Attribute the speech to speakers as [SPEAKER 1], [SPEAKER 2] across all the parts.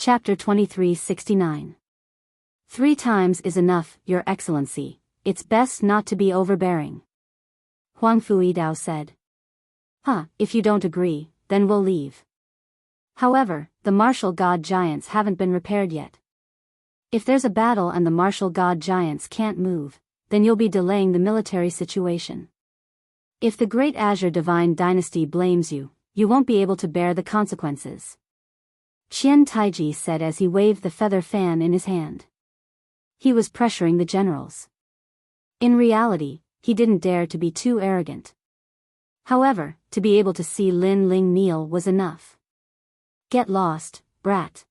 [SPEAKER 1] Chapter 2369. 3 times is enough, Your Excellency. It's best not to be overbearing. Huang Fuidao said. If you don't agree, then we'll leave. However, the martial god giants haven't been repaired yet. If there's a battle and the martial god giants can't move, then you'll be delaying the military situation. If the Great Azure Divine Dynasty blames you, you won't be able to bear the consequences. Qian Taiji said as he waved the feather fan in his hand. He was pressuring the generals. In reality, he didn't dare to be too arrogant. However, to be able to see Lin Ling kneel was enough. Get lost, brat.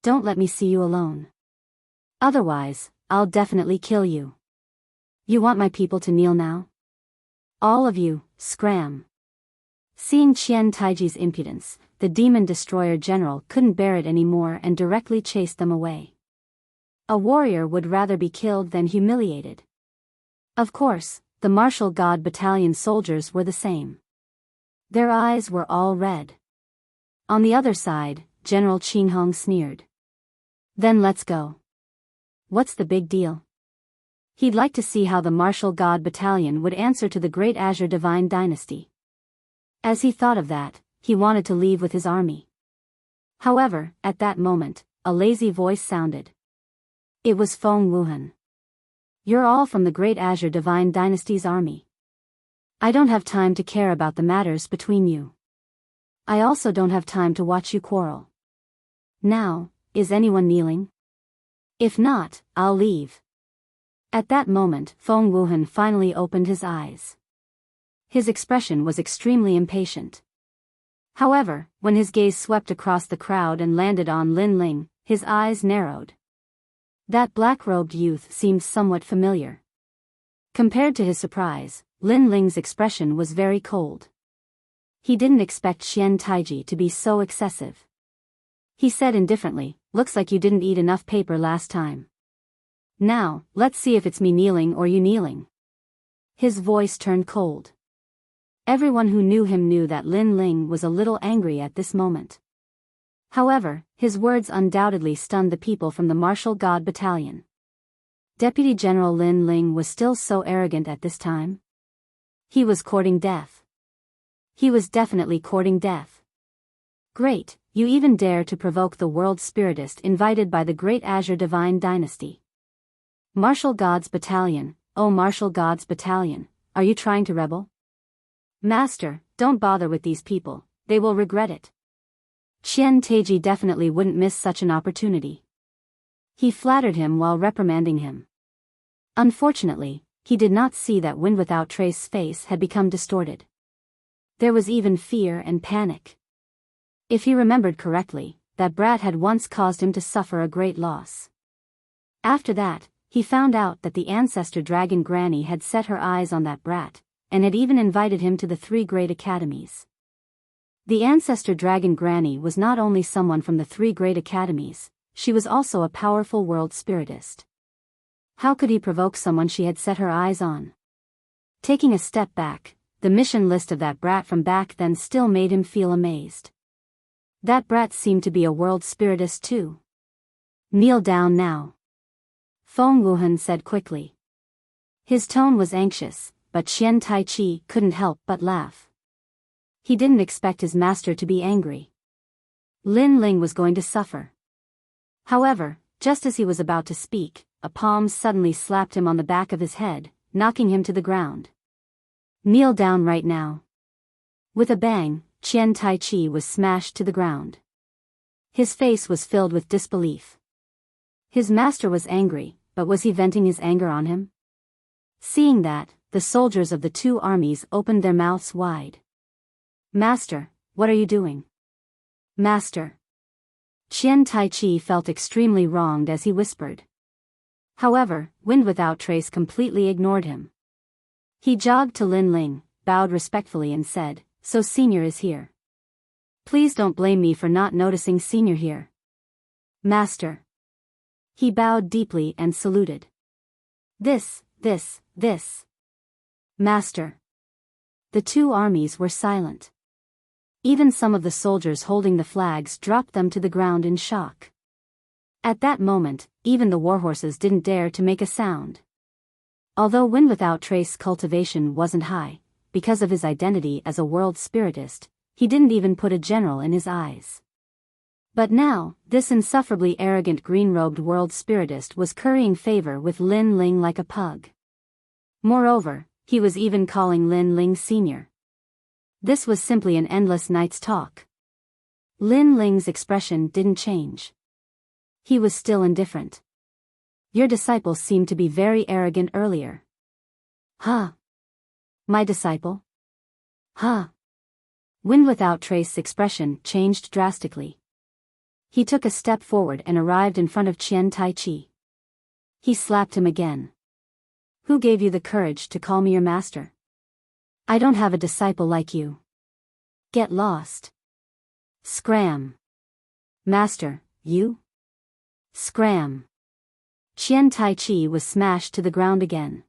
[SPEAKER 1] Don't let me see you alone. Otherwise, I'll definitely kill you. You want my people to kneel now? All of you, scram. Seeing Qian Taiji's impudence, the demon destroyer general couldn't bear it anymore and directly chased them away. A warrior would rather be killed than humiliated. Of course, the martial god battalion soldiers were the same. Their eyes were all red. On the other side, General Qinghong sneered. Then let's go. What's the big deal? He'd like to see how the martial god battalion would answer to the Great Azure Divine Dynasty. As he thought of that, he wanted to leave with his army. However, at that moment, a lazy voice sounded. It was Feng Wuhan. You're all from the Great Azure Divine Dynasty's army. I don't have time to care about the matters between you. I also don't have time to watch you quarrel. Now, is anyone kneeling? If not, I'll leave. At that moment, Feng Wuhan finally opened his eyes. His expression was extremely impatient. However, when his gaze swept across the crowd and landed on Lin Ling, his eyes narrowed. That black-robed youth seemed somewhat familiar. Compared to his surprise, Lin Ling's expression was very cold. He didn't expect Qian Taiji to be so excessive. He said indifferently, "Looks like you didn't eat enough paper last time. Now, let's see if it's me kneeling or you kneeling." His voice turned cold. Everyone who knew him knew that Lin Ling was a little angry at this moment. However, his words undoubtedly stunned the people from the martial god battalion. Deputy General Lin Ling was still so arrogant at this time. He was courting death. He was definitely courting death. Great, you even dare to provoke the world spiritist invited by the Great Azure Divine Dynasty. Martial Gods Battalion, oh Martial Gods Battalion, are you trying to rebel? Master, don't bother with these people, they will regret it. Qian Taiji definitely wouldn't miss such an opportunity. He flattered him while reprimanding him. Unfortunately, he did not see that Wind Without Trace's face had become distorted. There was even fear and panic. If he remembered correctly, that brat had once caused him to suffer a great loss. After that, he found out that the ancestor dragon Granny had set her eyes on that brat, and had even invited him to the 3 great academies. The ancestor dragon Granny was not only someone from the 3 great academies, she was also a powerful world spiritist. How could he provoke someone she had set her eyes on? Taking a step back, the mission list of that brat from back then still made him feel amazed. That brat seemed to be a world spiritist too. Kneel down now. Feng Wuhan said quickly. His tone was anxious, but Qian Taichi couldn't help but laugh. He didn't expect his master to be angry. Lin Ling was going to suffer. However, just as he was about to speak, a palm suddenly slapped him on the back of his head, knocking him to the ground. Kneel down right now. With a bang, Qian Taichi was smashed to the ground. His face was filled with disbelief. His master was angry, but was he venting his anger on him? Seeing that, the soldiers of the 2 armies opened their mouths wide. Master, what are you doing? Master. Qian Taichi felt extremely wronged as he whispered. However, Wind Without Trace completely ignored him. He jogged to Lin Ling, bowed respectfully and said, "So Senior is here. Please don't blame me for not noticing Senior here." Master. He bowed deeply and saluted. This. Master. The 2 armies were silent. Even some of the soldiers holding the flags dropped them to the ground in shock. At that moment, even the warhorses didn't dare to make a sound. Although Wind Without Trace's cultivation wasn't high, because of his identity as a world spiritist, he didn't even put a general in his eyes. But now, this insufferably arrogant green-robed world spiritist was currying favor with Lin Ling like a pug. Moreover, he was even calling Lin Ling senior. This was simply an endless night's talk. Lin Ling's expression didn't change. He was still indifferent. Your disciple seemed to be very arrogant earlier. Huh? My disciple? Huh? Wind Without Trace's expression changed drastically. He took a step forward and arrived in front of Qian Taichi. He slapped him again. Who gave you the courage to call me your master? I don't have a disciple like you. Get lost. Scram. Master, you? Scram. Qian Taichi was smashed to the ground again.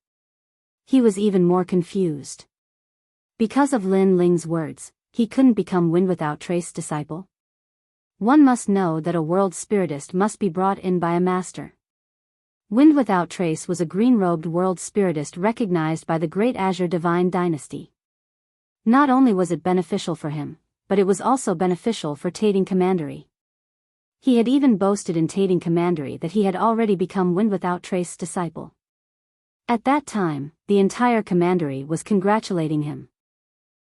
[SPEAKER 1] He was even more confused. Because of Lin Ling's words, he couldn't become Wind Without Trace's disciple. One must know that a world spiritist must be brought in by a master. Wind Without Trace was a green-robed world spiritist recognized by the Great Azure Divine Dynasty. Not only was it beneficial for him, but it was also beneficial for Tating Commandery. He had even boasted in Tating Commandery that he had already become Wind Without Trace's disciple. At that time, the entire commandery was congratulating him.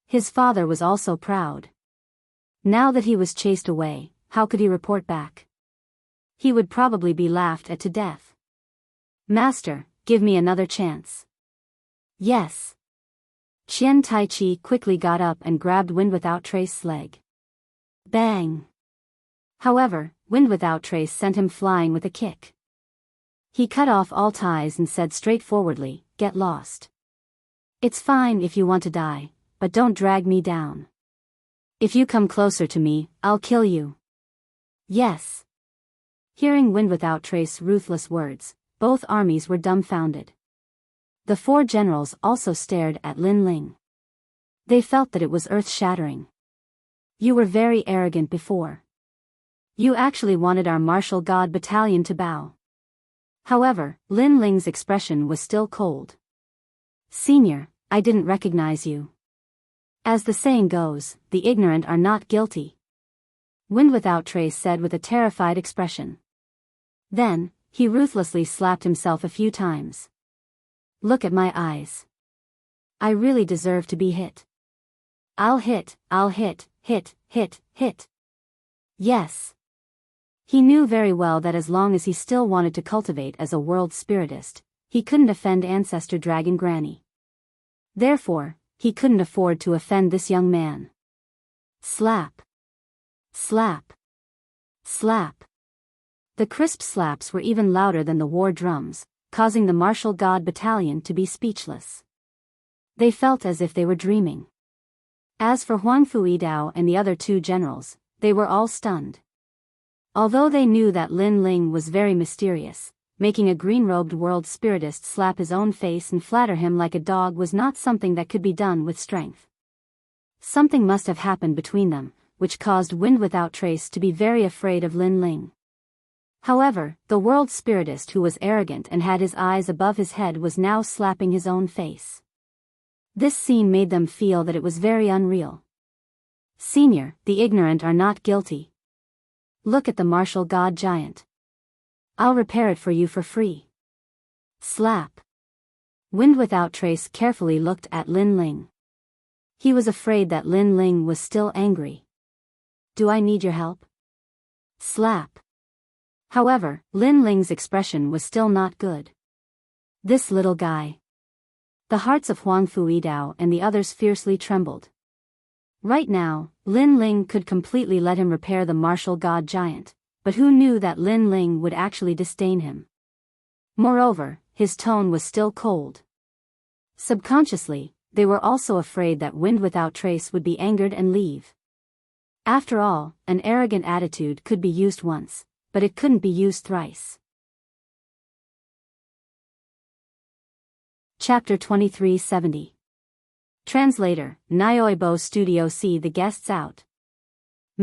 [SPEAKER 1] His father was also proud. Now that he was chased away, how could he report back? He would probably be laughed at to death. Master, give me another chance. Yes. Qian Taichi quickly got up and grabbed Wind Without Trace's leg. Bang! However, Wind Without Trace sent him flying with a kick. He cut off all ties and said straightforwardly, "Get lost. It's fine if you want to die, but don't drag me down. If you come closer to me, I'll kill you." Yes. Hearing Wind Without Trace's ruthless words, both armies were dumbfounded. The four generals also stared at Lin Ling. They felt that it was earth-shattering. You were very arrogant before. You actually wanted our martial god battalion to bow. However, Lin Ling's expression was still cold. Senior, I didn't recognize you. As the saying goes, the ignorant are not guilty. Wind Without Trace said with a terrified expression. Then, he ruthlessly slapped himself a few times. Look at my eyes. I really deserve to be hit. I'll hit, hit. Yes. He knew very well that as long as he still wanted to cultivate as a world spiritist, he couldn't offend Ancestor Dragon Granny. Therefore, he couldn't afford to offend this young man. Slap. Slap. Slap. The crisp slaps were even louder than the war drums, causing the martial god battalion to be speechless. They felt as if they were dreaming. As for Huang Fuidao and the other two generals, they were all stunned. Although they knew that Lin Ling was very mysterious, making a green-robed world spiritist slap his own face and flatter him like a dog was not something that could be done with strength. Something must have happened between them, which caused Wind Without Trace to be very afraid of Lin Ling. However, the world spiritist who was arrogant and had his eyes above his head was now slapping his own face. This scene made them feel that it was very unreal. Senior, the ignorant are not guilty. Look at the martial god giant. I'll repair it for you for free. Slap. Wind Without Trace carefully looked at Lin Ling. He was afraid that Lin Ling was still angry. Do I need your help? Slap. However, Lin Ling's expression was still not good. This little guy. The hearts of Huang Fuidao and the others fiercely trembled. Right now, Lin Ling could completely let him repair the martial god giant, but who knew that Lin Ling would actually disdain him? Moreover, his tone was still cold. Subconsciously, they were also afraid that Wind Without Trace would be angered and leave. After all, an arrogant attitude could be used once, but it couldn't be used thrice. Chapter 2370. Translator, Nyoibo Studio. See the guests out.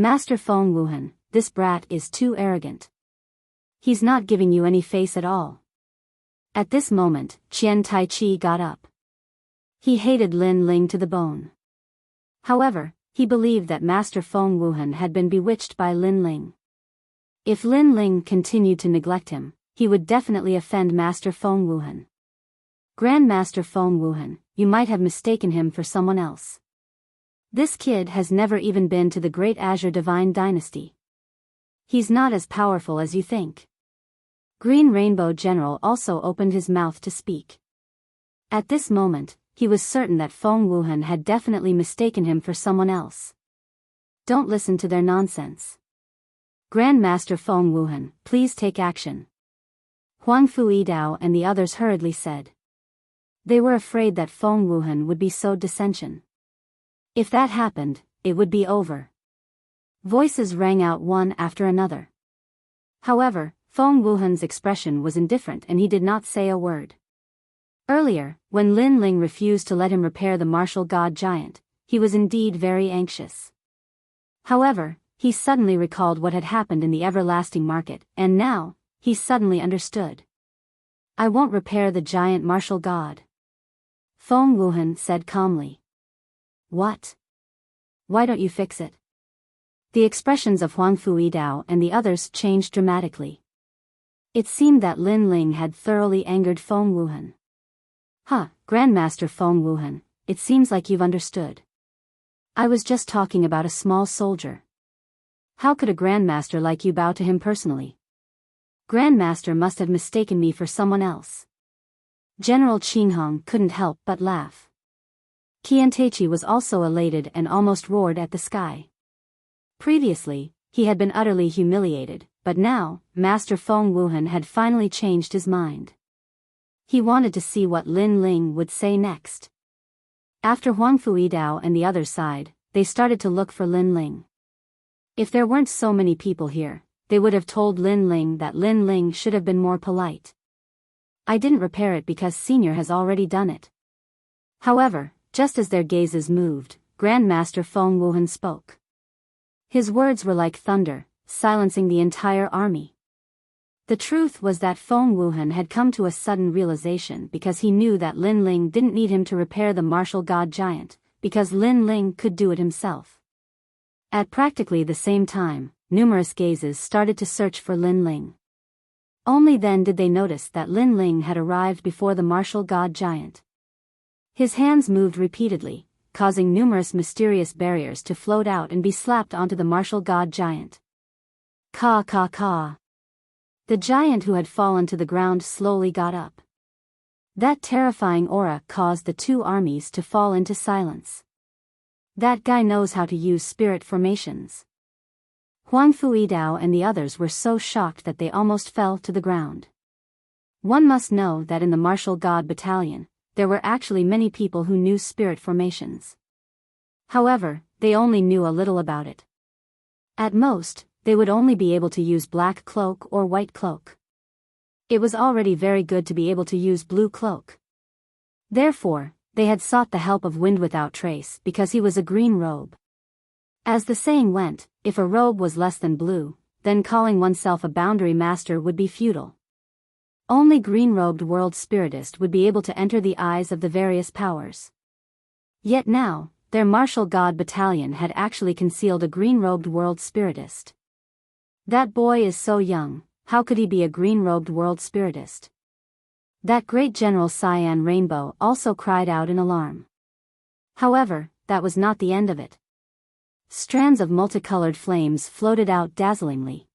[SPEAKER 1] Master Feng Wuhan, this brat is too arrogant. He's not giving you any face at all. At this moment, Qian Taichi got up. He hated Lin Ling to the bone. However, he believed that Master Feng Wuhan had been bewitched by Lin Ling. If Lin Ling continued to neglect him, he would definitely offend Master Feng Wuhan. Grandmaster Feng Wuhan, you might have mistaken him for someone else. This kid has never even been to the Great Azure Divine Dynasty. He's not as powerful as you think. Green Rainbow General also opened his mouth to speak. At this moment, he was certain that Feng Wuhan had definitely mistaken him for someone else. Don't listen to their nonsense. Grandmaster Feng Wuhan, please take action. Huang Fuidao and the others hurriedly said. They were afraid that Feng Wuhan would be so dissension. If that happened, it would be over. Voices rang out one after another. However, Feng Wuhan's expression was indifferent and he did not say a word. Earlier, when Lin Ling refused to let him repair the martial god giant, he was indeed very anxious. However, he suddenly recalled what had happened in the everlasting market, and now, he suddenly understood. I won't repair the giant martial god. Feng Wuhan said calmly. What? Why don't you fix it? The expressions of Huang Fuidao and the others changed dramatically. It seemed that Lin Ling had thoroughly angered Feng Wuhan. Grandmaster Feng Wuhan, it seems like you've understood. I was just talking about a small soldier. How could a grandmaster like you bow to him personally? Grandmaster must have mistaken me for someone else. General Qinghong couldn't help but laugh. Qianteichi was also elated and almost roared at the sky. Previously, he had been utterly humiliated, but now, Master Feng Wuhan had finally changed his mind. He wanted to see what Lin Ling would say next. After Huang Fuidao and the others sighed, they started to look for Lin Ling. If there weren't so many people here, they would have told Lin Ling that Lin Ling should have been more polite. I didn't repair it because Senior has already done it. However, just as their gazes moved, Grandmaster Feng Wuhan spoke. His words were like thunder, silencing the entire army. The truth was that Feng Wuhan had come to a sudden realization because he knew that Lin Ling didn't need him to repair the martial god giant, because Lin Ling could do it himself. At practically the same time, numerous gazes started to search for Lin Ling. Only then did they notice that Lin Ling had arrived before the martial god giant. His hands moved repeatedly, causing numerous mysterious barriers to float out and be slapped onto the martial god giant. Ka ka ka. The giant who had fallen to the ground slowly got up. That terrifying aura caused the two armies to fall into silence. That guy knows how to use spirit formations. Huang Fuidao and the others were so shocked that they almost fell to the ground. One must know that in the martial god battalion, there were actually many people who knew spirit formations. However, they only knew a little about it. At most, they would only be able to use black cloak or white cloak. It was already very good to be able to use blue cloak. Therefore, they had sought the help of Wind Without Trace because he was a green robe. As the saying went, if a robe was less than blue, then calling oneself a boundary master would be futile. Only green-robed world spiritist would be able to enter the eyes of the various powers. Yet now, their martial god battalion had actually concealed a green-robed world spiritist. That boy is so young, how could he be a green-robed world spiritist? That great General Cyan Rainbow also cried out in alarm. However, that was not the end of it. Strands of multicolored flames floated out dazzlingly.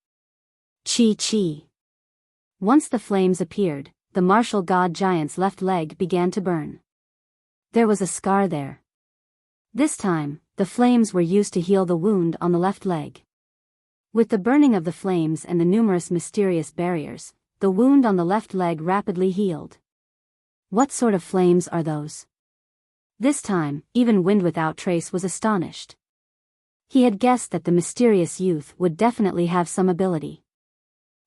[SPEAKER 1] Chi-chi. Once the flames appeared, the martial god giant's left leg began to burn. There was a scar there. This time, the flames were used to heal the wound on the left leg. With the burning of the flames and the numerous mysterious barriers, the wound on the left leg rapidly healed. What sort of flames are those? This time, even Wind Without Trace was astonished. He had guessed that the mysterious youth would definitely have some ability.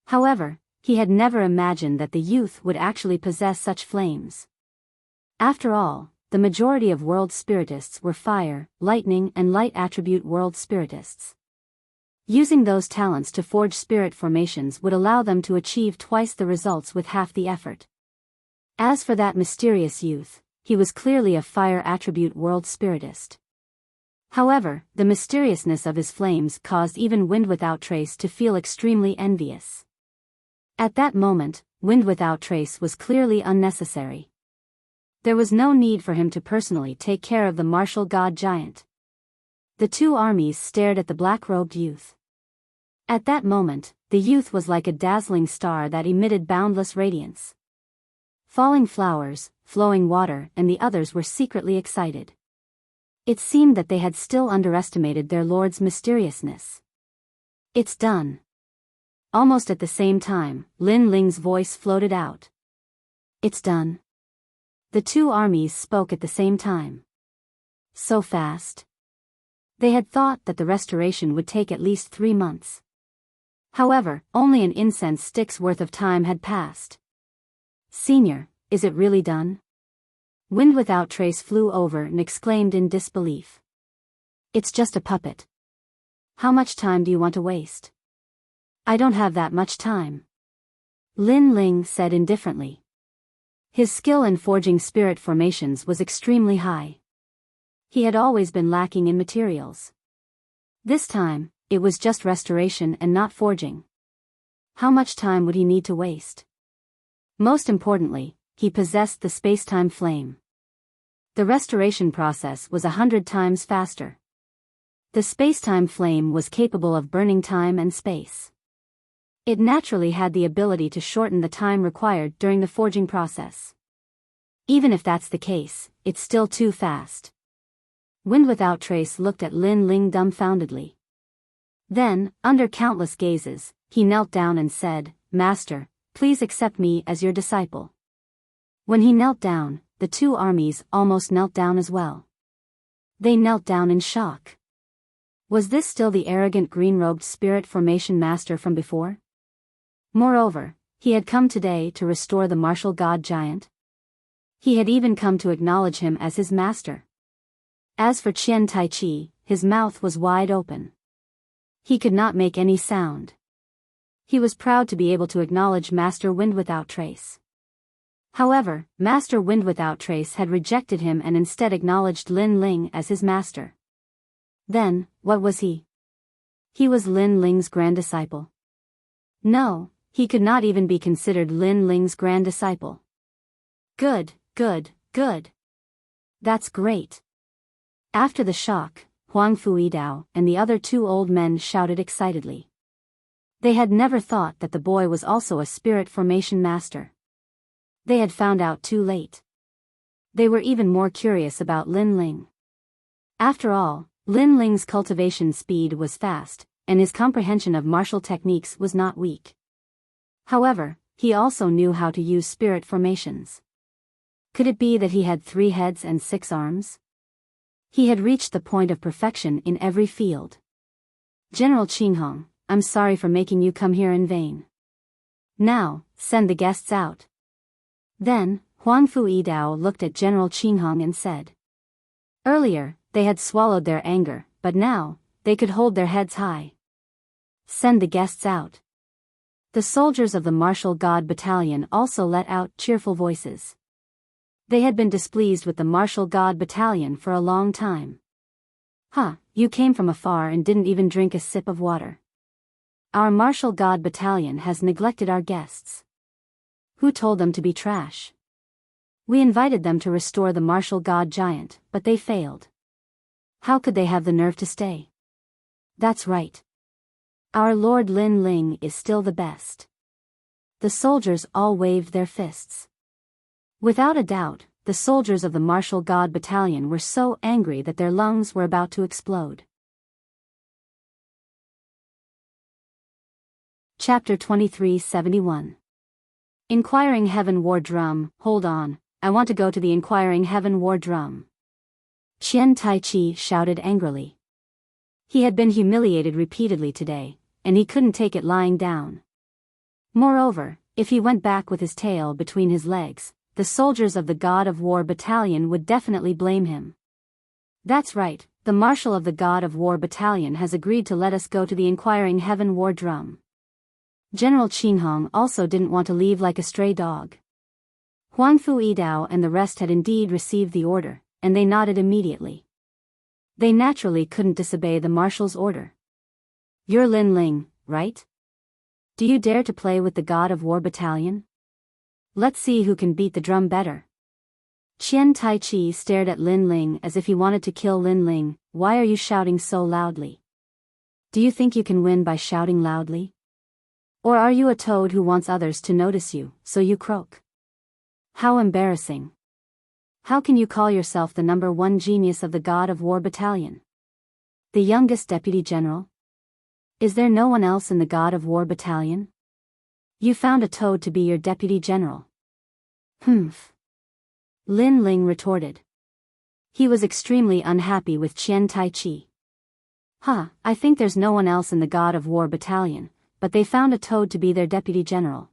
[SPEAKER 1] However, he had never imagined that the youth would actually possess such flames. After all, the majority of world spiritists were fire, lightning and light attribute world spiritists. Using those talents to forge spirit formations would allow them to achieve twice the results with half the effort. As for that mysterious youth, he was clearly a fire attribute world spiritist. However, the mysteriousness of his flames caused even Wind Without Trace to feel extremely envious. At that moment, Wind Without Trace was clearly unnecessary. There was no need for him to personally take care of the martial god giant. The two armies stared at the black-robed youth. At that moment, the youth was like a dazzling star that emitted boundless radiance. Falling flowers, flowing water, and the others were secretly excited. It seemed that they had still underestimated their lord's mysteriousness. It's done. Almost at the same time, Lin Ling's voice floated out. It's done. The two armies spoke at the same time. So fast. They had thought that the restoration would take at least 3 months. However, only an incense stick's worth of time had passed. Senior, is it really done? Wind Without Trace flew over and exclaimed in disbelief. It's just a puppet. How much time do you want to waste? I don't have that much time. Lin Ling said indifferently. His skill in forging spirit formations was extremely high. He had always been lacking in materials. This time, it was just restoration and not forging. How much time would he need to waste? Most importantly, he possessed the space-time flame. The restoration process was 100 times faster. The space-time flame was capable of burning time and space. It naturally had the ability to shorten the time required during the forging process. Even if that's the case, it's still too fast. Wind Without Trace looked at Lin Ling dumbfoundedly. Then, under countless gazes, he knelt down and said, Master, please accept me as your disciple. When he knelt down, the two armies almost knelt down as well. They knelt down in shock. Was this still the arrogant green-robed spirit formation master from before? Moreover, he had come today to restore the martial god giant. He had even come to acknowledge him as his master. As for Qian Taichi, his mouth was wide open. He could not make any sound. He was proud to be able to acknowledge Master Wind Without Trace. However, Master Wind Without Trace had rejected him and instead acknowledged Lin Ling as his master. Then, what was he? He was Lin Ling's grand disciple. No, he could not even be considered Lin Ling's grand disciple. Good, good, good. That's great. After the shock, Huang Fuidao and the other two old men shouted excitedly. They had never thought that the boy was also a spirit formation master. They had found out too late. They were even more curious about Lin Ling. After all, Lin Ling's cultivation speed was fast, and his comprehension of martial techniques was not weak. However, he also knew how to use spirit formations. Could it be that he had 3 heads and 6 arms? He had reached the point of perfection in every field. General Qinghong, I'm sorry for making you come here in vain. Now, send the guests out. Then, Huang Fuidao looked at General Qinghong and said. Earlier, they had swallowed their anger, but now, they could hold their heads high. Send the guests out. The soldiers of the Martial God Battalion also let out cheerful voices. They had been displeased with the Martial God Battalion for a long time. You came from afar and didn't even drink a sip of water. Our Martial God Battalion has neglected our guests. Who told them to be trash? We invited them to restore the Martial God Giant, but they failed. How could they have the nerve to stay? That's right. Our Lord Lin Ling is still the best. The soldiers all waved their fists. Without a doubt, the soldiers of the Martial God Battalion were so angry that their lungs were about to explode. Chapter 2371. Inquiring Heaven War Drum. Hold on, I want to go to the Inquiring Heaven War Drum. Qian Taichi shouted angrily. He had been humiliated repeatedly today, and he couldn't take it lying down. Moreover, if he went back with his tail between his legs, the soldiers of the God of War Battalion would definitely blame him. That's right, The Marshal of the God of War Battalion has agreed to let us go to the Inquiring Heaven War Drum. General Qinghong also didn't want to leave like a stray dog. Huang Fu Yidao and the rest had indeed received the order, and they nodded immediately. They naturally couldn't disobey the Marshal's order. You're Lin Ling, right? Do you dare to play with the God of War Battalion? Let's see who can beat the drum better. Qian Taichi stared at Lin Ling as if he wanted to kill Lin Ling. Why are you shouting so loudly? Do you think you can win by shouting loudly? Or are you a toad who wants others to notice you, so you croak? How embarrassing. How can you call yourself the number one genius of the God of War Battalion? The youngest deputy general? Is there no one else in the God of War Battalion? You found a toad to be your deputy general. Humph. Lin Ling retorted. He was extremely unhappy with Qian Taichi. I think there's no one else in the God of War Battalion, but they found a toad to be their deputy general.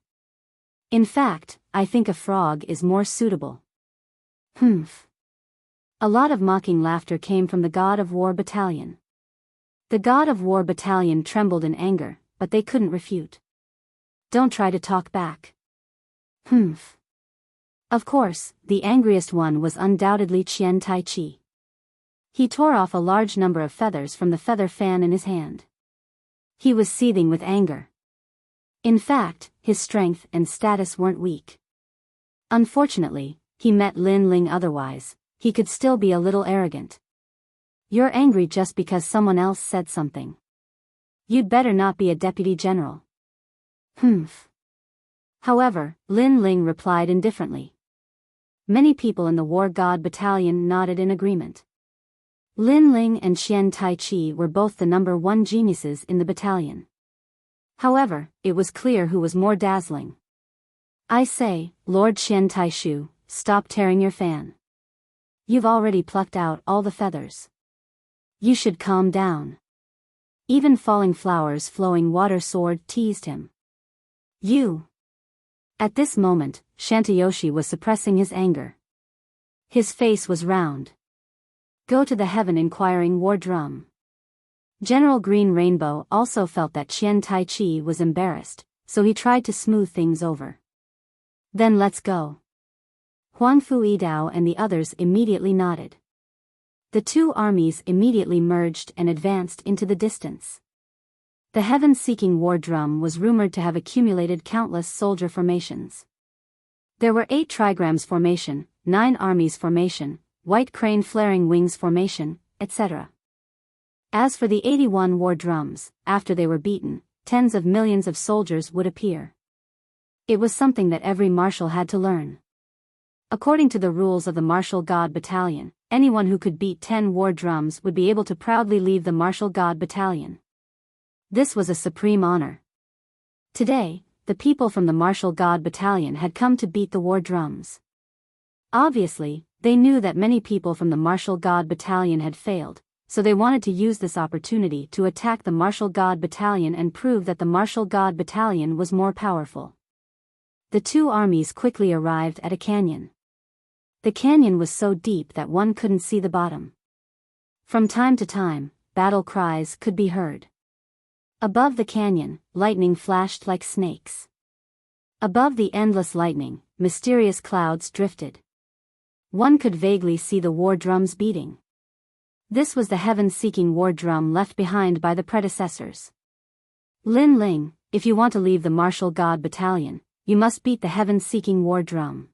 [SPEAKER 1] In fact, I think a frog is more suitable. Humph. A lot of mocking laughter came from the God of War Battalion. The God of War Battalion trembled in anger, but they couldn't refute. Don't try to talk back. Humph. Of course, the angriest one was undoubtedly Qian Taichi. He tore off a large number of feathers from the feather fan in his hand. He was seething with anger. In fact, his strength and status weren't weak. Unfortunately, he met Lin Ling otherwise, he could still be a little arrogant. You're angry just because someone else said something. You'd better not be a deputy general. Humph. However, Lin Ling replied indifferently. Many people in the War God Battalion nodded in agreement. Lin Ling and Qian Taichi were both the number one geniuses in the battalion. However, it was clear who was more dazzling. I say, Lord Qian Taishu, stop tearing your fan. You've already plucked out all the feathers. You should calm down. Even falling flowers flowing water sword teased him. You. At this moment, Shantayoshi was suppressing his anger. His face was round. Go to the Heaven Inquiring War Drum. General Green Rainbow also felt that Qian Taichi was embarrassed, so he tried to smooth things over. Then let's go. Huang Fu Yidao and the others immediately nodded. The two armies immediately merged and advanced into the distance. The heaven-seeking war drum was rumored to have accumulated countless soldier formations. There were 8 trigrams formation, 9 armies formation, white crane flaring wings formation, etc. As for the 81 war drums, after they were beaten, tens of millions of soldiers would appear. It was something that every marshal had to learn. According to the rules of the Martial God Battalion, anyone who could beat 10 war drums would be able to proudly leave the Martial God Battalion. This was a supreme honor. Today, the people from the Martial God Battalion had come to beat the war drums. Obviously, they knew that many people from the Martial God Battalion had failed, so they wanted to use this opportunity to attack the Martial God Battalion and prove that the Martial God Battalion was more powerful. The two armies quickly arrived at a canyon. The canyon was so deep that one couldn't see the bottom. From time to time, battle cries could be heard. Above the canyon, lightning flashed like snakes. Above the endless lightning, mysterious clouds drifted. One could vaguely see the war drums beating. This was the heaven-seeking war drum left behind by the predecessors. Lin Ling, if you want to leave the Martial God Battalion, you must beat the heaven-seeking war drum.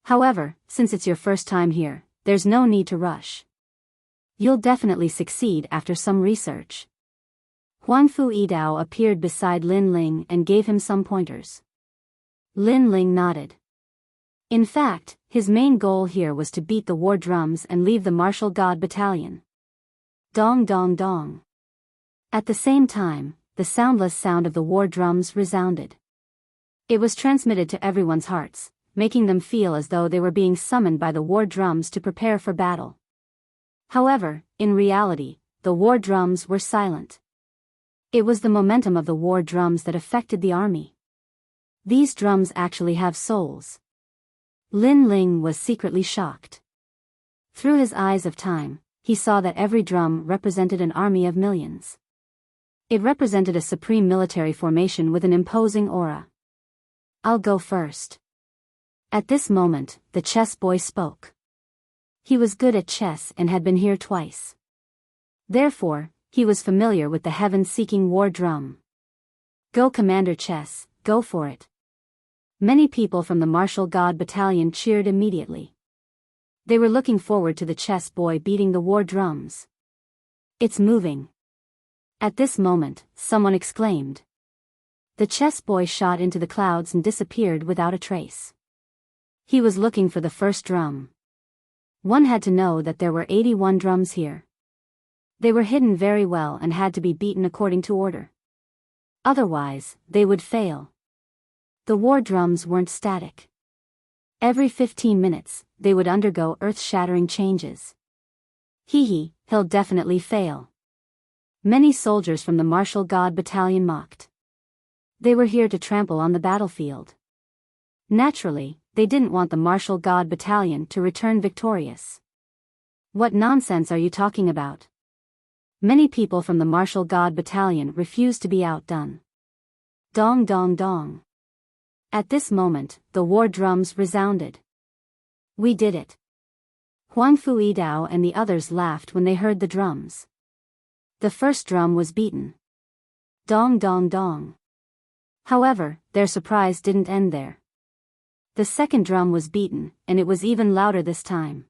[SPEAKER 1] However, since it's your first time here, there's no need to rush. You'll definitely succeed after some research. Huang Fu Yidao appeared beside Lin Ling and gave him some pointers. Lin Ling nodded. In fact, his main goal here was to beat the war drums and leave the Martial God Battalion. Dong dong dong. At the same time, the soundless sound of the war drums resounded. It was transmitted to everyone's hearts, making them feel as though they were being summoned by the war drums to prepare for battle. However, in reality, the war drums were silent. It was the momentum of the war drums that affected the army. These drums actually have souls. Lin Ling was secretly shocked. Through his eyes of time, he saw that every drum represented an army of millions. It represented a supreme military formation with an imposing aura. "I'll go first." At this moment, the chess boy spoke. He was good at chess and had been here twice. Therefore, he was familiar with the heaven-seeking war drum. "Go, Commander Chess, go for it." Many people from the martial god battalion cheered immediately. They were looking forward to the chess boy beating the war drums. "It's moving." At this moment, someone exclaimed. The chess boy shot into the clouds and disappeared without a trace. He was looking for the first drum. One had to know that there were 81 drums here. They were hidden very well and had to be beaten according to order. Otherwise, they would fail. The war drums weren't static. Every 15 minutes, they would undergo earth-shattering changes. He'll definitely fail. Many soldiers from the martial god battalion mocked. They were here to trample on the battlefield. Naturally, they didn't want the martial god battalion to return victorious. "What nonsense are you talking about?" Many people from the martial god battalion refused to be outdone. Dong dong dong. At this moment, the war drums resounded. "We did it." Huang Fuidao and the others laughed when they heard the drums. The first drum was beaten. Dong dong dong. However, their surprise didn't end there. The second drum was beaten, and it was even louder this time.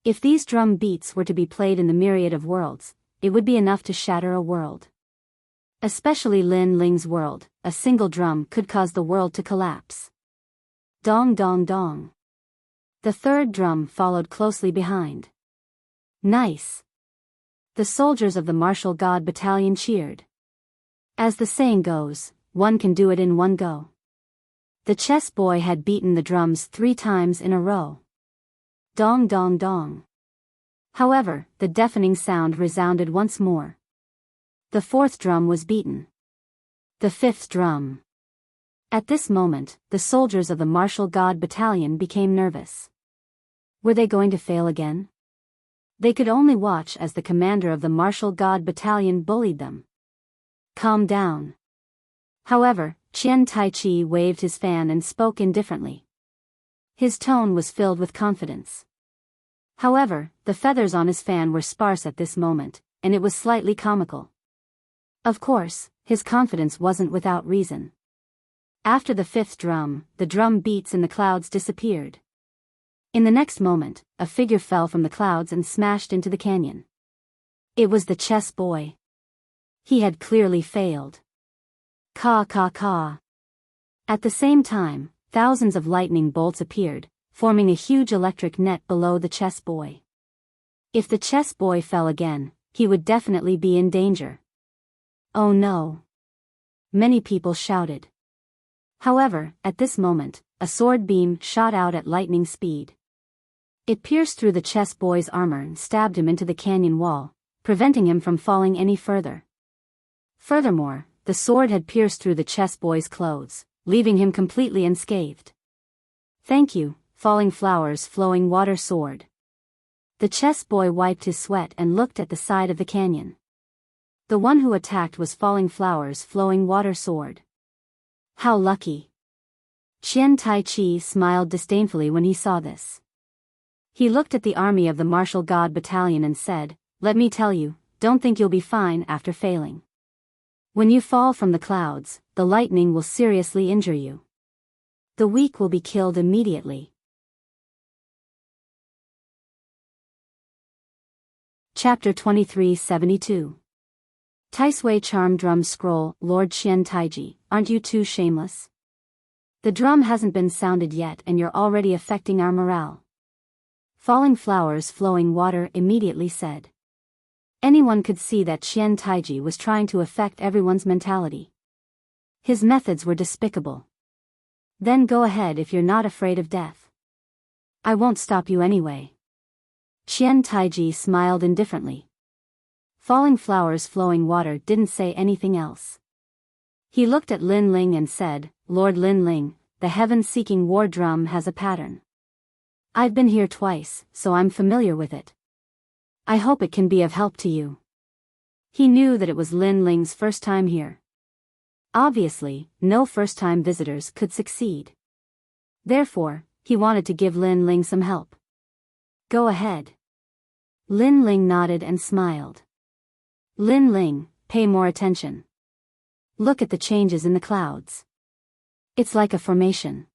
[SPEAKER 1] If these drum beats were to be played in the myriad of worlds, it would be enough to shatter a world. Especially Lin Ling's world, a single drum could cause the world to collapse. Dong dong dong. The third drum followed closely behind. "Nice." The soldiers of the martial god battalion cheered. As the saying goes, one can do it in one go. The chess boy had beaten the drums 3 times in a row. Dong dong dong. However, the deafening sound resounded once more. The fourth drum was beaten. The fifth drum. At this moment, the soldiers of the martial god battalion became nervous. Were they going to fail again? They could only watch as the commander of the martial god battalion bullied them. "Calm down." However, Qian Taichi waved his fan and spoke indifferently. His tone was filled with confidence. However, the feathers on his fan were sparse at this moment, and it was slightly comical. Of course, his confidence wasn't without reason. After the fifth drum, the drum beats in the clouds disappeared. In the next moment, a figure fell from the clouds and smashed into the canyon. It was the chess boy. He had clearly failed. Ka ka ka. At the same time, thousands of lightning bolts appeared, forming a huge electric net below the chess boy. If the chess boy fell again, he would definitely be in danger. "Oh no!" Many people shouted. However, at this moment, a sword beam shot out at lightning speed. It pierced through the chess boy's armor and stabbed him into the canyon wall, preventing him from falling any further. Furthermore, the sword had pierced through the chess boy's clothes, leaving him completely unscathed. "Thank you, falling flowers flowing water sword." The chess boy wiped his sweat and looked at the side of the canyon. The one who attacked was falling flowers flowing water sword. How lucky. Qian Taichi smiled disdainfully when he saw this. He looked at the army of the martial god battalion and said, "Let me tell you, don't think you'll be fine after failing. When you fall from the clouds, the lightning will seriously injure you. The weak will be killed immediately." Chapter 2372. Taisui Charm Drum Scroll. Lord Qian Taiji, aren't you too shameless? The drum hasn't been sounded yet and you're already affecting our morale. Falling flowers flowing water immediately said. Anyone could see that Qian Taiji was trying to affect everyone's mentality. His methods were despicable. Then go ahead if you're not afraid of death. I won't stop you anyway. Qian Taiji smiled indifferently. Falling flowers flowing water didn't say anything else. He looked at Lin Ling and said, "Lord Lin Ling, the heaven-seeking war drum has a pattern. I've been here twice, so I'm familiar with it. I hope it can be of help to you. He knew that it was Lin Ling's first time here. Obviously, no first-time visitors could succeed. Therefore, he wanted to give Lin Ling some help. Go ahead. Lin Ling nodded and smiled. Lin Ling, pay more attention. Look at the changes in the clouds. It's like a formation.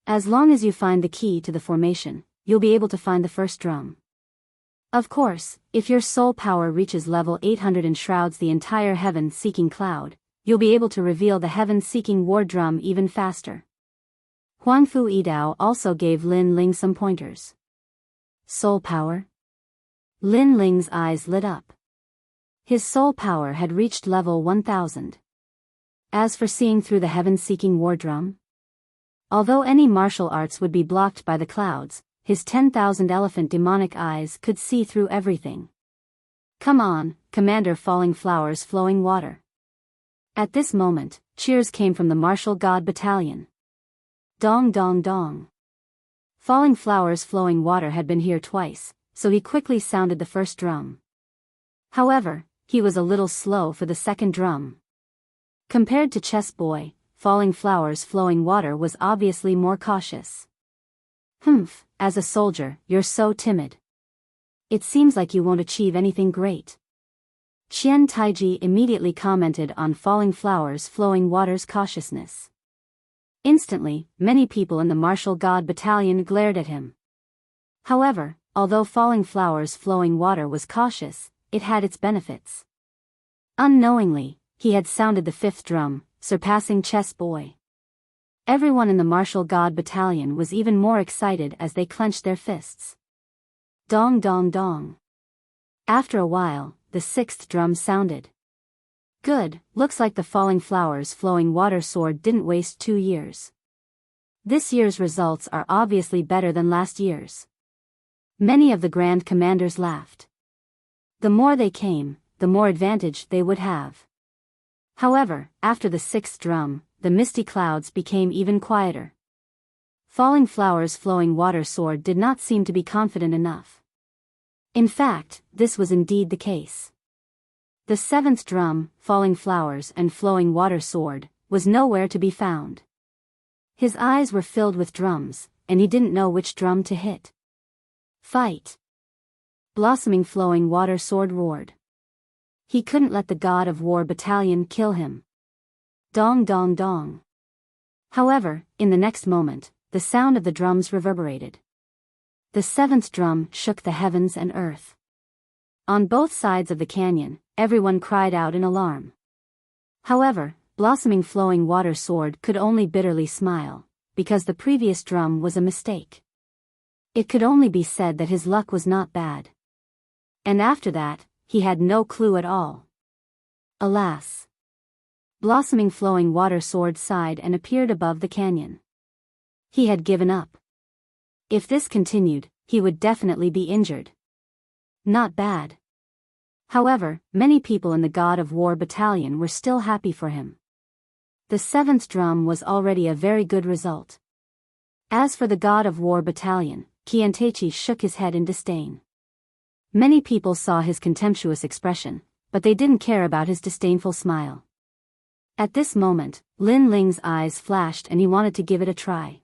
[SPEAKER 1] As long as you find the key to the formation, you'll be able to find the first drum. Of course, if your soul power reaches level 800 and shrouds the entire heaven-seeking cloud, you'll be able to reveal the heaven-seeking war drum even faster. Huangfu Yidao also gave Lin Ling some pointers. Soul power? Lin Ling's eyes lit up. His soul power had reached level 1000. As for seeing through the heaven-seeking war drum? Although any martial arts would be blocked by the clouds, his 10,000 elephant demonic eyes could see through everything. Come on, Commander Falling Flowers Flowing Water. At this moment, cheers came from the Martial God Battalion. Dong dong dong. Falling Flowers Flowing Water had been here twice, so he quickly sounded the first drum. However, he was a little slow for the second drum. Compared to Chess Boy, Falling Flowers Flowing Water was obviously more cautious. Humph, as a soldier, you're so timid. It seems like you won't achieve anything great. Qian Taiji immediately commented on Falling Flowers Flowing Water's cautiousness. Instantly, many people in the Martial God Battalion glared at him. However, although Falling Flowers Flowing Water was cautious, it had its benefits. Unknowingly, he had sounded the fifth drum, surpassing Chess Boy. Everyone in the Martial God Battalion was even more excited as they clenched their fists. Dong dong dong. After a while, the sixth drum sounded. Good, looks like the Falling Flowers Flowing Water sword didn't waste 2 years. This year's results are obviously better than last year's. Many of the Grand Commanders laughed. The more they came, the more advantage they would have. However, after the sixth drum, the misty clouds became even quieter. Falling Flowers Flowing Water sword did not seem to be confident enough. In fact, this was indeed the case. The seventh drum, Falling Flowers and Flowing Water sword, was nowhere to be found. His eyes were filled with drums, and he didn't know which drum to hit. Fight! Blossoming Flowing Water sword roared. He couldn't let the God of War Battalion kill him. Dong dong dong. However, in the next moment, the sound of the drums reverberated. The seventh drum shook the heavens and earth. On both sides of the canyon, everyone cried out in alarm. However, Blossoming Flowing Water sword could only bitterly smile, because the previous drum was a mistake. It could only be said that his luck was not bad. And after that, he had no clue at all. Alas! Blossoming Flowing Water sword sighed and appeared above the canyon. He had given up. If this continued, he would definitely be injured. Not bad. However, many people in the God of War Battalion were still happy for him. The seventh drum was already a very good result. As for the God of War Battalion, Qianteichi shook his head in disdain. Many people saw his contemptuous expression, but they didn't care about his disdainful smile. At this moment, Lin Ling's eyes flashed and he wanted to give it a try.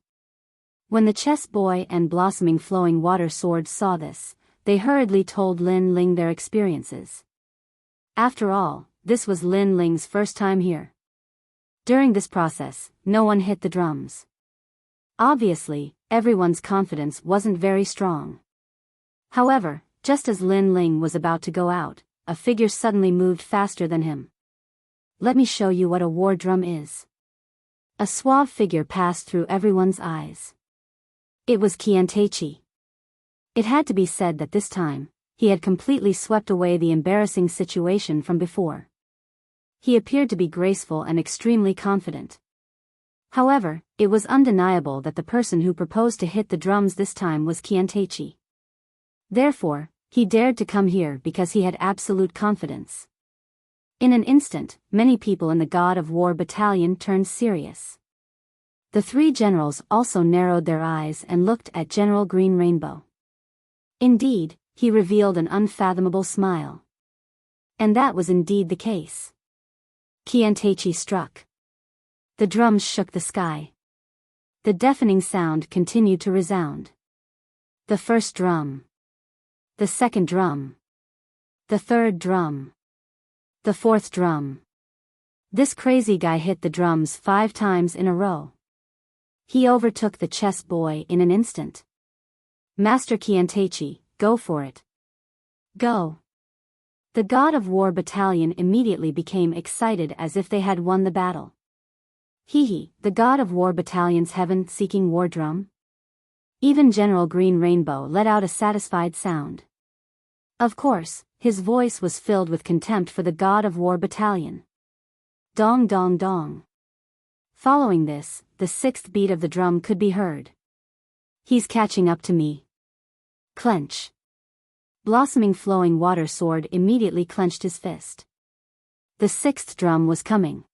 [SPEAKER 1] When the Chess Boy and Blossoming Flowing Water sword saw this, they hurriedly told Lin Ling their experiences. After all, this was Lin Ling's first time here. During this process, no one hit the drums. Obviously, everyone's confidence wasn't very strong. However, just as Lin Ling was about to go out, a figure suddenly moved faster than him. Let me show you what a war drum is. A suave figure passed through everyone's eyes. It was Qianteichi. It had to be said that this time, he had completely swept away the embarrassing situation from before. He appeared to be graceful and extremely confident. However, it was undeniable that the person who proposed to hit the drums this time was Qianteichi. Therefore, he dared to come here because he had absolute confidence. In an instant, many people in the God of War Battalion turned serious. The 3 generals also narrowed their eyes and looked at General Green Rainbow. Indeed, he revealed an unfathomable smile. And that was indeed the case. Kiantechi struck. The drums shook the sky. The deafening sound continued to resound. The first drum. The second drum. The third drum. The fourth drum. This crazy guy hit the drums 5 times in a row. He overtook the chess boy in an instant. Master Kiantechi, go for it. Go. The God of War battalion immediately became excited as if they had won the battle. Hee, the God of War battalion's heaven-seeking war drum? Even General Green Rainbow let out a satisfied sound. Of course, his voice was filled with contempt for the God of War battalion. Dong dong dong. Following this, the 6th beat of the drum could be heard. He's catching up to me. Clench. Blossoming Flowing Water Sword immediately clenched his fist. The 6th drum was coming.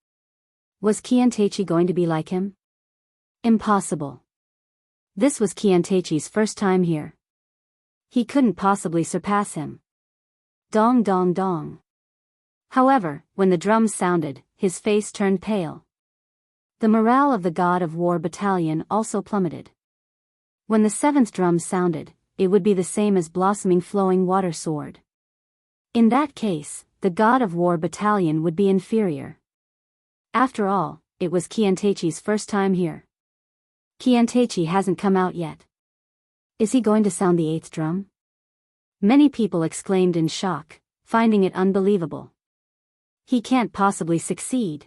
[SPEAKER 1] Was Kiantechi going to be like him? Impossible. This was Kiantechi's first time here. He couldn't possibly surpass him. Dong dong dong. However, when the drums sounded, his face turned pale. The morale of the God of War battalion also plummeted. When the 7th drum sounded, it would be the same as Blossoming Flowing Water Sword. In that case, the God of War battalion would be inferior. After all, it was Kiantechi's first time here. Kiantechi hasn't come out yet. Is he going to sound the 8th drum? Many people exclaimed in shock, finding it unbelievable. He can't possibly succeed.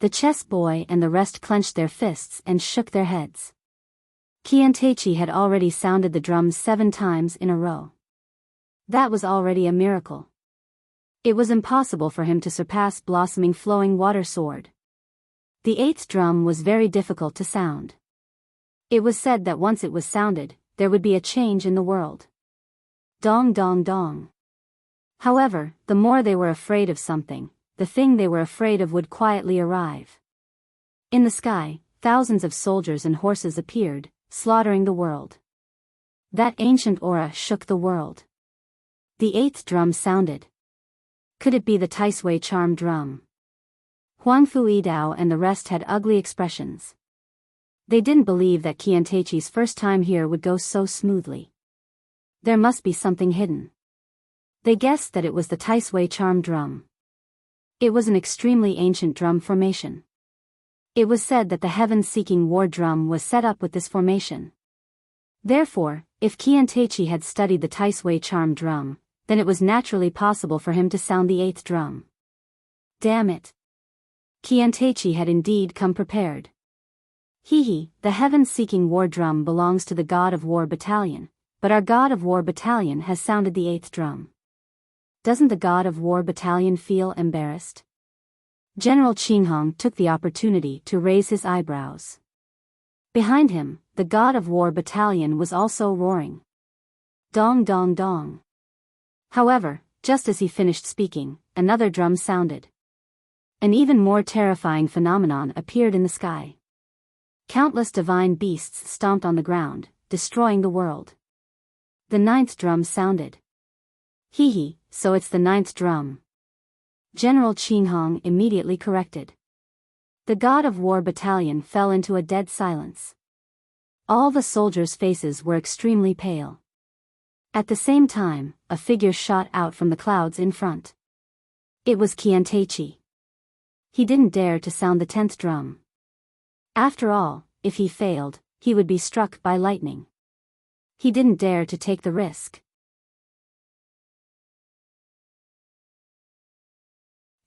[SPEAKER 1] The chess boy and the rest clenched their fists and shook their heads. Kiantechi had already sounded the drums 7 times in a row. That was already a miracle. It was impossible for him to surpass Blossoming Flowing Water Sword. The 8th drum was very difficult to sound. It was said that once it was sounded, there would be a change in the world. Dong dong dong. However, the more they were afraid of something, the thing they were afraid of would quietly arrive. In the sky, thousands of soldiers and horses appeared, slaughtering the world. That ancient aura shook the world. The 8th drum sounded. Could it be the Taisui charm drum? Huang Fuidao and the rest had ugly expressions. They didn't believe that Kiantechi's first time here would go so smoothly. There must be something hidden. They guessed that it was the Taisui charm drum. It was an extremely ancient drum formation. It was said that the heaven-seeking war drum was set up with this formation. Therefore, if Kiantechi had studied the Taisui charm drum, then it was naturally possible for him to sound the 8th drum. Damn it. Kiantechi had indeed come prepared. The heaven-seeking war drum belongs to the God of War battalion, but our God of War battalion has sounded the 8th drum. Doesn't the God of War battalion feel embarrassed? General Qinghong took the opportunity to raise his eyebrows. Behind him, the God of War battalion was also roaring. Dong dong dong. However, just as he finished speaking, another drum sounded. An even more terrifying phenomenon appeared in the sky. Countless divine beasts stomped on the ground, destroying the world. The 9th drum sounded. So it's the 9th drum. General Qinghong immediately corrected. The God of War battalion fell into a dead silence. All the soldiers' faces were extremely pale. At the same time, a figure shot out from the clouds in front. It was Kiantechi. He didn't dare to sound the 10th drum. After all, if he failed, he would be struck by lightning. He didn't dare to take the risk.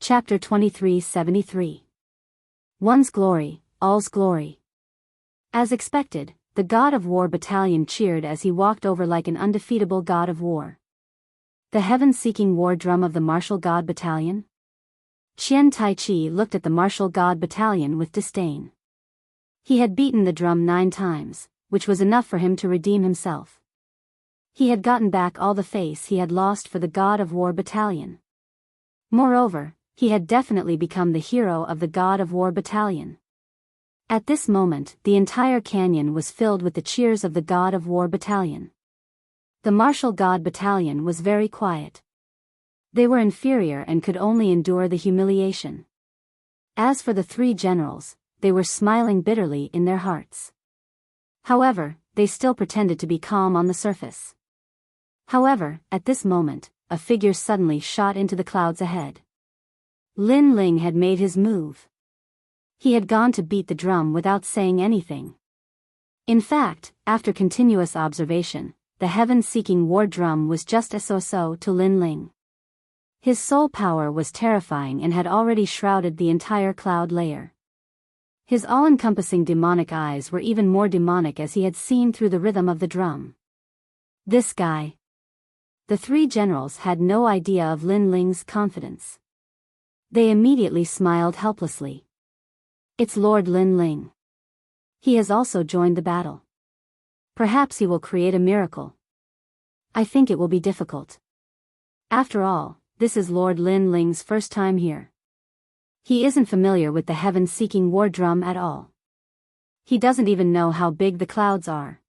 [SPEAKER 1] Chapter 2373. One's glory, all's glory. As expected, the God of War battalion cheered as he walked over like an undefeatable God of War. The heaven-seeking war drum of the martial God battalion? Qian Taichi looked at the martial God battalion with disdain. He had beaten the drum 9 times, which was enough for him to redeem himself. He had gotten back all the face he had lost for the God of War battalion. Moreover, he had definitely become the hero of the God of War battalion. At this moment, the entire canyon was filled with the cheers of the God of War battalion. The martial god battalion was very quiet. They were inferior and could only endure the humiliation. As for the three generals, they were smiling bitterly in their hearts. However, they still pretended to be calm on the surface. However, at this moment, a figure suddenly shot into the clouds ahead. Lin Ling had made his move. He had gone to beat the drum without saying anything. In fact, after continuous observation, the heaven-seeking war drum was just a so-so to Lin Ling. His soul power was terrifying and had already shrouded the entire cloud layer. His all-encompassing demonic eyes were even more demonic as he had seen through the rhythm of the drum. This guy. The three generals had no idea of Lin Ling's confidence. They immediately smiled helplessly. It's Lord Lin Ling. He has also joined the battle. Perhaps he will create a miracle. I think it will be difficult. After all, this is Lord Lin Ling's first time here. He isn't familiar with the heaven-seeking war drum at all. He doesn't even know how big the clouds are.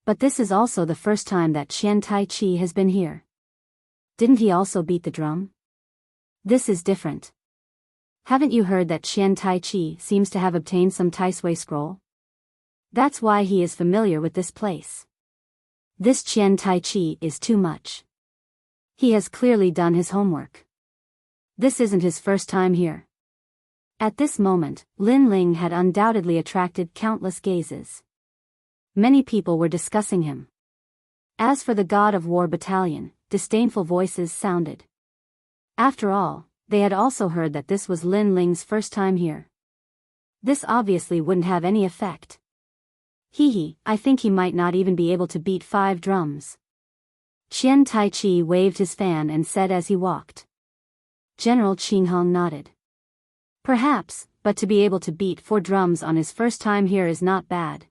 [SPEAKER 1] But this is also the first time that Qian Tai Chi has been here. Didn't he also beat the drum? This is different. Haven't you heard that Qian Tai Chi seems to have obtained some Tai Sui scroll? That's why he is familiar with this place. This Qian Tai Chi is too much. He has clearly done his homework. This isn't his first time here. At this moment, Lin Ling had undoubtedly attracted countless gazes. Many people were discussing him. As for the God of War battalion, disdainful voices sounded. After all, they had also heard that this was Lin Ling's first time here. This obviously wouldn't have any effect. I think he might not even be able to beat 5 drums. Qian Tai Chi waved his fan and said as he walked. General Qinghong nodded. Perhaps, but to be able to beat 4 drums on his first time here is not bad.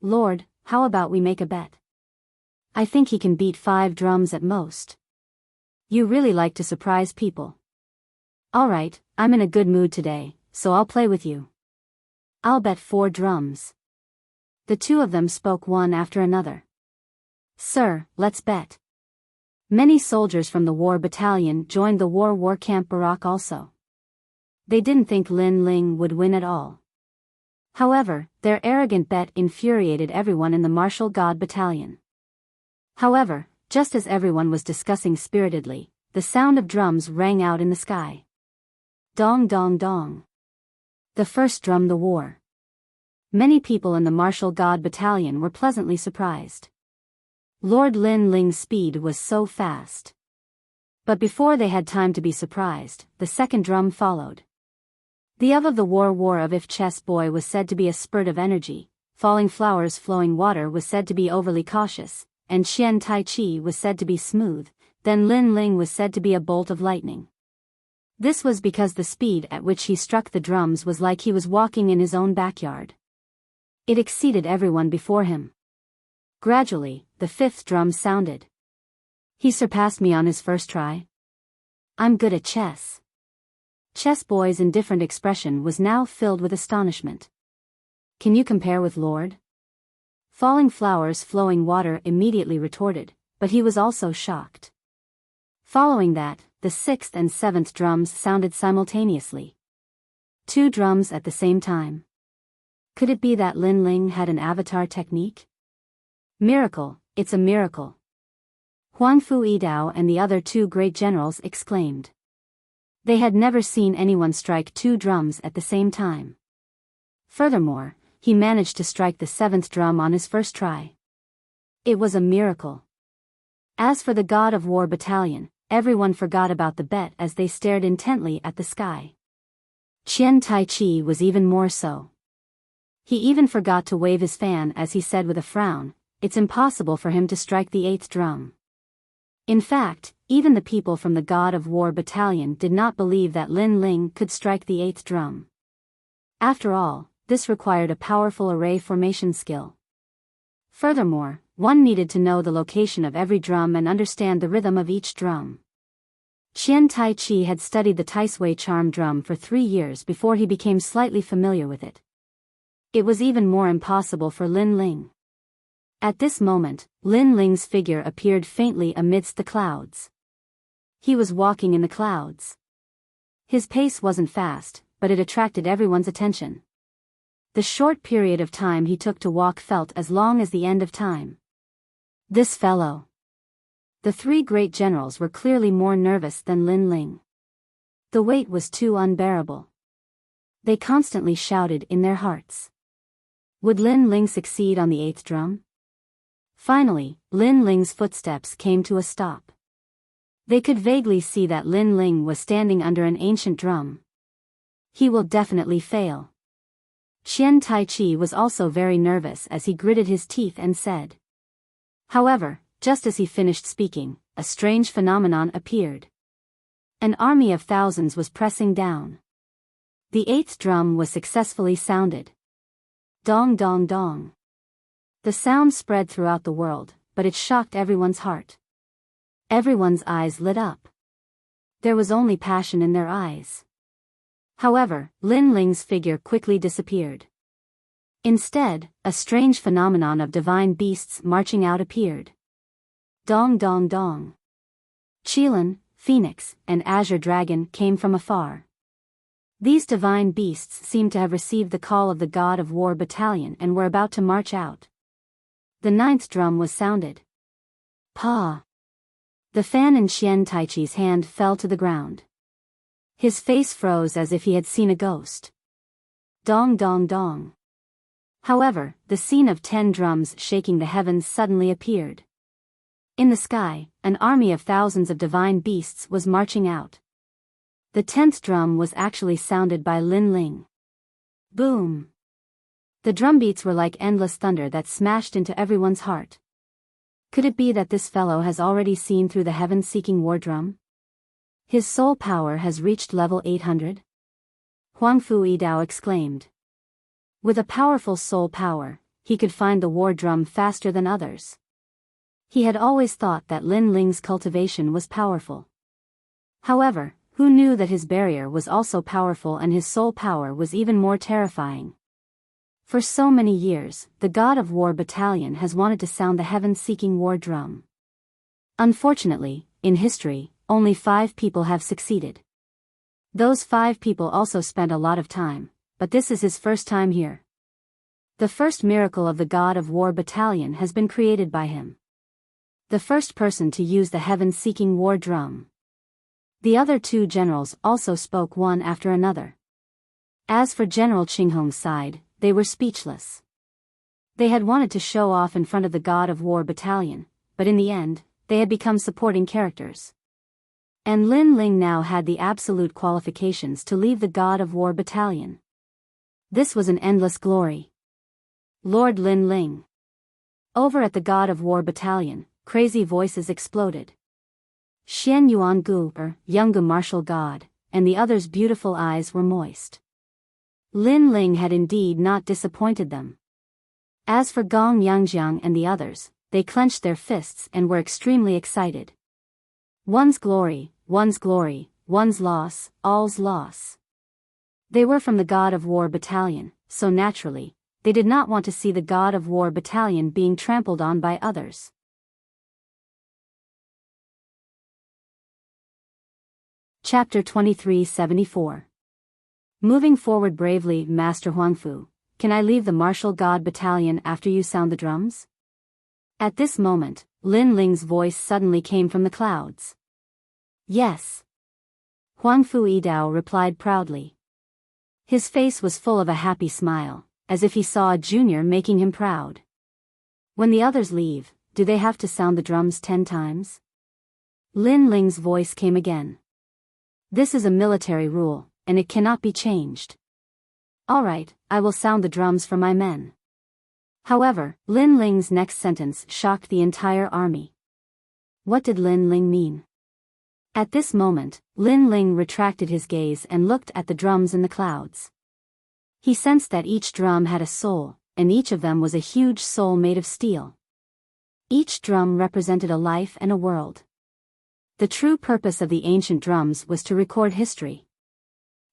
[SPEAKER 1] Lord, how about we make a bet? I think he can beat 5 drums at most. You really like to surprise people. Alright, I'm in a good mood today, so I'll play with you. I'll bet 4 drums. The two of them spoke one after another. Sir, let's bet. Many soldiers from the war battalion joined the war camp Barak also. They didn't think Lin Ling would win at all. However, their arrogant bet infuriated everyone in the martial god battalion. However, just as everyone was discussing spiritedly, the sound of drums rang out in the sky. Dong dong dong. The first drum the war. Many people in the martial god battalion were pleasantly surprised. Lord Lin Ling's speed was so fast. But before they had time to be surprised, the second drum followed. The of the war of if chess boy was said to be a spurt of energy, falling flowers flowing water was said to be overly cautious, and Qian Tai Chi was said to be smooth, then Lin Ling was said to be a bolt of lightning. This was because the speed at which he struck the drums was like he was walking in his own backyard. It exceeded everyone before him. Gradually, the 5th drum sounded. He surpassed me on his first try. I'm good at chess. Chess boy's indifferent expression was now filled with astonishment. Can you compare with Lord? Falling flowers flowing water immediately retorted, but he was also shocked. Following that, the 6th and 7th drums sounded simultaneously. 2 drums at the same time. Could it be that Lin Ling had an avatar technique? Miracle, it's a miracle. Huang Fu Yidao and the other 2 great generals exclaimed. They had never seen anyone strike 2 drums at the same time. Furthermore, he managed to strike the 7th drum on his first try. It was a miracle. As for the God of War battalion, everyone forgot about the bet as they stared intently at the sky. Qian Tai Chi was even more so. He even forgot to wave his fan as he said with a frown, it's impossible for him to strike the 8th drum. In fact, even the people from the God of War battalion did not believe that Lin Ling could strike the 8th drum. After all, this required a powerful array formation skill. Furthermore, one needed to know the location of every drum and understand the rhythm of each drum. Qian Tai Chi had studied the Tai Sui charm drum for 3 years before he became slightly familiar with it. It was even more impossible for Lin Ling. At this moment, Lin Ling's figure appeared faintly amidst the clouds. He was walking in the clouds. His pace wasn't fast, but it attracted everyone's attention. The short period of time he took to walk felt as long as the end of time. This fellow. The three great generals were clearly more nervous than Lin Ling. The weight was too unbearable. They constantly shouted in their hearts. Would Lin Ling succeed on the 8th drum? Finally, Lin Ling's footsteps came to a stop. They could vaguely see that Lin Ling was standing under an ancient drum. He will definitely fail. Qian Taichi was also very nervous as he gritted his teeth and said. However, just as he finished speaking, a strange phenomenon appeared. An army of thousands was pressing down. The 8th drum was successfully sounded. Dong dong dong. The sound spread throughout the world, but it shocked everyone's heart. Everyone's eyes lit up. There was only passion in their eyes. However, Lin Ling's figure quickly disappeared. Instead, a strange phenomenon of divine beasts marching out appeared. Dong dong dong. Qilin, Phoenix, and Azure Dragon came from afar. These divine beasts seemed to have received the call of the God of War battalion and were about to march out. The 9th drum was sounded. Pa! The fan in Qian Taichi's hand fell to the ground. His face froze as if he had seen a ghost. Dong dong dong. However, the scene of 10 drums shaking the heavens suddenly appeared. In the sky, an army of thousands of divine beasts was marching out. The 10th drum was actually sounded by Lin Ling. Boom! The drumbeats were like endless thunder that smashed into everyone's heart. Could it be that this fellow has already seen through the heaven-seeking war drum? His soul power has reached level 800? Huang Fuidao exclaimed. With a powerful soul power, he could find the war drum faster than others. He had always thought that Lin Ling's cultivation was powerful. However, who knew that his barrier was also powerful and his soul power was even more terrifying? For so many years, the God of War battalion has wanted to sound the heaven-seeking war drum. Unfortunately, in history, only 5 people have succeeded. Those 5 people also spent a lot of time, but this is his first time here. The first miracle of the God of War battalion has been created by him. The first person to use the heaven-seeking war drum. The other 2 generals also spoke one after another. As for General Qinghong's side, they were speechless. They had wanted to show off in front of the God of War battalion, but in the end, they had become supporting characters. And Lin Ling now had the absolute qualifications to leave the God of War battalion. This was an endless glory. Lord Lin Ling. Over at the God of War battalion, crazy voices exploded. Xian Yuan Gu, Young martial god, and the others' beautiful eyes were moist. Lin Ling had indeed not disappointed them. As for Gong Yangjiang and the others, they clenched their fists and were extremely excited. One's glory, one's loss, all's loss. They were from the God of War battalion, so naturally, they did not want to see the God of War battalion being trampled on by others. Chapter 2374. Moving forward bravely, Master Huangfu, can I leave the martial god battalion after you sound the drums? At this moment, Lin Ling's voice suddenly came from the clouds. Yes. Huangfu Yidao replied proudly. His face was full of a happy smile, as if he saw a junior making him proud. When the others leave, do they have to sound the drums 10 times? Lin Ling's voice came again. This is a military rule, and it cannot be changed. All right, I will sound the drums for my men. However, Lin Ling's next sentence shocked the entire army. What did Lin Ling mean? At this moment, Lin Ling retracted his gaze and looked at the drums in the clouds. He sensed that each drum had a soul, and each of them was a huge soul made of steel. Each drum represented a life and a world. The true purpose of the ancient drums was to record history.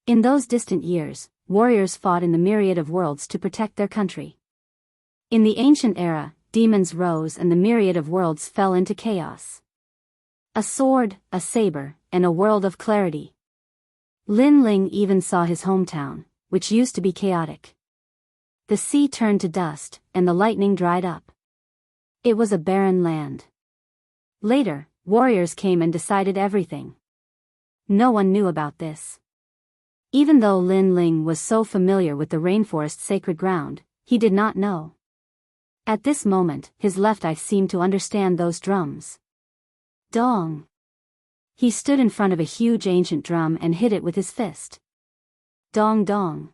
[SPEAKER 1] In those distant years, warriors fought in the myriad of worlds to protect their country. In the ancient era, demons rose and the myriad of worlds fell into chaos. A sword, a saber, and a world of clarity. Lin Ling even saw his hometown, which used to be chaotic. The sea turned to dust, and the lightning dried up. It was a barren land. Later, warriors came and decided everything. No one knew about this. Even though Lin Ling was so familiar with the rainforest's sacred ground, he did not know. At this moment, his left eye seemed to understand those drums. Dong! He stood in front of a huge ancient drum and hit it with his fist. Dong dong!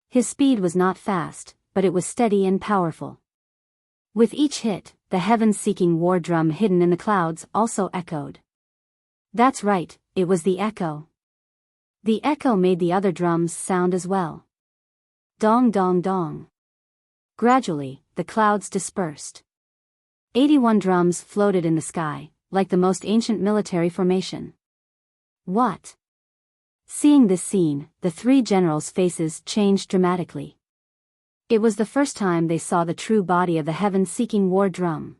[SPEAKER 1] His speed was not fast, but it was steady and powerful. With each hit, the heaven-seeking war drum hidden in the clouds also echoed. That's right, it was the echo. The echo made the other drums sound as well. Dong dong dong. Gradually, the clouds dispersed. 81 drums floated in the sky, like the most ancient military formation. What? Seeing this scene, the three generals' faces changed dramatically. It was the first time they saw the true body of the heaven-seeking war drum.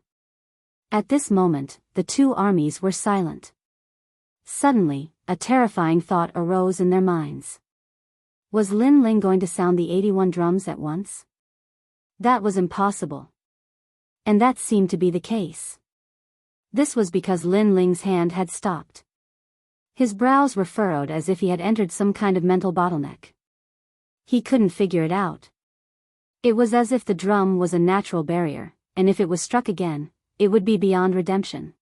[SPEAKER 1] At this moment, the two armies were silent. Suddenly, a terrifying thought arose in their minds. Was Lin Ling going to sound the 81 drums at once? That was impossible. And that seemed to be the case. This was because Lin Ling's hand had stopped. His brows were furrowed as if he had entered some kind of mental bottleneck. He couldn't figure it out. It was as if the drum was a natural barrier, and if it was struck again, it would be beyond redemption.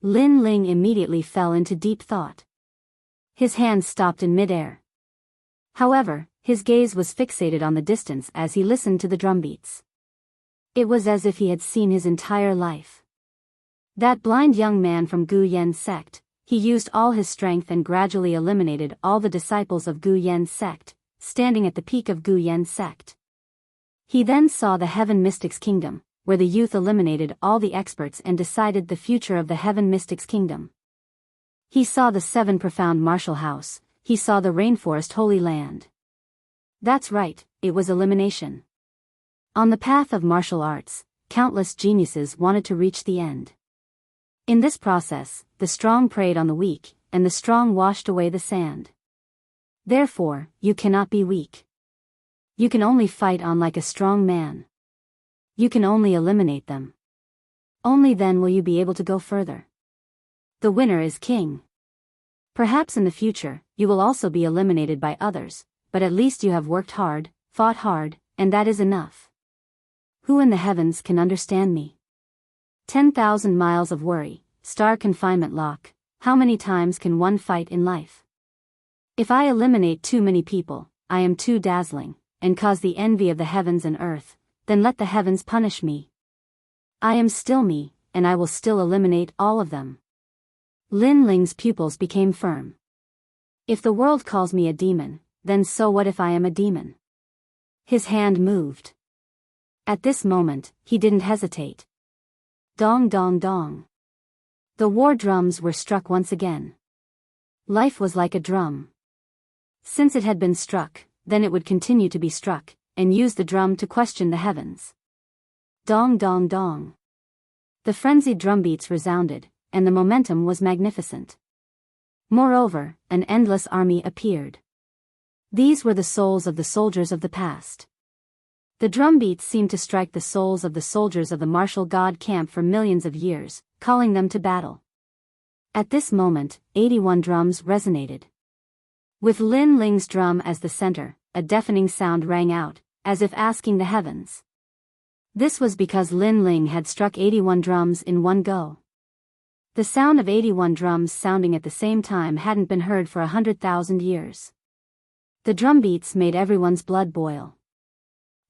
[SPEAKER 1] Lin Ling immediately fell into deep thought. His hand stopped in midair. However, his gaze was fixated on the distance as he listened to the drumbeats. It was as if he had seen his entire life. That blind young man from Gu Yen's sect, he used all his strength and gradually eliminated all the disciples of Gu Yen's sect, standing at the peak of Gu Yen's sect. He then saw the Heaven Mystics Kingdom, where the youth eliminated all the experts and decided the future of the Heaven Mystics Kingdom. He saw the 7 profound martial house, he saw the rainforest holy land. That's right, it was elimination. On the path of martial arts, countless geniuses wanted to reach the end. In this process, the strong preyed on the weak, and the strong washed away the sand. Therefore, you cannot be weak. You can only fight on like a strong man. You can only eliminate them. Only then will you be able to go further. The winner is king. Perhaps in the future, you will also be eliminated by others, but at least you have worked hard, fought hard, and that is enough. Who in the heavens can understand me? 10,000 miles of worry, star confinement lock, how many times can one fight in life? If I eliminate too many people, I am too dazzling, and cause the envy of the heavens and earth, then let the heavens punish me. I am still me, and I will still eliminate all of them. Lin Ling's pupils became firm. If the world calls me a demon, then so what if I am a demon? His hand moved. At this moment, he didn't hesitate. Dong dong dong. The war drums were struck once again. Life was like a drum. Since it had been struck, then it would continue to be struck, and use the drum to question the heavens. Dong dong dong. The frenzied drumbeats resounded, and the momentum was magnificent. Moreover, an endless army appeared. These were the souls of the soldiers of the past. The drumbeats seemed to strike the souls of the soldiers of the martial god camp for millions of years, calling them to battle. At this moment, 81 drums resonated. With Lin Ling's drum as the center, a deafening sound rang out, as if asking the heavens. This was because Lin Ling had struck 81 drums in one go. The sound of 81 drums sounding at the same time hadn't been heard for 100,000 years. The drumbeats made everyone's blood boil.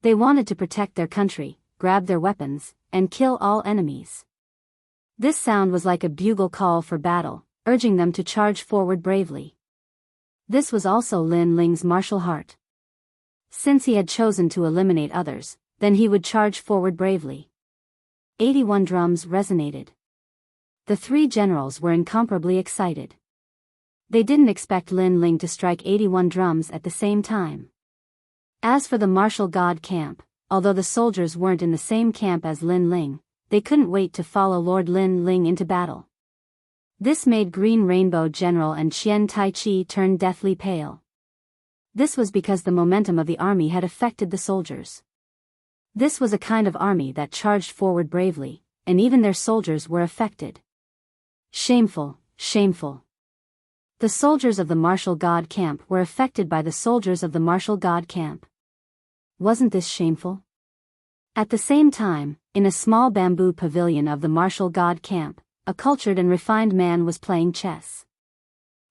[SPEAKER 1] They wanted to protect their country, grab their weapons, and kill all enemies. This sound was like a bugle call for battle, urging them to charge forward bravely. This was also Lin Ling's martial heart. Since he had chosen to eliminate others, then he would charge forward bravely. 81 drums resonated. The three generals were incomparably excited. They didn't expect Lin Ling to strike 81 drums at the same time. As for the martial god camp, although the soldiers weren't in the same camp as Lin Ling, they couldn't wait to follow Lord Lin Ling into battle. This made Green Rainbow General and Qian Taichi turn deathly pale. This was because the momentum of the army had affected the soldiers. This was a kind of army that charged forward bravely, and even their soldiers were affected. Shameful, shameful. The soldiers of the martial god camp were affected by the soldiers of the martial god camp. Wasn't this shameful? At the same time, in a small bamboo pavilion of the martial god camp, a cultured and refined man was playing chess.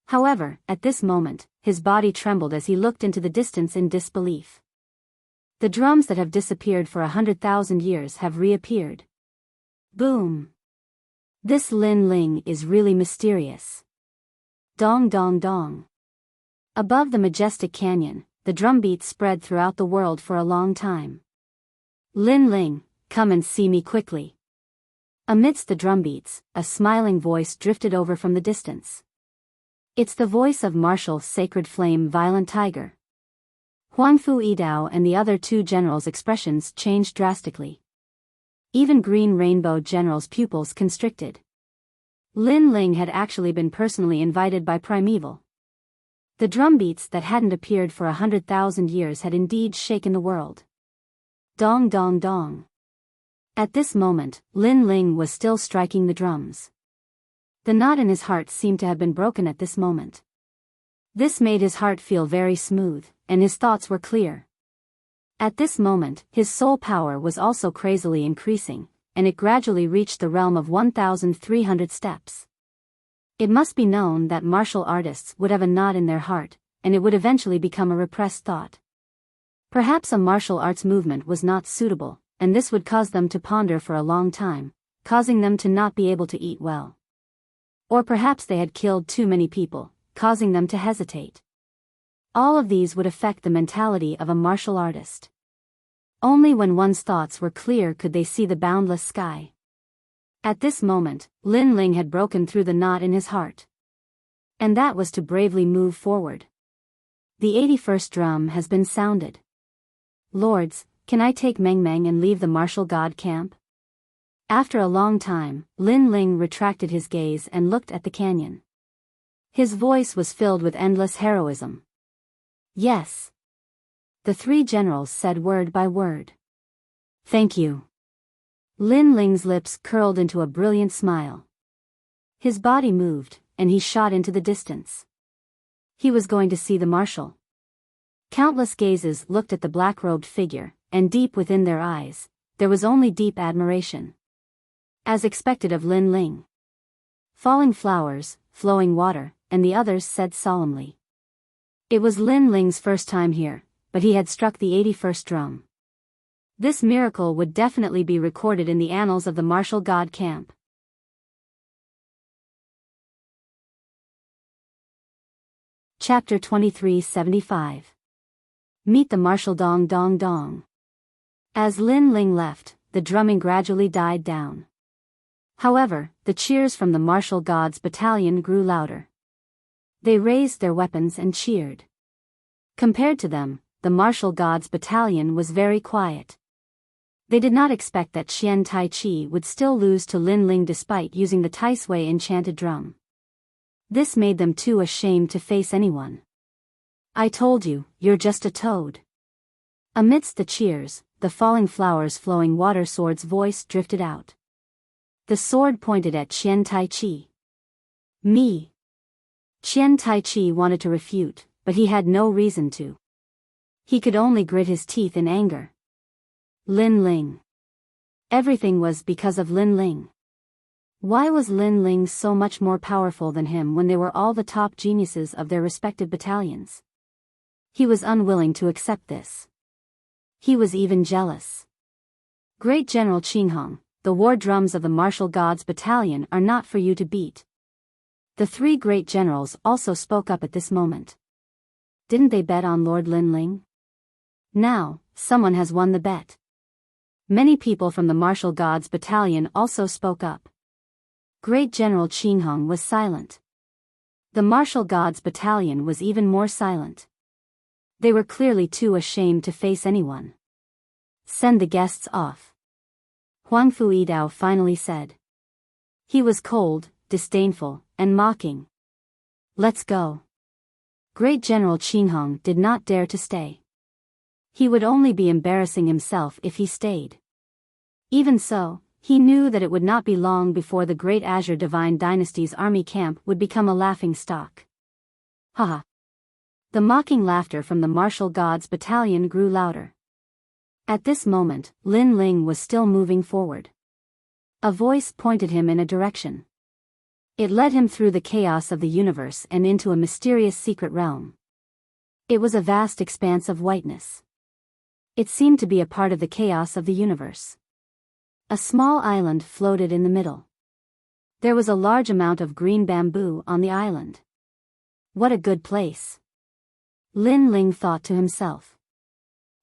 [SPEAKER 1] However, at this moment, his body trembled as he looked into the distance in disbelief. The drums that have disappeared for 100,000 years have reappeared. Boom! This Lin Ling is really mysterious. Dong dong dong. Above the majestic canyon, the drumbeats spread throughout the world for a long time. Lin Ling, come and see me quickly. Amidst the drumbeats, a smiling voice drifted over from the distance. It's the voice of Martial Sacred Flame Violent Tiger. Huangfu Yidao and the other two generals' expressions changed drastically. Even Green Rainbow General's pupils constricted. Lin Ling had actually been personally invited by Primeval. The drumbeats that hadn't appeared for 100,000 years had indeed shaken the world. Dong dong dong. At this moment, Lin Ling was still striking the drums. The knot in his heart seemed to have been broken at this moment. This made his heart feel very smooth, and his thoughts were clear. At this moment, his soul power was also crazily increasing, and it gradually reached the realm of 1,300 steps. It must be known that martial artists would have a knot in their heart, and it would eventually become a repressed thought. Perhaps a martial arts movement was not suitable, and this would cause them to ponder for a long time, causing them to not be able to eat well. Or perhaps they had killed too many people, causing them to hesitate. All of these would affect the mentality of a martial artist. Only when one's thoughts were clear could they see the boundless sky. At this moment, Lin Ling had broken through the knot in his heart. And that was to bravely move forward. The 81st drum has been sounded. Lords, can I take Meng Meng and leave the martial god camp? After a long time, Lin Ling retracted his gaze and looked at the canyon. His voice was filled with endless heroism. Yes. The three generals said word by word. Thank you. Lin Ling's lips curled into a brilliant smile. His body moved, and he shot into the distance. He was going to see the marshal. Countless gazes looked at the black-robed figure, and deep within their eyes, there was only deep admiration. As expected of Lin Ling. Falling flowers, flowing water, and the others said solemnly. It was Lin Ling's first time here, but he had struck the 81st drum. This miracle would definitely be recorded in the annals of the martial god camp. Chapter 2375. Meet the martial Dong Dong Dong. As Lin Ling left, the drumming gradually died down. However, the cheers from the martial gods battalion grew louder. They raised their weapons and cheered. Compared to them, the martial gods battalion was very quiet. They did not expect that Qian Taichi would still lose to Lin Ling despite using the Taisui enchanted drum. This made them too ashamed to face anyone. I told you, you're just a toad. Amidst the cheers, the falling flowers flowing water sword's voice drifted out. The sword pointed at Qian Taichi. Me. Qian Taichi wanted to refute, but he had no reason to. He could only grit his teeth in anger. Lin Ling. Everything was because of Lin Ling. Why was Lin Ling so much more powerful than him when they were all the top geniuses of their respective battalions? He was unwilling to accept this. He was even jealous. Great General Qinghong, the war drums of the martial gods battalion are not for you to beat. The three great generals also spoke up at this moment. Didn't they bet on Lord Lin Ling? Now, someone has won the bet. Many people from the martial gods battalion also spoke up. Great General Qinghong was silent. The martial gods battalion was even more silent. They were clearly too ashamed to face anyone. Send the guests off. Huang Fuidao finally said. He was cold, disdainful, and mocking. Let's go. Great General Qinghong did not dare to stay. He would only be embarrassing himself if he stayed. Even so, he knew that it would not be long before the great Azure Divine Dynasty's army camp would become a laughing stock. Haha. The mocking laughter from the martial gods battalion grew louder. At this moment, Lin Ling was still moving forward. A voice pointed him in a direction. It led him through the chaos of the universe and into a mysterious secret realm. It was a vast expanse of whiteness. It seemed to be a part of the chaos of the universe. A small island floated in the middle. There was a large amount of green bamboo on the island. What a good place. Lin Ling thought to himself.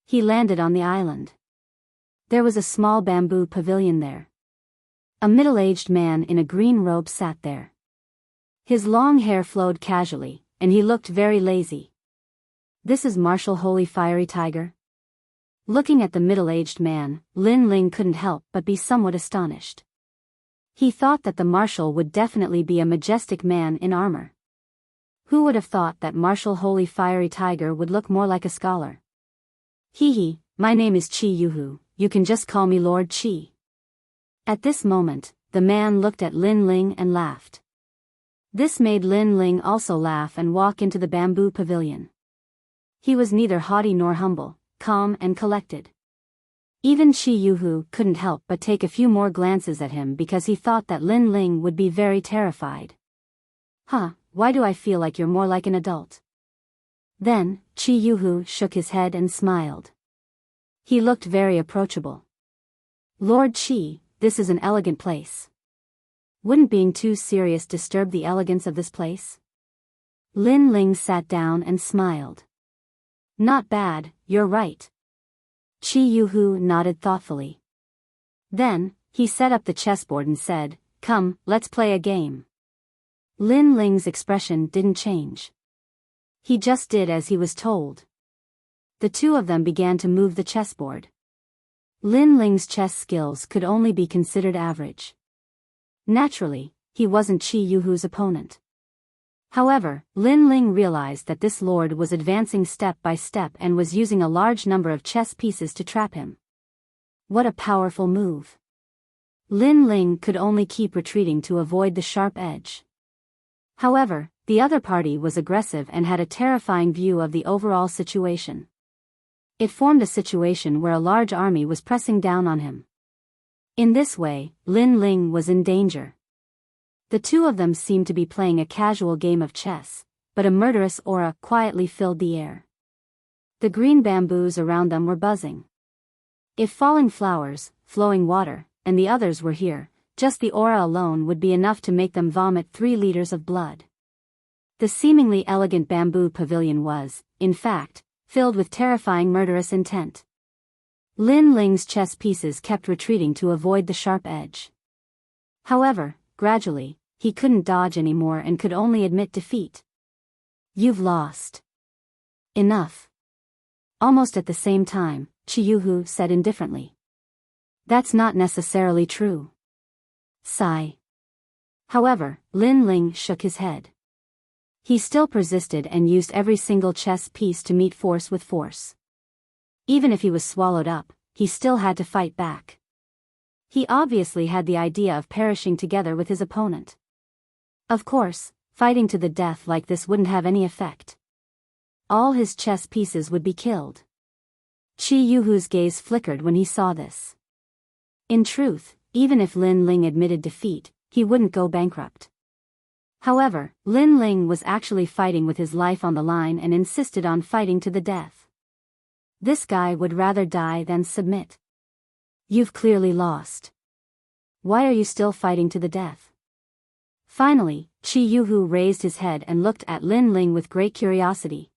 [SPEAKER 1] He landed on the island. There was a small bamboo pavilion there. A middle-aged man in a green robe sat there. His long hair flowed casually, and he looked very lazy. This is Marshal Holy Fiery Tiger? Looking at the middle-aged man, Lin Ling couldn't help but be somewhat astonished. He thought that the marshal would definitely be a majestic man in armor. Who would have thought that Marshal Holy Fiery Tiger would look more like a scholar? Hee, my name is Qi Yuhu, you can just call me Lord Qi. At this moment, the man looked at Lin Ling and laughed. This made Lin Ling also laugh and walk into the bamboo pavilion. He was neither haughty nor humble, calm and collected. Even Qi Yuhu couldn't help but take a few more glances at him because he thought that Lin Ling would be very terrified. Why do I feel like you're more like an adult? Then, Qi Yuhu shook his head and smiled. He looked very approachable. Lord Qi, this is an elegant place. Wouldn't being too serious disturb the elegance of this place? Lin Ling sat down and smiled. Not bad, you're right. Qi Yuhu nodded thoughtfully. Then, he set up the chessboard and said, Come, let's play a game. Lin Ling's expression didn't change. He just did as he was told. The two of them began to move the chessboard. Lin Ling's chess skills could only be considered average. Naturally, he wasn't Qi Yuhu's opponent. However, Lin Ling realized that this lord was advancing step by step and was using a large number of chess pieces to trap him. What a powerful move. Lin Ling could only keep retreating to avoid the sharp edge. However, the other party was aggressive and had a terrifying view of the overall situation. It formed a situation where a large army was pressing down on him. In this way, Lin Ling was in danger. The two of them seemed to be playing a casual game of chess, but a murderous aura quietly filled the air. The green bamboos around them were buzzing. If falling flowers, flowing water, and the others were here, just the aura alone would be enough to make them vomit 3 liters of blood. The seemingly elegant bamboo pavilion was, in fact, filled with terrifying murderous intent. Lin Ling's chess pieces kept retreating to avoid the sharp edge. However, gradually, he couldn't dodge anymore and could only admit defeat. You've lost. Enough. Almost at the same time, Qi Yuhu said indifferently. That's not necessarily true. Sigh. However, Lin Ling shook his head. He still persisted and used every single chess piece to meet force with force. Even if he was swallowed up, he still had to fight back. He obviously had the idea of perishing together with his opponent. Of course, fighting to the death like this wouldn't have any effect. All his chess pieces would be killed. Qi Yuhu's gaze flickered when he saw this. In truth, even if Lin Ling admitted defeat, he wouldn't go bankrupt. However, Lin Ling was actually fighting with his life on the line and insisted on fighting to the death. This guy would rather die than submit. You've clearly lost. Why are you still fighting to the death? Finally, Qi Yuhu raised his head and looked at Lin Ling with great curiosity.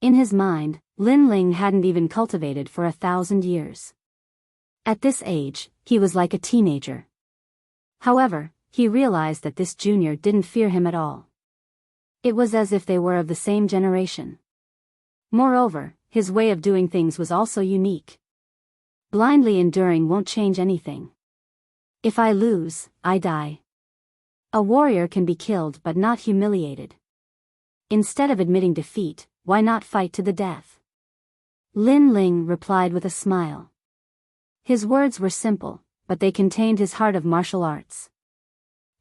[SPEAKER 1] In his mind, Lin Ling hadn't even cultivated for 1,000 years. At this age, he was like a teenager. However, he realized that this junior didn't fear him at all. It was as if they were of the same generation. Moreover, his way of doing things was also unique. Blindly enduring won't change anything. If I lose, I die. A warrior can be killed but not humiliated. Instead of admitting defeat, why not fight to the death? Lin Ling replied with a smile. His words were simple, but they contained his heart of martial arts.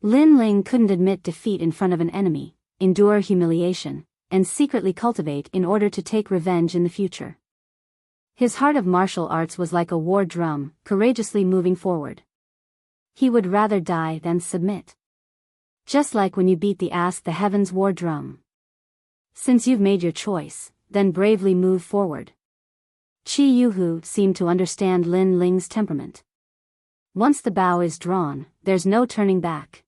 [SPEAKER 1] Lin Ling couldn't admit defeat in front of an enemy, endure humiliation, and secretly cultivate in order to take revenge in the future. His heart of martial arts was like a war drum, courageously moving forward. He would rather die than submit. Just like when you beat the heavens war drum. Since you've made your choice, then bravely move forward. Qi Yuhu seemed to understand Lin Ling's temperament. Once the bow is drawn, there's no turning back.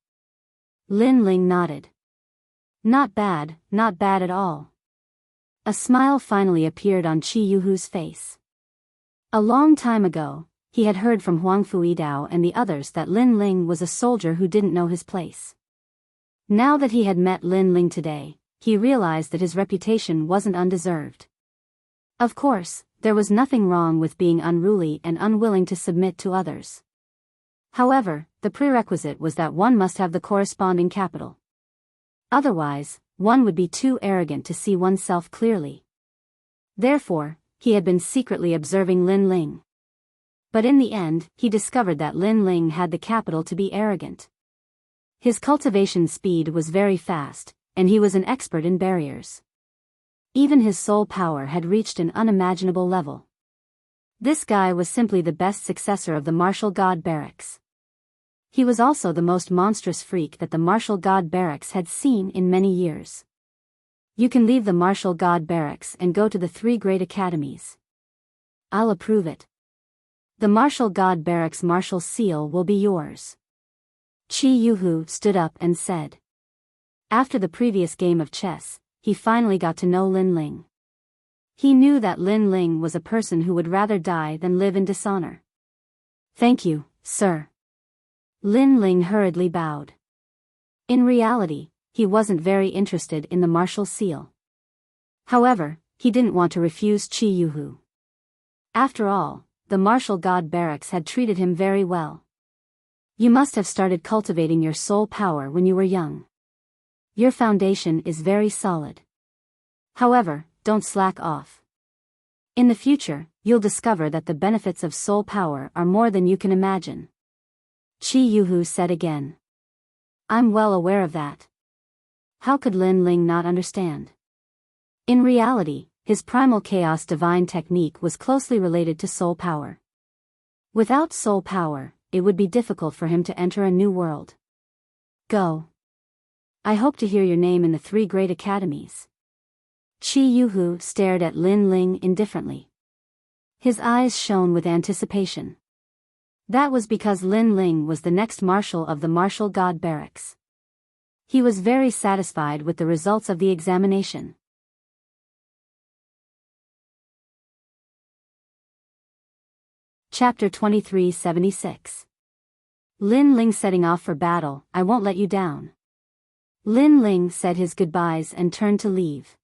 [SPEAKER 1] Lin Ling nodded. Not bad at all. A smile finally appeared on Qi Yuhu's face. A long time ago, he had heard from Huang Fuidao and the others that Lin Ling was a soldier who didn't know his place. Now that he had met Lin Ling today, he realized that his reputation wasn't undeserved. Of course, there was nothing wrong with being unruly and unwilling to submit to others. However, the prerequisite was that one must have the corresponding capital. Otherwise, one would be too arrogant to see oneself clearly. Therefore, he had been secretly observing Lin Ling. But in the end, he discovered that Lin Ling had the capital to be arrogant. His cultivation speed was very fast, and he was an expert in barriers. Even his soul power had reached an unimaginable level. This guy was simply the best successor of the martial god barracks. He was also the most monstrous freak that the martial god barracks had seen in many years. You can leave the martial god barracks and go to the 3 great academies. I'll approve it. The martial god barracks martial seal will be yours. Qi Yuhu stood up and said. After the previous game of chess, he finally got to know Lin Ling. He knew that Lin Ling was a person who would rather die than live in dishonor. Thank you, sir. Lin Ling hurriedly bowed. In reality, he wasn't very interested in the martial seal. However, he didn't want to refuse Qi Yuhu. After all, the martial god barracks had treated him very well. You must have started cultivating your soul power when you were young. Your foundation is very solid. However, don't slack off. In the future, you'll discover that the benefits of soul power are more than you can imagine. Qi Yuhu said again. I'm well aware of that. How could Lin Ling not understand? In reality, his primal chaos divine technique was closely related to soul power. Without soul power, it would be difficult for him to enter a new world. Go. I hope to hear your name in the 3 great academies. Qi Yuhu stared at Lin Ling indifferently. His eyes shone with anticipation. That was because Lin Ling was the next marshal of the martial god barracks. He was very satisfied with the results of the examination. Chapter 2376. Lin Ling setting off for battle. I won't let you down. Lin Ling said his goodbyes and turned to leave.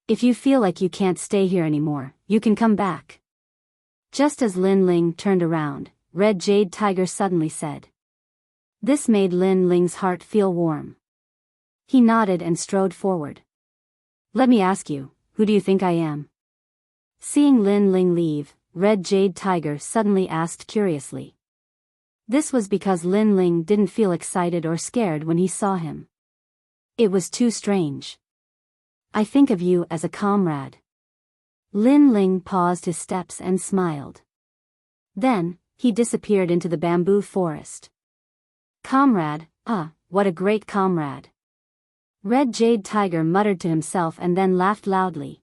[SPEAKER 1] If you feel like you can't stay here anymore, you can come back. Just as Lin Ling turned around, Red Jade Tiger suddenly said. This made Lin Ling's heart feel warm. He nodded and strode forward. Let me ask you, who do you think I am? Seeing Lin Ling leave, Red Jade Tiger suddenly asked curiously. This was because Lin Ling didn't feel excited or scared when he saw him. It was too strange. I think of you as a comrade. Lin Ling paused his steps and smiled. Then, he disappeared into the bamboo forest. Comrade, what a great comrade. Red Jade Tiger muttered to himself and then laughed loudly.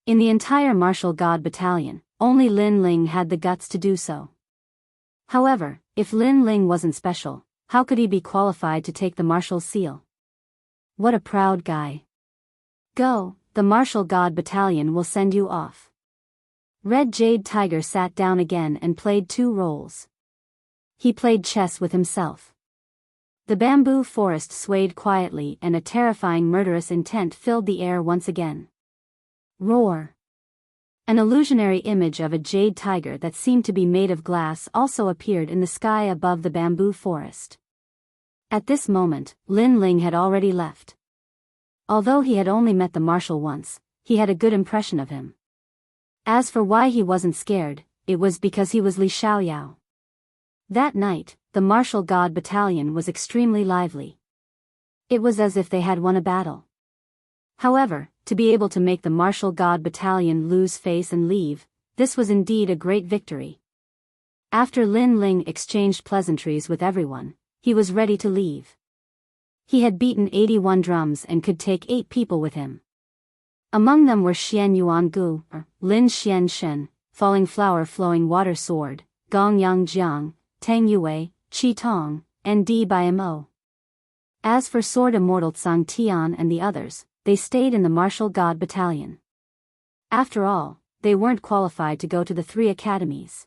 [SPEAKER 1] In the entire martial god battalion, only Lin Ling had the guts to do so. However, if Lin Ling wasn't special, how could he be qualified to take the martial seal? What a proud guy. Go, the martial god battalion will send you off. Red Jade Tiger sat down again and played 2 roles. He played chess with himself. The bamboo forest swayed quietly and a terrifying murderous intent filled the air once again. Roar. An illusionary image of a jade tiger that seemed to be made of glass also appeared in the sky above the bamboo forest. At this moment, Lin Ling had already left. Although he had only met the marshal once, he had a good impression of him. As for why he wasn't scared, it was because he was Li Xiaoyao. That night, the martial god battalion was extremely lively. It was as if they had won a battle. However, to be able to make the martial god battalion lose face and leave, this was indeed a great victory. After Lin Ling exchanged pleasantries with everyone, he was ready to leave. He had beaten 81 drums and could take 8 people with him. Among them were Xian Yuan Gu, Lin Xian Shen, Falling Flower Flowing Water Sword, Gong Yang Jiang, Tang Yue, Qi Tong, and Di Bimo. As for Sword Immortal Tsang Tian and the others, they stayed in the martial god battalion. After all, they weren't qualified to go to the 3 academies.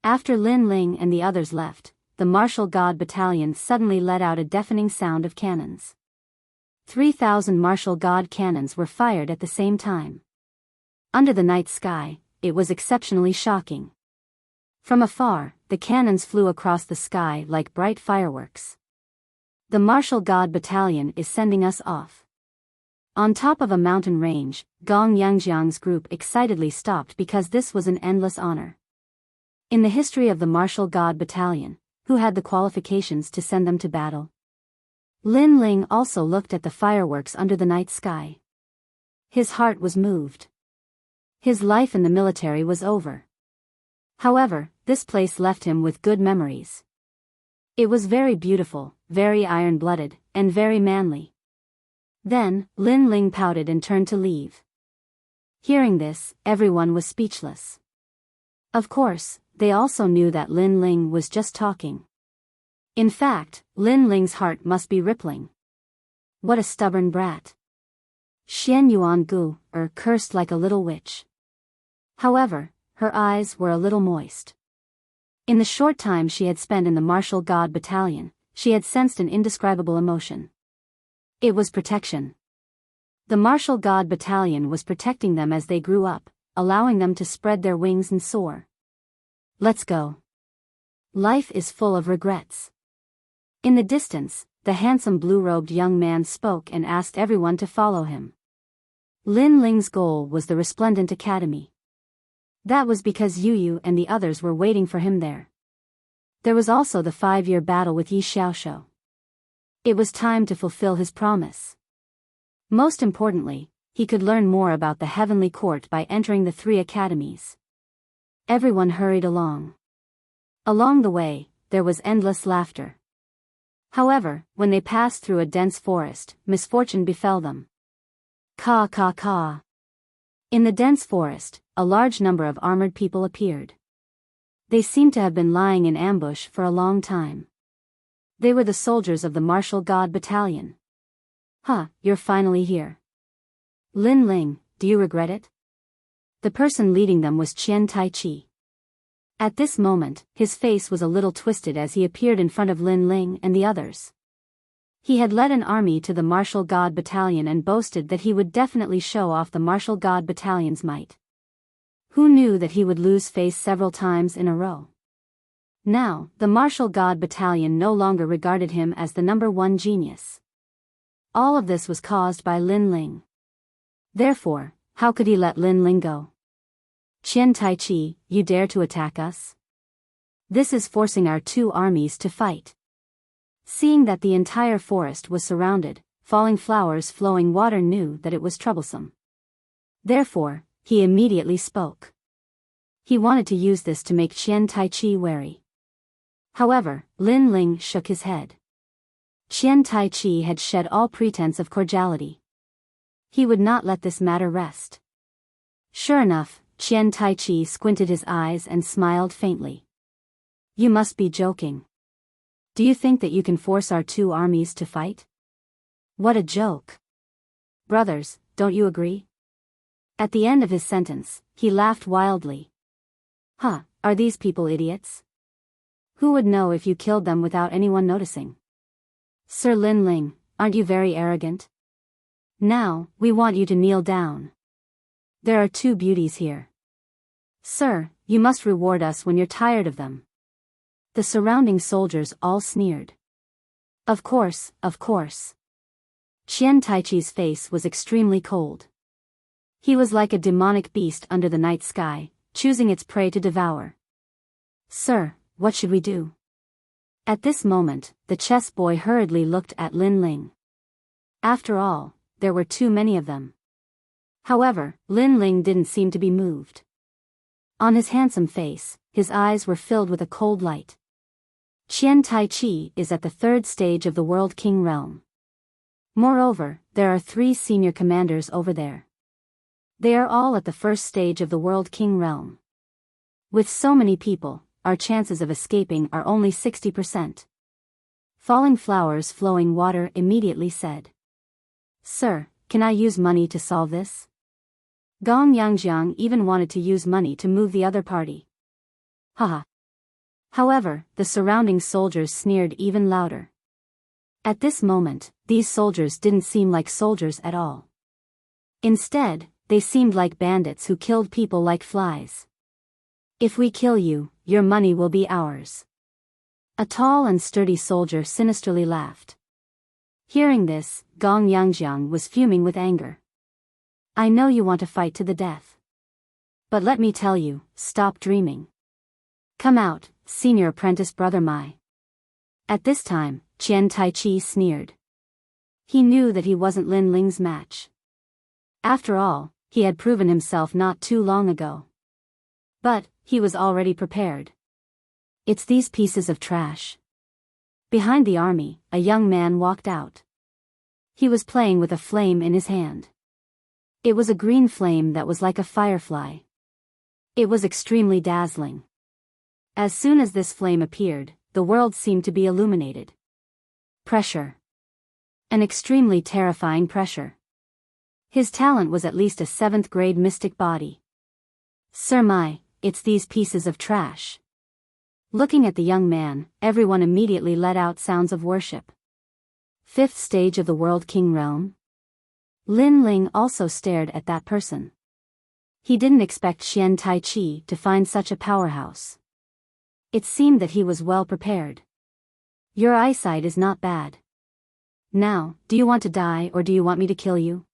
[SPEAKER 1] After Lin Ling and the others left, the martial god battalion suddenly let out a deafening sound of cannons. 3,000 martial god cannons were fired at the same time. Under the night sky, it was exceptionally shocking. From afar, the cannons flew across the sky like bright fireworks. The martial god battalion is sending us off. On top of a mountain range, Gong Yangjiang's group excitedly stopped because this was an endless honor. In the history of the martial god battalion, who had the qualifications to send them to battle? Lin Ling also looked at the fireworks under the night sky. His heart was moved. His life in the military was over. However, this place left him with good memories. It was very beautiful, very iron-blooded, and very manly. Then, Lin Ling pouted and turned to leave. Hearing this, everyone was speechless. Of course, they also knew that Lin Ling was just talking. In fact, Lin Ling's heart must be rippling. What a stubborn brat. Xian Yuan Gu, cursed like a little witch. However, her eyes were a little moist. In the short time she had spent in the martial god battalion, she had sensed an indescribable emotion. It was protection. The martial god battalion was protecting them as they grew up, allowing them to spread their wings and soar. Let's go. Life is full of regrets. In the distance, the handsome blue-robed young man spoke and asked everyone to follow him. Lin Ling's goal was the resplendent academy. That was because Yu Yu and the others were waiting for him there. There was also the 5-year battle with Yi Xiaoshou. It was time to fulfill his promise. Most importantly, he could learn more about the heavenly court by entering the 3 academies. Everyone hurried along. Along the way, there was endless laughter. However, when they passed through a dense forest, misfortune befell them. Caw caw caw. In the dense forest, a large number of armored people appeared. They seemed to have been lying in ambush for a long time. They were the soldiers of the martial god battalion. You're finally here. Lin Ling, do you regret it? The person leading them was Qian Taichi. At this moment, his face was a little twisted as he appeared in front of Lin Ling and the others. He had led an army to the martial god battalion and boasted that he would definitely show off the martial god battalion's might. Who knew that he would lose face several times in a row? Now, the martial god battalion no longer regarded him as the number 1 genius. All of this was caused by Lin Ling. Therefore, how could he let Lin Ling go? Qian Taichi, you dare to attack us? This is forcing our 2 armies to fight. Seeing that the entire forest was surrounded, Falling Flowers Flowing Water knew that it was troublesome. Therefore, he immediately spoke. He wanted to use this to make Qian Taichi wary. However, Lin Ling shook his head. Qian Taichi had shed all pretense of cordiality. He would not let this matter rest. Sure enough, Qian Taichi squinted his eyes and smiled faintly. You must be joking. Do you think that you can force our 2 armies to fight? What a joke. Brothers, don't you agree? At the end of his sentence, he laughed wildly. Are these people idiots? Who would know if you killed them without anyone noticing? Sir Lin Ling, aren't you very arrogant? Now, we want you to kneel down. There are two beauties here. Sir, you must reward us when you're tired of them. The surrounding soldiers all sneered. Of course, of course. Qian Taichi's face was extremely cold. He was like a demonic beast under the night sky, choosing its prey to devour. Sir, what should we do? At this moment, the chess boy hurriedly looked at Lin Ling. After all, there were too many of them. However, Lin Ling didn't seem to be moved. On his handsome face, his eyes were filled with a cold light. Qian Taichi is at the third stage of the World King realm. Moreover, there are 3 senior commanders over there. They are all at the first stage of the World King realm. With so many people, our chances of escaping are only 60%. Falling Flowers Flowing Water immediately said. Sir, can I use money to solve this? Gong Yangjiang even wanted to use money to move the other party. Haha. However, the surrounding soldiers sneered even louder. At this moment, these soldiers didn't seem like soldiers at all. Instead, they seemed like bandits who killed people like flies. If we kill you, your money will be ours. A tall and sturdy soldier sinisterly laughed. Hearing this, Gong Yangjiang was fuming with anger. I know you want to fight to the death. But let me tell you, stop dreaming. Come out, senior apprentice brother Mai. At this time, Qian Taichi sneered. He knew that he wasn't Lin Ling's match. After all, he had proven himself not too long ago. But, he was already prepared. It's these pieces of trash. Behind the army, a young man walked out. He was playing with a flame in his hand. It was a green flame that was like a firefly. It was extremely dazzling. As soon as this flame appeared, the world seemed to be illuminated. Pressure. An extremely terrifying pressure. His talent was at least a 7th grade mystic body. Sir Mai, it's these pieces of trash. Looking at the young man, everyone immediately let out sounds of worship. 5th stage of the World King realm? Lin Ling also stared at that person. He didn't expect Qian Taichi to find such a powerhouse. It seemed that he was well prepared. Your eyesight is not bad. Now, do you want to die or do you want me to kill you?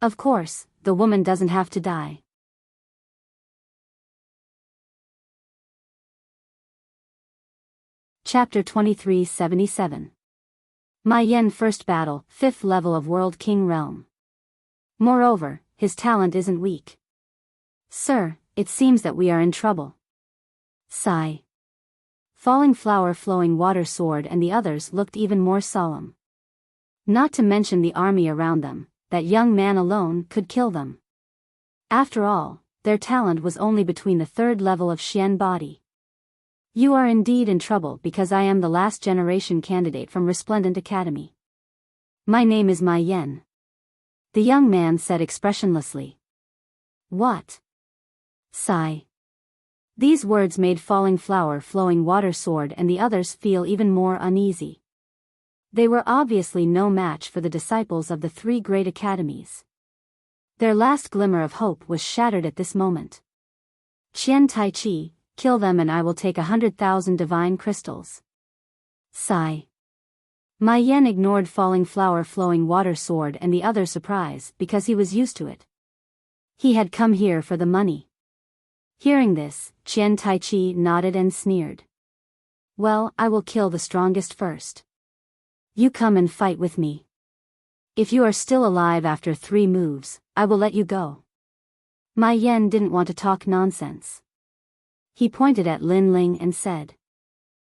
[SPEAKER 1] Of course, the woman doesn't have to die. Chapter 2377. Mai Yan First Battle, 5th level of World King Realm. Moreover, his talent isn't weak. Sir, it seems that we are in trouble. Sigh. Falling Flower Flowing Water Sword and the others looked even more solemn. Not to mention the army around them, that young man alone could kill them. After all, their talent was only between the 3rd level of Xian body. You are indeed in trouble because I am the last generation candidate from Resplendent Academy. My name is Mai Yan. The young man said expressionlessly. What? Sigh. These words made Falling Flower Flowing Water Sword and the others feel even more uneasy. They were obviously no match for the disciples of the 3 great academies. Their last glimmer of hope was shattered at this moment. Qian Taichi, kill them and I will take 100,000 divine crystals. Sigh. Mai Yan ignored Falling Flower Flowing Water Sword and the other surprise because he was used to it. He had come here for the money. Hearing this, Qian Taichi nodded and sneered. Well, I will kill the strongest first. You come and fight with me. If you are still alive after 3 moves, I will let you go. Mai Yan didn't want to talk nonsense. He pointed at Lin Ling and said.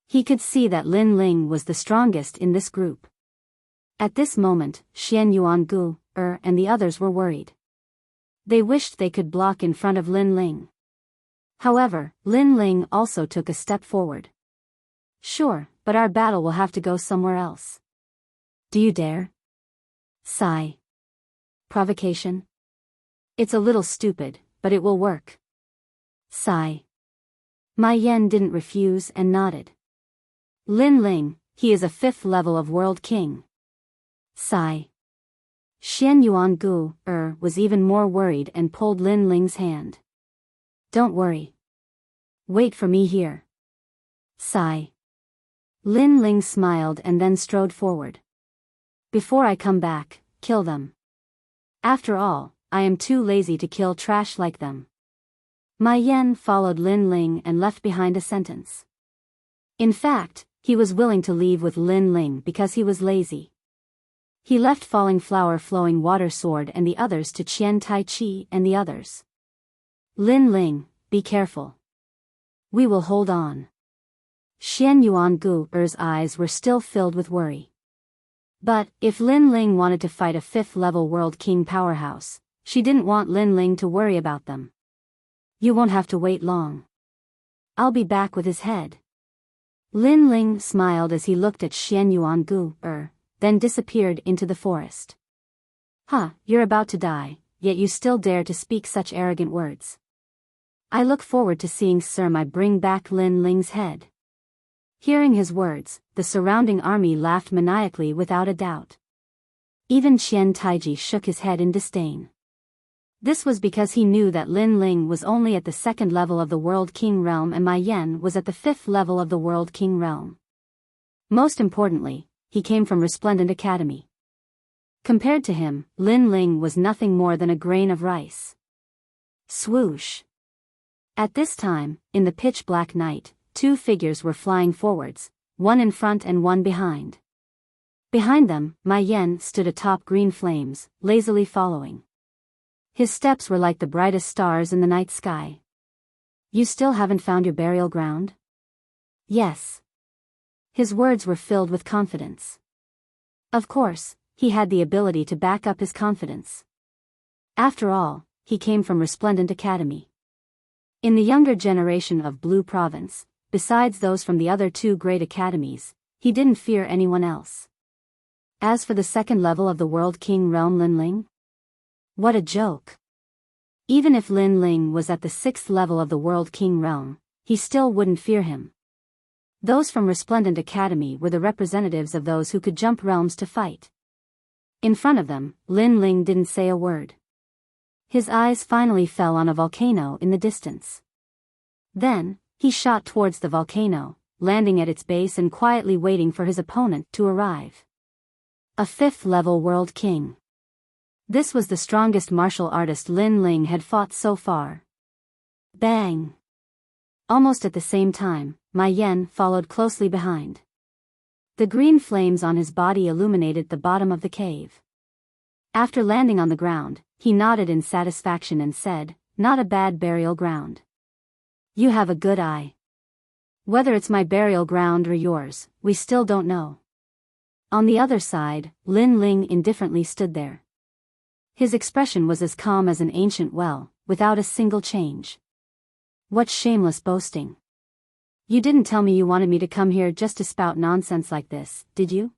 [SPEAKER 1] He could see that Lin Ling was the strongest in this group. At this moment, Xian Yuangu, and the others were worried. They wished they could block in front of Lin Ling. However, Lin Ling also took a step forward. Sure, but our battle will have to go somewhere else. Do you dare? Sigh. Provocation? It's a little stupid, but it will work. Sigh. Mai Yan didn't refuse and nodded. Lin Ling, he is a 5th level of World King. Sigh. Xian Yuan Gu was even more worried and pulled Lin Ling's hand. Don't worry. Wait for me here. Sigh. Lin Ling smiled and then strode forward. Before I come back, kill them. After all, I am too lazy to kill trash like them. Mai Yan followed Lin Ling and left behind a sentence. In fact, he was willing to leave with Lin Ling because he was lazy. He left Falling Flower Flowing Water Sword and the others to Qian Tai Chi and the others. Lin Ling, be careful. We will hold on. Xian Yuan Gu's eyes were still filled with worry. But, if Lin Ling wanted to fight a 5th-level World King powerhouse, she didn't want Lin Ling to worry about them. You won't have to wait long. I'll be back with his head. Lin Ling smiled as he looked at Xian Yuan Gu, then disappeared into the forest. You're about to die, yet you still dare to speak such arrogant words. I look forward to seeing Sir Mai bring back Lin Ling's head. Hearing his words, the surrounding army laughed maniacally without a doubt. Even Qian Taiji shook his head in disdain. This was because he knew that Lin Ling was only at the 2nd level of the World King realm and Mai Yan was at the 5th level of the World King realm. Most importantly, he came from Resplendent Academy. Compared to him, Lin Ling was nothing more than a grain of rice. Swoosh. At this time, in the pitch-black night, 2 figures were flying forwards, one in front and one behind. Behind them, Mai Yan stood atop green flames, lazily following. His steps were like the brightest stars in the night sky. You still haven't found your burial ground? Yes. His words were filled with confidence. Of course, he had the ability to back up his confidence. After all, he came from Resplendent Academy. In the younger generation of Blue Province, besides those from the other 2 great academies, he didn't fear anyone else. As for the 2nd level of the World King realm Lin Ling? What a joke. Even if Lin Ling was at the 6th level of the World King realm, he still wouldn't fear him. Those from Resplendent Academy were the representatives of those who could jump realms to fight. In front of them, Lin Ling didn't say a word. His eyes finally fell on a volcano in the distance. Then, he shot towards the volcano, landing at its base and quietly waiting for his opponent to arrive. A 5th-level World King. This was the strongest martial artist Lin Ling had fought so far. Bang! Almost at the same time, Mai Yan followed closely behind. The green flames on his body illuminated the bottom of the cave. After landing on the ground, he nodded in satisfaction and said, "Not a bad burial ground. You have a good eye. Whether it's my burial ground or yours, we still don't know." On the other side, Lin Ling indifferently stood there. His expression was as calm as an ancient well, without a single change. What shameless boasting. You didn't tell me you wanted me to come here just to spout nonsense like this, did you?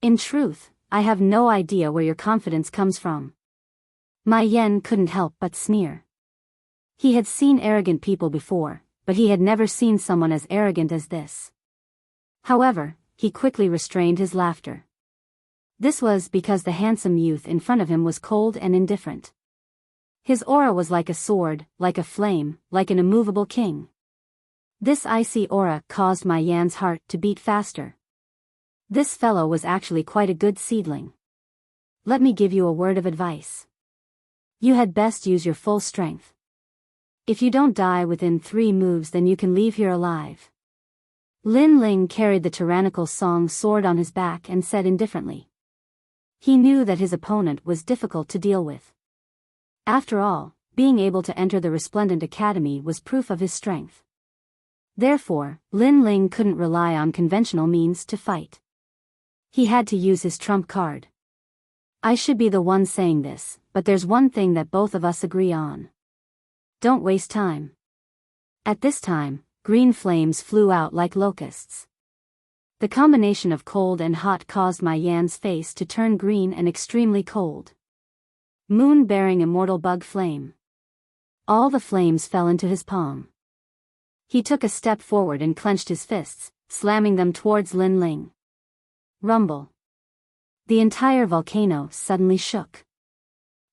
[SPEAKER 1] In truth, I have no idea where your confidence comes from. Mai Yan couldn't help but sneer. He had seen arrogant people before, but he had never seen someone as arrogant as this. However, he quickly restrained his laughter. This was because the handsome youth in front of him was cold and indifferent. His aura was like a sword, like a flame, like an immovable king. This icy aura caused Mai Yan's heart to beat faster. This fellow was actually quite a good seedling. Let me give you a word of advice. You had best use your full strength. If you don't die within 3 moves, then you can leave here alive. Lin Ling carried the tyrannical song sword on his back and said indifferently. He knew that his opponent was difficult to deal with. After all, being able to enter the Resplendent Academy was proof of his strength. Therefore, Lin Ling couldn't rely on conventional means to fight. He had to use his trump card. I should be the one saying this, but there's one thing that both of us agree on. Don't waste time. At this time, green flames flew out like locusts. The combination of cold and hot caused Mai Yan's face to turn green and extremely cold. Moon-bearing immortal bug flame. All the flames fell into his palm. He took a step forward and clenched his fists, slamming them towards Lin Ling. Rumble. The entire volcano suddenly shook.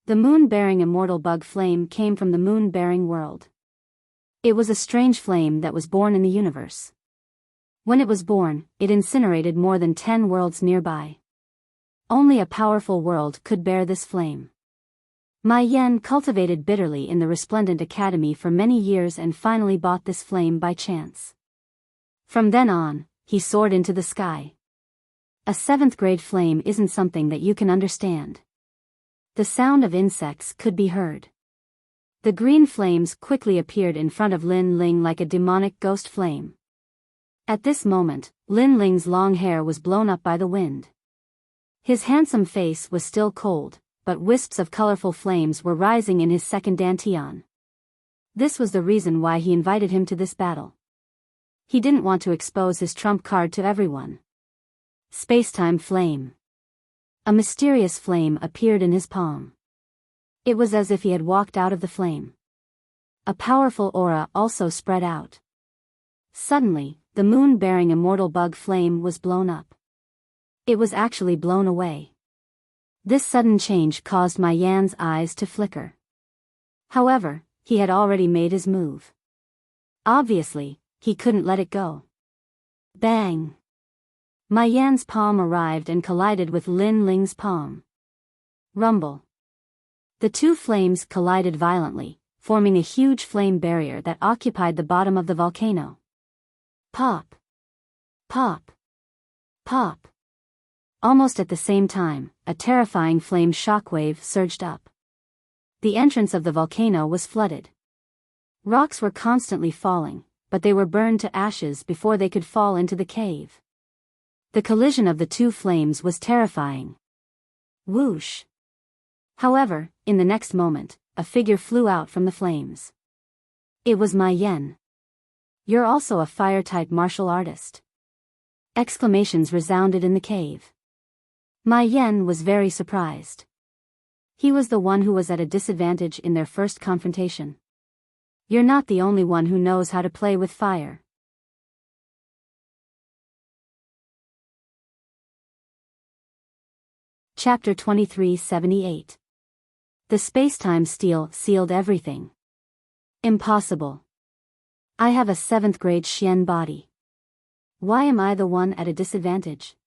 [SPEAKER 1] The moon-bearing immortal bug flame came from the moon-bearing world. It was a strange flame that was born in the universe. When it was born, it incinerated more than 10 worlds nearby. Only a powerful world could bear this flame. Mai Yan cultivated bitterly in the Resplendent Academy for many years and finally bought this flame by chance. From then on, he soared into the sky. A 7th grade flame isn't something that you can understand. The sound of insects could be heard. The green flames quickly appeared in front of Lin Ling like a demonic ghost flame. At this moment, Lin Ling's long hair was blown up by the wind. His handsome face was still cold, but wisps of colorful flames were rising in his second dantian. This was the reason why he invited him to this battle. He didn't want to expose his trump card to everyone. Spacetime flame. A mysterious flame appeared in his palm. It was as if he had walked out of the flame. A powerful aura also spread out. Suddenly, the moon-bearing immortal bug flame was blown up. It was actually blown away. This sudden change caused Mai Yan's eyes to flicker. However, he had already made his move. Obviously, he couldn't let it go. Bang! Mai Yan's palm arrived and collided with Lin Ling's palm. Rumble. The two flames collided violently, forming a huge flame barrier that occupied the bottom of the volcano. Pop! Pop! Pop! Almost at the same time, a terrifying flame shockwave surged up. The entrance of the volcano was flooded. Rocks were constantly falling, but they were burned to ashes before they could fall into the cave. The collision of the two flames was terrifying. Whoosh! However, in the next moment, a figure flew out from the flames. It was Mai Yan. "You're also a fire-type martial artist." Exclamations resounded in the cave. Mai Yan was very surprised. He was the one who was at a disadvantage in their first confrontation. "You're not the only one who knows how to play with fire." Chapter 2378. The spacetime steel sealed everything. Impossible. I have a 7th grade Xian body. Why am I the one at a disadvantage?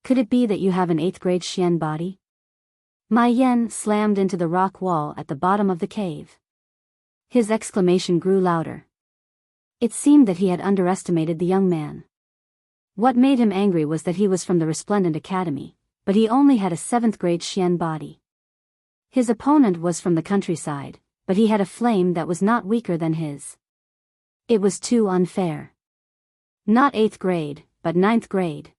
[SPEAKER 1] Could it be that you have an 8th grade Xian body? Mai Yan slammed into the rock wall at the bottom of the cave. His exclamation grew louder. It seemed that he had underestimated the young man. What made him angry was that he was from the Resplendent Academy, but he only had a 7th grade Xian body. His opponent was from the countryside, but he had a flame that was not weaker than his. It was too unfair. Not 8th grade, but 9th grade.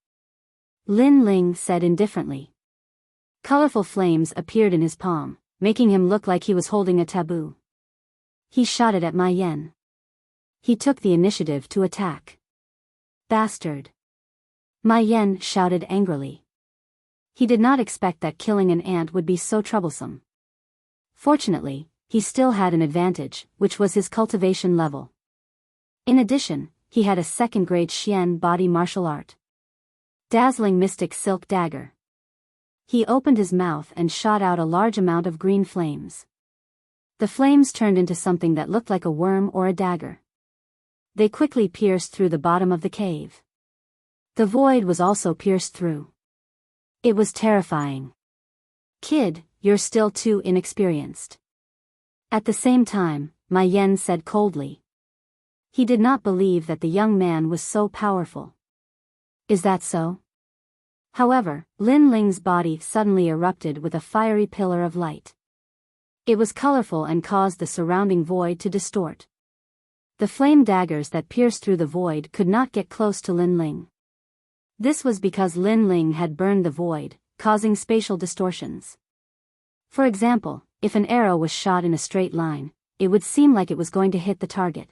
[SPEAKER 1] Lin Ling said indifferently. Colorful flames appeared in his palm, making him look like he was holding a taboo. He shot it at Mai Yan. He took the initiative to attack. Bastard! Mai Yan shouted angrily. He did not expect that killing an ant would be so troublesome. Fortunately, he still had an advantage, which was his cultivation level. In addition, he had a 2nd grade Xian body martial art. Dazzling mystic silk dagger. He opened his mouth and shot out a large amount of green flames. The flames turned into something that looked like a worm or a dagger. They quickly pierced through the bottom of the cave. The void was also pierced through. It was terrifying. "Kid, you're still too inexperienced." At the same time, Mai Yan said coldly. He did not believe that the young man was so powerful. "Is that so?" However, Lin Ling's body suddenly erupted with a fiery pillar of light. It was colorful and caused the surrounding void to distort. The flame daggers that pierced through the void could not get close to Lin Ling. This was because Lin Ling had burned the void, causing spatial distortions. For example, if an arrow was shot in a straight line, it would seem like it was going to hit the target.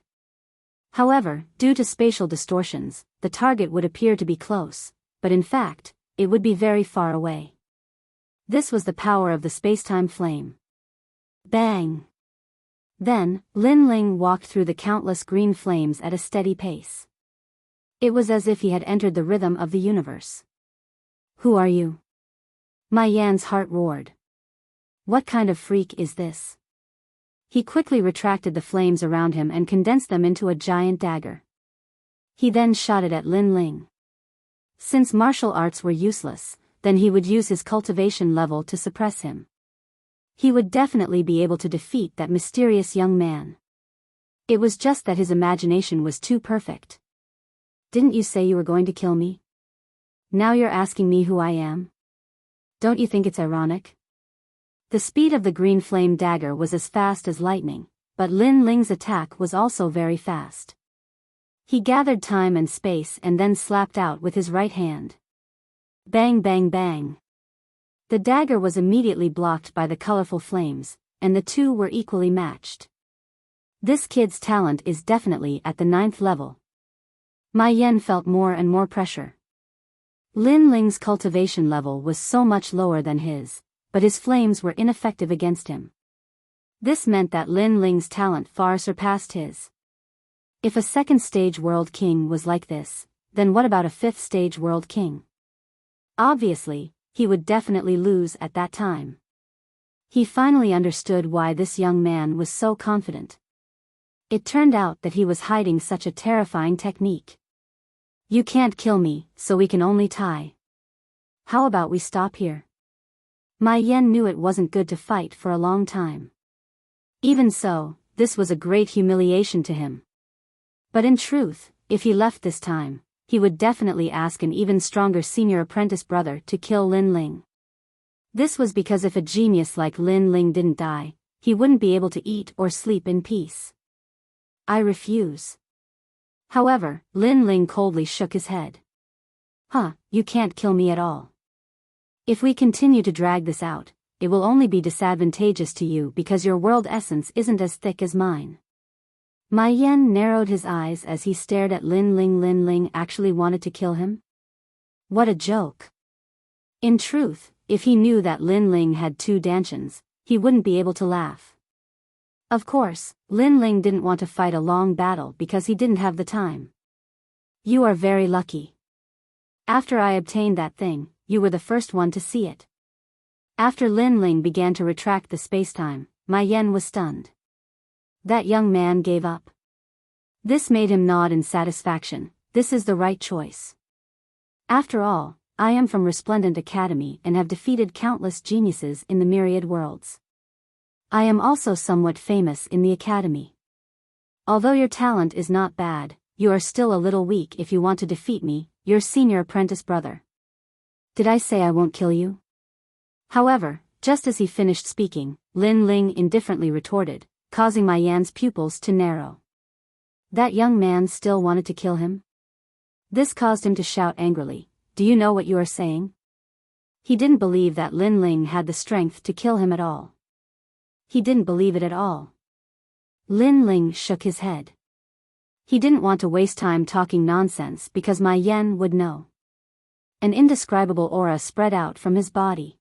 [SPEAKER 1] However, due to spatial distortions, the target would appear to be close, but in fact, it would be very far away. This was the power of the spacetime flame. Bang! Then, Lin Ling walked through the countless green flames at a steady pace. It was as if he had entered the rhythm of the universe. "Who are you?" Ma Yan's heart roared. What kind of freak is this? He quickly retracted the flames around him and condensed them into a giant dagger. He then shot it at Lin Ling. Since martial arts were useless, then he would use his cultivation level to suppress him. He would definitely be able to defeat that mysterious young man. It was just that his imagination was too perfect. Didn't you say you were going to kill me? Now you're asking me who I am? Don't you think it's ironic? The speed of the green flame dagger was as fast as lightning, but Lin Ling's attack was also very fast. He gathered time and space and then slapped out with his right hand. Bang bang bang. The dagger was immediately blocked by the colorful flames, and the two were equally matched. This kid's talent is definitely at the 9th level. Ma Yan felt more and more pressure. Lin Ling's cultivation level was so much lower than his, but his flames were ineffective against him. This meant that Lin Ling's talent far surpassed his. If a 2nd stage world king was like this, then what about a 5th stage world king? Obviously, he would definitely lose at that time. He finally understood why this young man was so confident. It turned out that he was hiding such a terrifying technique. You can't kill me, so we can only tie. How about we stop here? Ma Yan knew it wasn't good to fight for a long time. Even so, this was a great humiliation to him. But in truth, if he left this time, he would definitely ask an even stronger senior apprentice brother to kill Lin Ling. This was because if a genius like Lin Ling didn't die, he wouldn't be able to eat or sleep in peace. I refuse. However, Lin Ling coldly shook his head. You can't kill me at all. If we continue to drag this out, it will only be disadvantageous to you because your world essence isn't as thick as mine. Ma Yan narrowed his eyes as he stared at Lin Ling. Lin Ling actually wanted to kill him? What a joke. In truth, if he knew that Lin Ling had 2 dantians, he wouldn't be able to laugh. Of course, Lin Ling didn't want to fight a long battle because he didn't have the time. You are very lucky. After I obtained that thing, you were the first one to see it. After Lin Ling began to retract the spacetime, Ma Yan was stunned. That young man gave up. This made him nod in satisfaction. This is the right choice. After all, I am from Resplendent Academy and have defeated countless geniuses in the myriad worlds. I am also somewhat famous in the academy. Although your talent is not bad, you are still a little weak if you want to defeat me, your senior apprentice brother. Did I say I won't kill you? However, just as he finished speaking, Lin Ling indifferently retorted, causing Ma Yan's pupils to narrow. That young man still wanted to kill him? This caused him to shout angrily, Do you know what you are saying? He didn't believe that Lin Ling had the strength to kill him at all. He didn't believe it at all. Lin Ling shook his head. He didn't want to waste time talking nonsense because Ma Yan would know. An indescribable aura spread out from his body.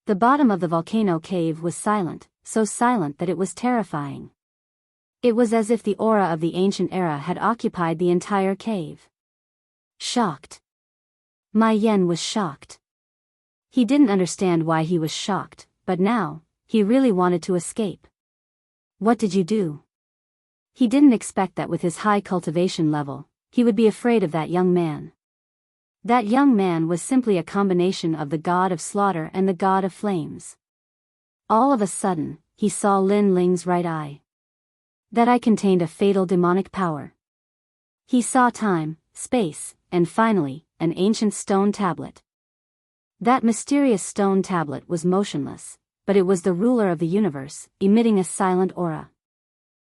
[SPEAKER 1] The bottom of the volcano cave was silent, so silent that it was terrifying. It was as if the aura of the ancient era had occupied the entire cave. Shocked. Ma Yan was shocked. He didn't understand why he was shocked, but now, he really wanted to escape. What did you do? He didn't expect that with his high cultivation level, he would be afraid of that young man. That young man was simply a combination of the god of slaughter and the god of flames. All of a sudden, he saw Lin Ling's right eye. That eye contained a fatal demonic power. He saw time, space, and finally, an ancient stone tablet. That mysterious stone tablet was motionless, but it was the ruler of the universe, emitting a silent aura.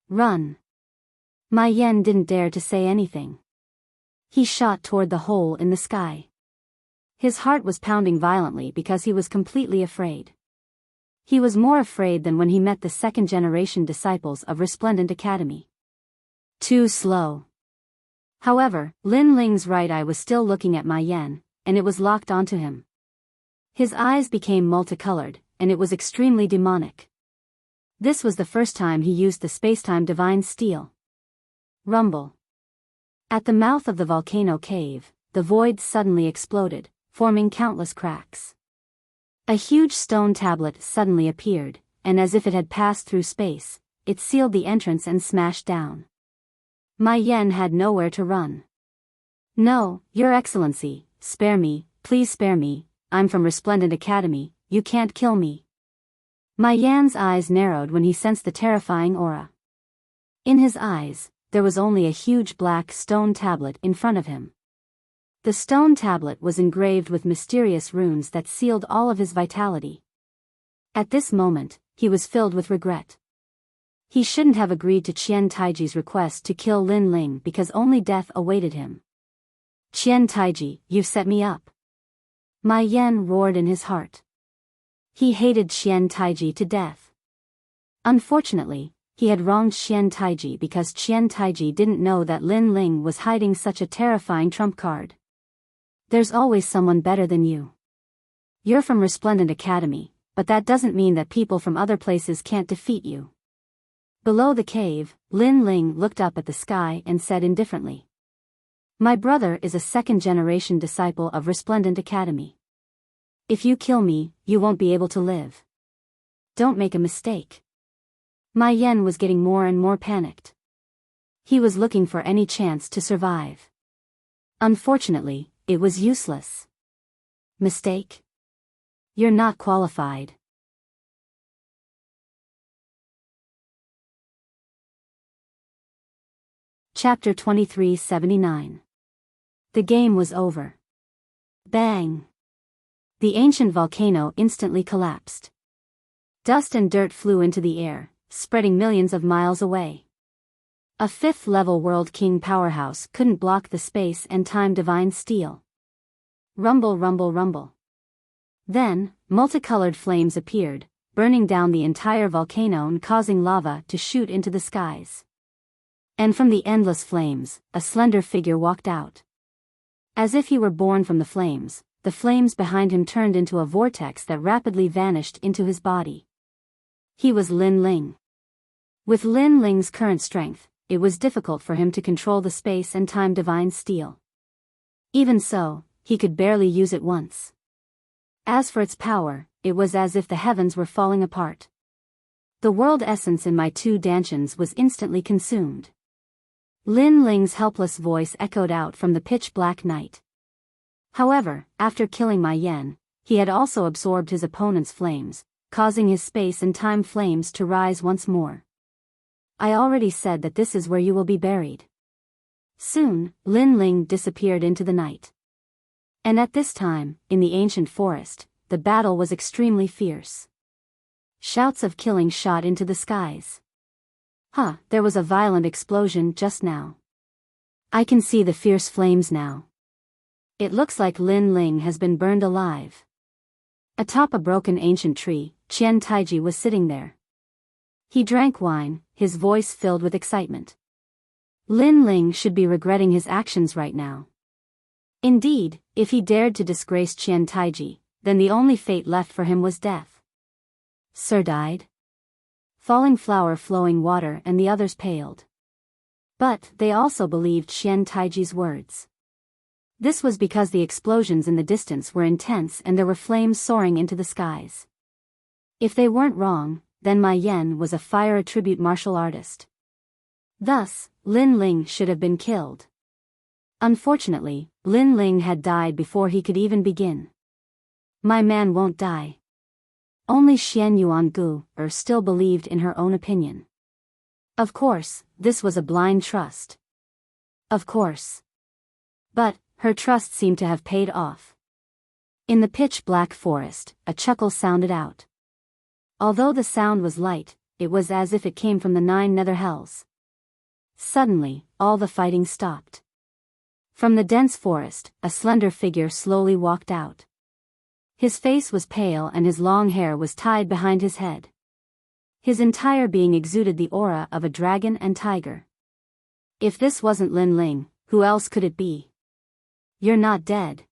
[SPEAKER 1] Run. Ma Yan didn't dare to say anything. He shot toward the hole in the sky. His heart was pounding violently because he was completely afraid. He was more afraid than when he met the 2nd-generation disciples of Resplendent Academy. Too slow. However, Lin Ling's right eye was still looking at Ma Yan, and it was locked onto him. His eyes became multicolored, and it was extremely demonic. This was the first time he used the spacetime divine steel. Rumble. At the mouth of the volcano cave, the void suddenly exploded, forming countless cracks. A huge stone tablet suddenly appeared, and as if it had passed through space, it sealed the entrance and smashed down. My Yen had nowhere to run. "No, Your Excellency, spare me, please spare me, I'm from Resplendent Academy, you can't kill me." My Yan's eyes narrowed when he sensed the terrifying aura. In his eyes, there was only a huge black stone tablet in front of him. The stone tablet was engraved with mysterious runes that sealed all of his vitality. At this moment, he was filled with regret. He shouldn't have agreed to Qian Taiji's request to kill Lin Ling because only death awaited him. "Qian Taiji, you've set me up." My Yen roared in his heart. He hated Qian Taiji to death. Unfortunately, he had wronged Qian Taiji because Qian Taiji didn't know that Lin Ling was hiding such a terrifying trump card. There's always someone better than you. You're from Resplendent Academy, but that doesn't mean that people from other places can't defeat you. Below the cave, Lin Ling looked up at the sky and said indifferently, "My brother is a second-generation disciple of Resplendent Academy. If you kill me, you won't be able to live. Don't make a mistake." My Yen was getting more and more panicked. He was looking for any chance to survive. Unfortunately, it was useless. "Mistake? You're not qualified." Chapter 2379. The game was over. Bang! The ancient volcano instantly collapsed. Dust and dirt flew into the air, spreading millions of miles away. A fifth-level World King powerhouse couldn't block the space and time divine steel. Rumble, rumble, rumble. Then, multicolored flames appeared, burning down the entire volcano and causing lava to shoot into the skies. And from the endless flames, a slender figure walked out. As if he were born from the flames behind him turned into a vortex that rapidly vanished into his body. He was Lin Ling. With Lin Ling's current strength, it was difficult for him to control the space and time divine steel. Even so, he could barely use it once. As for its power, it was as if the heavens were falling apart. The world essence in my two dantians was instantly consumed. Lin Ling's helpless voice echoed out from the pitch-black night. However, after killing my Yen, he had also absorbed his opponent's flames, causing his space and time flames to rise once more. "I already said that this is where you will be buried." Soon, Lin Ling disappeared into the night. And at this time, in the ancient forest, the battle was extremely fierce. Shouts of killing shot into the skies. There was a violent explosion just now. I can see the fierce flames now. It looks like Lin Ling has been burned alive. Atop a broken ancient tree, Qian Taiji was sitting there. He drank wine, his voice filled with excitement. Lin Ling should be regretting his actions right now. Indeed, if he dared to disgrace Qian Taiji, then the only fate left for him was death. Sir died? Falling flower, flowing water, and the others paled. But they also believed Qian Taiji's words. This was because the explosions in the distance were intense and there were flames soaring into the skies. If they weren't wrong, then my Yen was a fire attribute martial artist. Thus, Lin Ling should have been killed. Unfortunately, Lin Ling had died before he could even begin. My man won't die. Only Xian Yuangu still believed in her own opinion. Of course, this was a blind trust. Of course. But, her trust seemed to have paid off. In the pitch-black forest, a chuckle sounded out. Although the sound was light, it was as if it came from the 9 nether hells. Suddenly, all the fighting stopped. From the dense forest, a slender figure slowly walked out. His face was pale and his long hair was tied behind his head. His entire being exuded the aura of a dragon and tiger. If this wasn't Lin Ling, who else could it be? "You're not dead."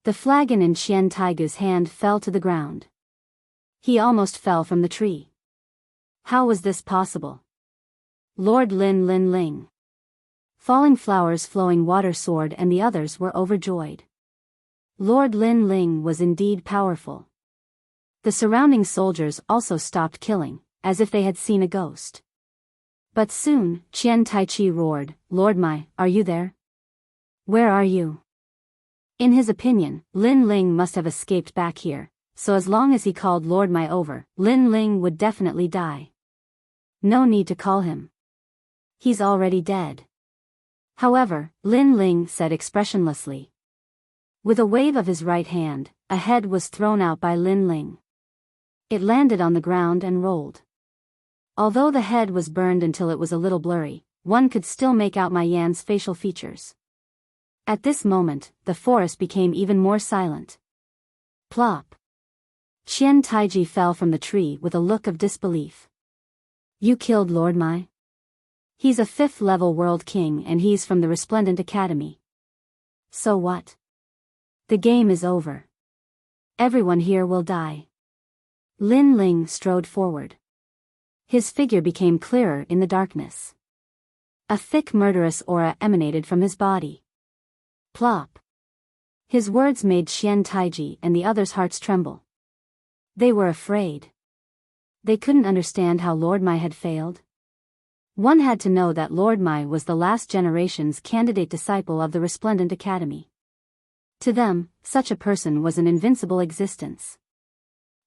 [SPEAKER 1] The flagon in Qian Taiji's hand fell to the ground. He almost fell from the tree. How was this possible? Lord Lin Ling. Falling flowers, flowing water, sword, and the others were overjoyed. Lord Lin Ling was indeed powerful. The surrounding soldiers also stopped killing, as if they had seen a ghost. But soon, Qian Taichi roared, "Lord Mai, are you there? Where are you?" In his opinion, Lin Ling must have escaped back here, so as long as he called Lord Mai over, Lin Ling would definitely die. No need to call him. He's already dead. However, Lin Ling said expressionlessly. With a wave of his right hand, a head was thrown out by Lin Ling. It landed on the ground and rolled. Although the head was burned until it was a little blurry, one could still make out Ma Yan's facial features. At this moment, the forest became even more silent. Plop. Qian Taiji fell from the tree with a look of disbelief. You killed Lord Mai? He's a 5th level world king and he's from the Resplendent Academy. So what? The game is over. Everyone here will die. Lin Ling strode forward. His figure became clearer in the darkness. A thick murderous aura emanated from his body. Plop. His words made Qian Taiji and the others' hearts tremble. They were afraid. They couldn't understand how Lord Mai had failed. One had to know that Lord Mai was the last generation's candidate disciple of the Resplendent Academy. To them, such a person was an invincible existence.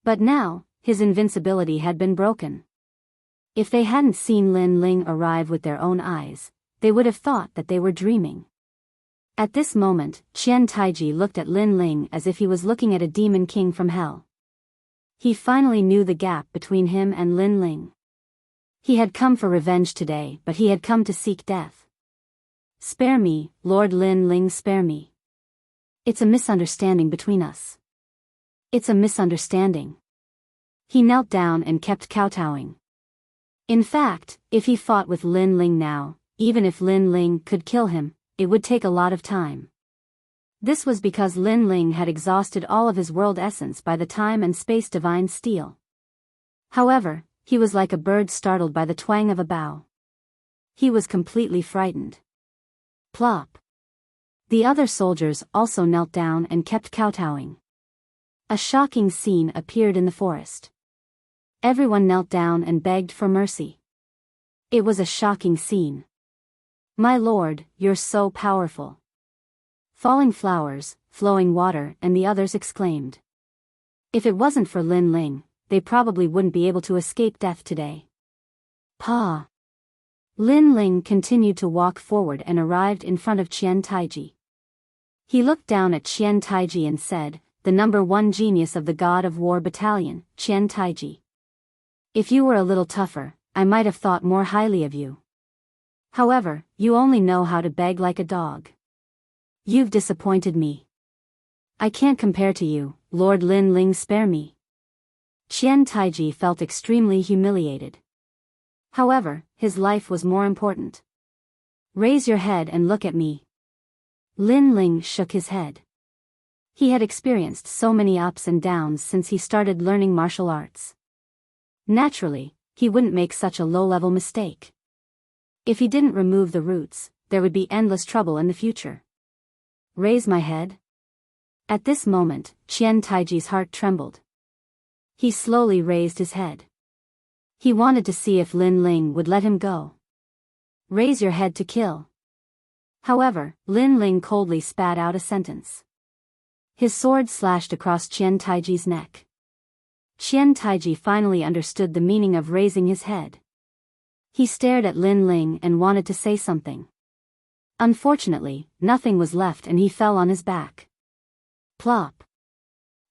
[SPEAKER 1] But now, his invincibility had been broken. If they hadn't seen Lin Ling arrive with their own eyes, they would have thought that they were dreaming. At this moment, Qian Taiji looked at Lin Ling as if he was looking at a demon king from hell. He finally knew the gap between him and Lin Ling. He had come for revenge today, but he had come to seek death. Spare me, Lord Lin Ling, spare me. It's a misunderstanding between us. It's a misunderstanding. He knelt down and kept kowtowing. In fact, if he fought with Lin Ling now, even if Lin Ling could kill him, it would take a lot of time. This was because Lin Ling had exhausted all of his world essence by the time and space divine steel. However, he was like a bird startled by the twang of a bow. He was completely frightened. Plop. The other soldiers also knelt down and kept kowtowing. A shocking scene appeared in the forest. Everyone knelt down and begged for mercy. It was a shocking scene. My lord, you're so powerful. Falling flowers, flowing water, and the others exclaimed. If it wasn't for Lin Ling, they probably wouldn't be able to escape death today. Pa. Lin Ling continued to walk forward and arrived in front of Qian Taiji. He looked down at Qian Taiji and said, the #1 genius of the God of War Battalion, Qian Taiji. If you were a little tougher, I might have thought more highly of you. However, you only know how to beg like a dog. You've disappointed me. I can't compare to you, Lord Lin Ling, spare me. Qian Taiji felt extremely humiliated. However, his life was more important. Raise your head and look at me. Lin Ling shook his head. He had experienced so many ups and downs since he started learning martial arts. Naturally, he wouldn't make such a low-level mistake. If he didn't remove the roots, there would be endless trouble in the future. Raise my head? At this moment, Qian Taiji's heart trembled. He slowly raised his head. He wanted to see if Lin Ling would let him go. Raise your head to kill. However, Lin Ling coldly spat out a sentence. His sword slashed across Qian Taiji's neck. Qian Taiji finally understood the meaning of raising his head. He stared at Lin Ling and wanted to say something. Unfortunately, nothing was left and he fell on his back. Plop.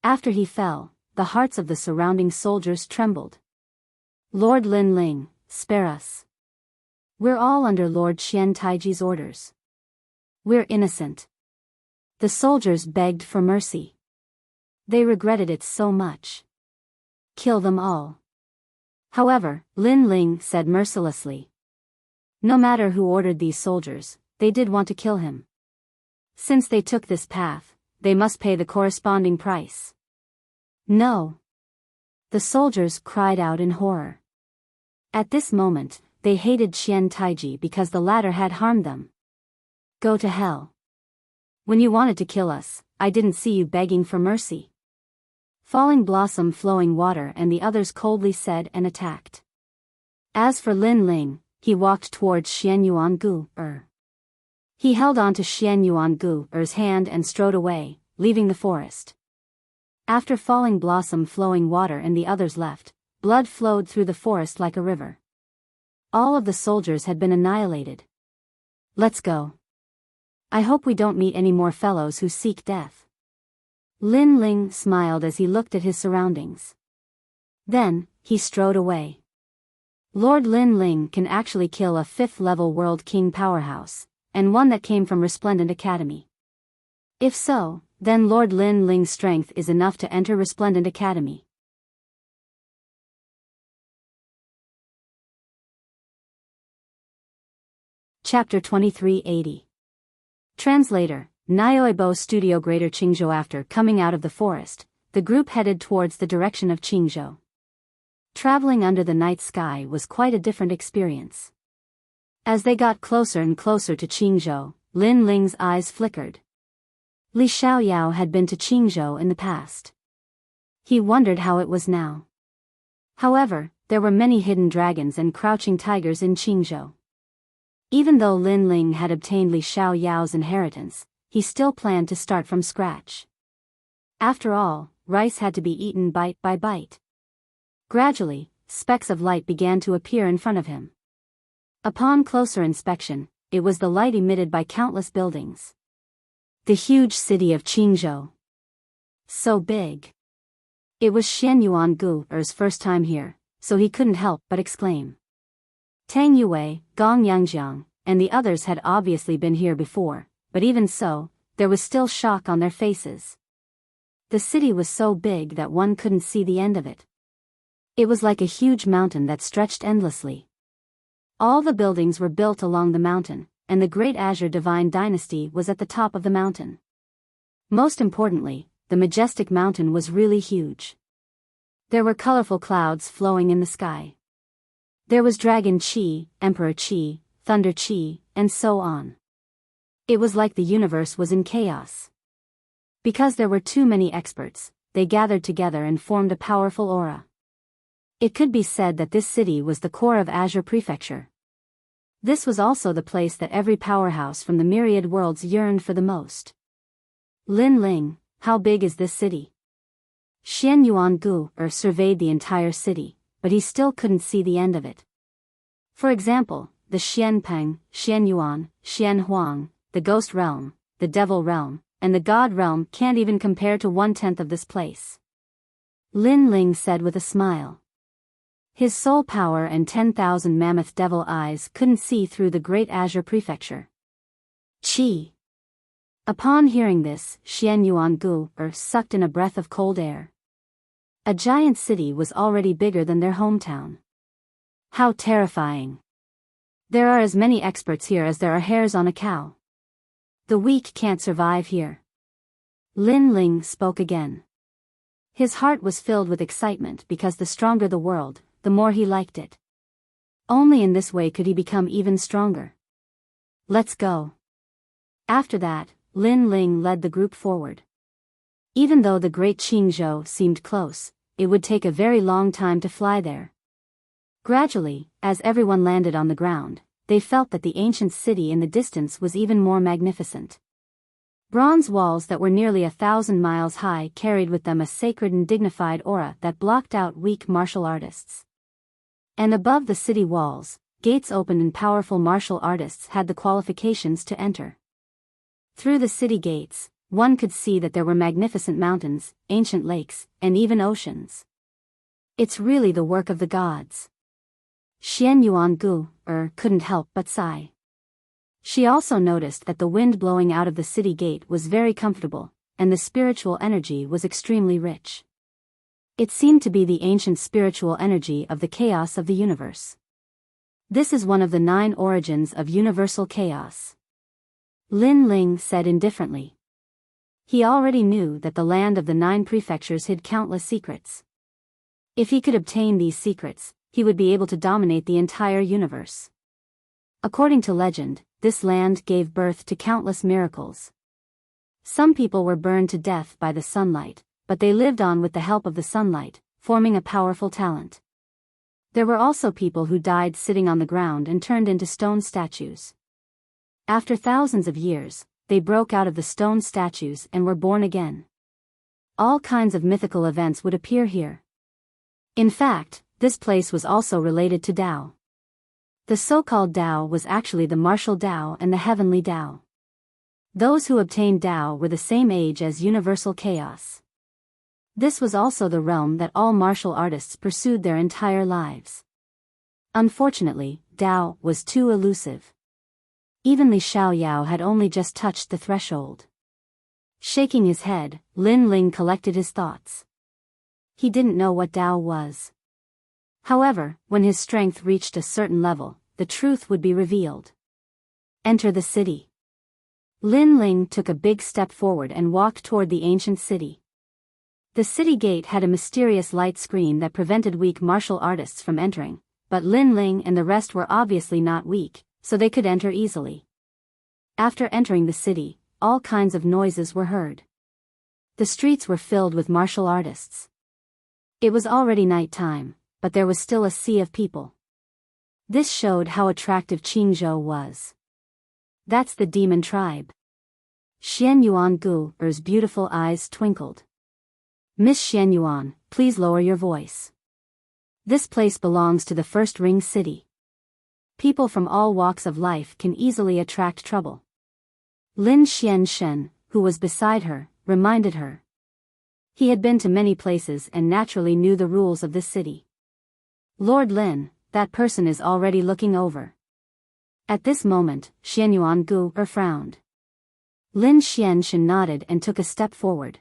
[SPEAKER 1] After he fell, the hearts of the surrounding soldiers trembled. Lord Lin Ling, spare us. We're all under Lord Qian Taiji's orders. We're innocent. The soldiers begged for mercy. They regretted it so much. Kill them all. However, Lin Ling said mercilessly. No matter who ordered these soldiers, they did want to kill him. Since they took this path, they must pay the corresponding price. No. The soldiers cried out in horror. At this moment, they hated Qian Taiji because the latter had harmed them. Go to hell. When you wanted to kill us, I didn't see you begging for mercy. Falling Blossom, Flowing Water and the others coldly said and attacked. As for Lin Ling, he walked towards Xian Yuan Gu. He held on to Xian Yuan Gu's hand and strode away, leaving the forest. After Falling Blossom, Flowing Water and the others left, blood flowed through the forest like a river. All of the soldiers had been annihilated. Let's go. I hope we don't meet any more fellows who seek death. Lin Ling smiled as he looked at his surroundings. Then, he strode away. Lord Lin Ling can actually kill a 5th-level World King powerhouse, and one that came from Resplendent Academy. If so, then Lord Lin Ling's strength is enough to enter Resplendent Academy. Chapter 2380. Translator, Nyoibo Studio Greater Qingzhou. After coming out of the forest, the group headed towards the direction of Qingzhou. Traveling under the night sky was quite a different experience. As they got closer and closer to Qingzhou, Lin Ling's eyes flickered. Li Xiaoyao had been to Qingzhou in the past. He wondered how it was now. However, there were many hidden dragons and crouching tigers in Qingzhou. Even though Lin Ling had obtained Li Xiaoyao's inheritance, he still planned to start from scratch. After all, rice had to be eaten bite by bite. Gradually, specks of light began to appear in front of him. Upon closer inspection, it was the light emitted by countless buildings. The huge city of Qingzhou. So big. It was Xian Yuan Gu's first time here, so he couldn't help but exclaim. Tang Yue, Gong Yangjiang, and the others had obviously been here before, but even so, there was still shock on their faces. The city was so big that one couldn't see the end of it. It was like a huge mountain that stretched endlessly. All the buildings were built along the mountain, and the Great Azure Divine Dynasty was at the top of the mountain. Most importantly, the majestic mountain was really huge. There were colorful clouds flowing in the sky. There was Dragon Qi, Emperor Qi, Thunder Qi, and so on. It was like the universe was in chaos. Because there were too many experts, they gathered together and formed a powerful aura. It could be said that this city was the core of Azure Prefecture. This was also the place that every powerhouse from the myriad worlds yearned for the most. Lin Ling, how big is this city? Xian Yuan surveyed the entire city, but he still couldn't see the end of it. For example, the Xian Peng, Xian Yuan, Xian Huang, the Ghost Realm, the Devil Realm, and the God Realm can't even compare to 1/10 of this place. Lin Ling said with a smile. His soul power and 10,000 mammoth devil eyes couldn't see through the Great Azure Prefecture. Qi. Upon hearing this, Xian Yuan sucked in a breath of cold air. A giant city was already bigger than their hometown. How terrifying. There are as many experts here as there are hairs on a cow. The weak can't survive here. Lin Ling spoke again. His heart was filled with excitement because the stronger the world, the more he liked it. Only in this way could he become even stronger. Let's go. After that, Lin Ling led the group forward. Even though the great Qingzhou seemed close, it would take a very long time to fly there. Gradually, as everyone landed on the ground, they felt that the ancient city in the distance was even more magnificent. Bronze walls that were nearly 1,000 miles high carried with them a sacred and dignified aura that blocked out weak martial artists. And above the city walls, gates opened and powerful martial artists had the qualifications to enter. Through the city gates, one could see that there were magnificent mountains, ancient lakes, and even oceans. It's really the work of the gods. Xian Yuan couldn't help but sigh. She also noticed that the wind blowing out of the city gate was very comfortable, and the spiritual energy was extremely rich. It seemed to be the ancient spiritual energy of the chaos of the universe. This is one of the 9 origins of universal chaos. Lin Ling said indifferently. He already knew that the land of the 9 prefectures hid countless secrets. If he could obtain these secrets, he would be able to dominate the entire universe. According to legend, this land gave birth to countless miracles. Some people were burned to death by the sunlight, but they lived on with the help of the sunlight, forming a powerful talent. There were also people who died sitting on the ground and turned into stone statues. After thousands of years, they broke out of the stone statues and were born again. All kinds of mythical events would appear here. In fact, this place was also related to Tao. The so-called Tao was actually the martial Tao and the heavenly Tao. Those who obtained Tao were the same age as universal chaos. This was also the realm that all martial artists pursued their entire lives. Unfortunately, Tao was too elusive. Even Li Xiaoyao had only just touched the threshold. Shaking his head, Lin Ling collected his thoughts. He didn't know what Tao was. However, when his strength reached a certain level, the truth would be revealed. Enter the city. Lin Ling took a big step forward and walked toward the ancient city. The city gate had a mysterious light screen that prevented weak martial artists from entering, but Lin Ling and the rest were obviously not weak, so they could enter easily. After entering the city, all kinds of noises were heard. The streets were filled with martial artists. It was already night time, but there was still a sea of people. This showed how attractive Qingzhou was. That's the demon tribe. Xian Yuan Gu's beautiful eyes twinkled. Miss Xian Yuan, please lower your voice. This place belongs to the First Ring City. People from all walks of life can easily attract trouble. Lin Xianshen, who was beside her, reminded her. He had been to many places and naturally knew the rules of this city. Lord Lin, that person is already looking over. At this moment, Xianyuan Gu frowned. Lin Xianshen nodded and took a step forward.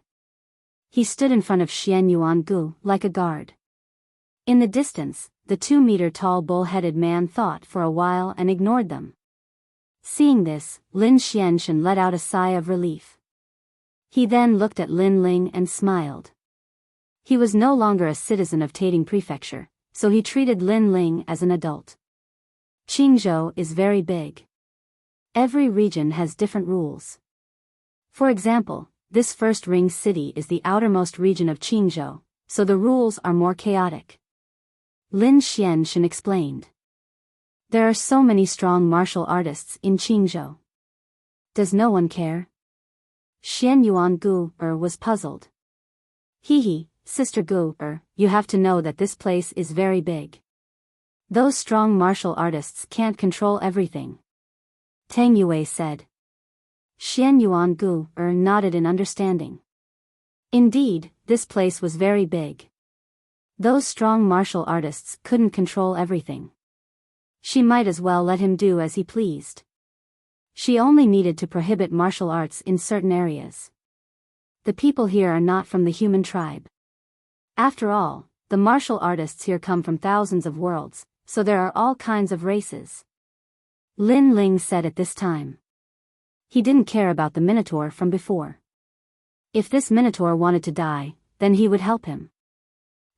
[SPEAKER 1] He stood in front of Xianyuan Gu like a guard. In the distance, the 2-meter-tall bull-headed man thought for a while and ignored them. Seeing this, Lin Xianshen let out a sigh of relief. He then looked at Lin Ling and smiled. He was no longer a citizen of Tating Prefecture, so he treated Lin Ling as an adult. Qingzhou is very big. Every region has different rules. For example, this First Ring City is the outermost region of Qingzhou, so the rules are more chaotic. Lin Xianshen explained. There are so many strong martial artists in Qingzhou. Does no one care? Xian Yuan Gu was puzzled. Hee, Sister Gu you have to know that this place is very big. Those strong martial artists can't control everything. Tang Yue said. Xian Yuan Gu nodded in understanding. Indeed, this place was very big. Those strong martial artists couldn't control everything. She might as well let him do as he pleased. She only needed to prohibit martial arts in certain areas. The people here are not from the human tribe. After all, the martial artists here come from thousands of worlds, so there are all kinds of races. Lin Ling said at this time. He didn't care about the Minotaur from before. If this Minotaur wanted to die, then he would help him.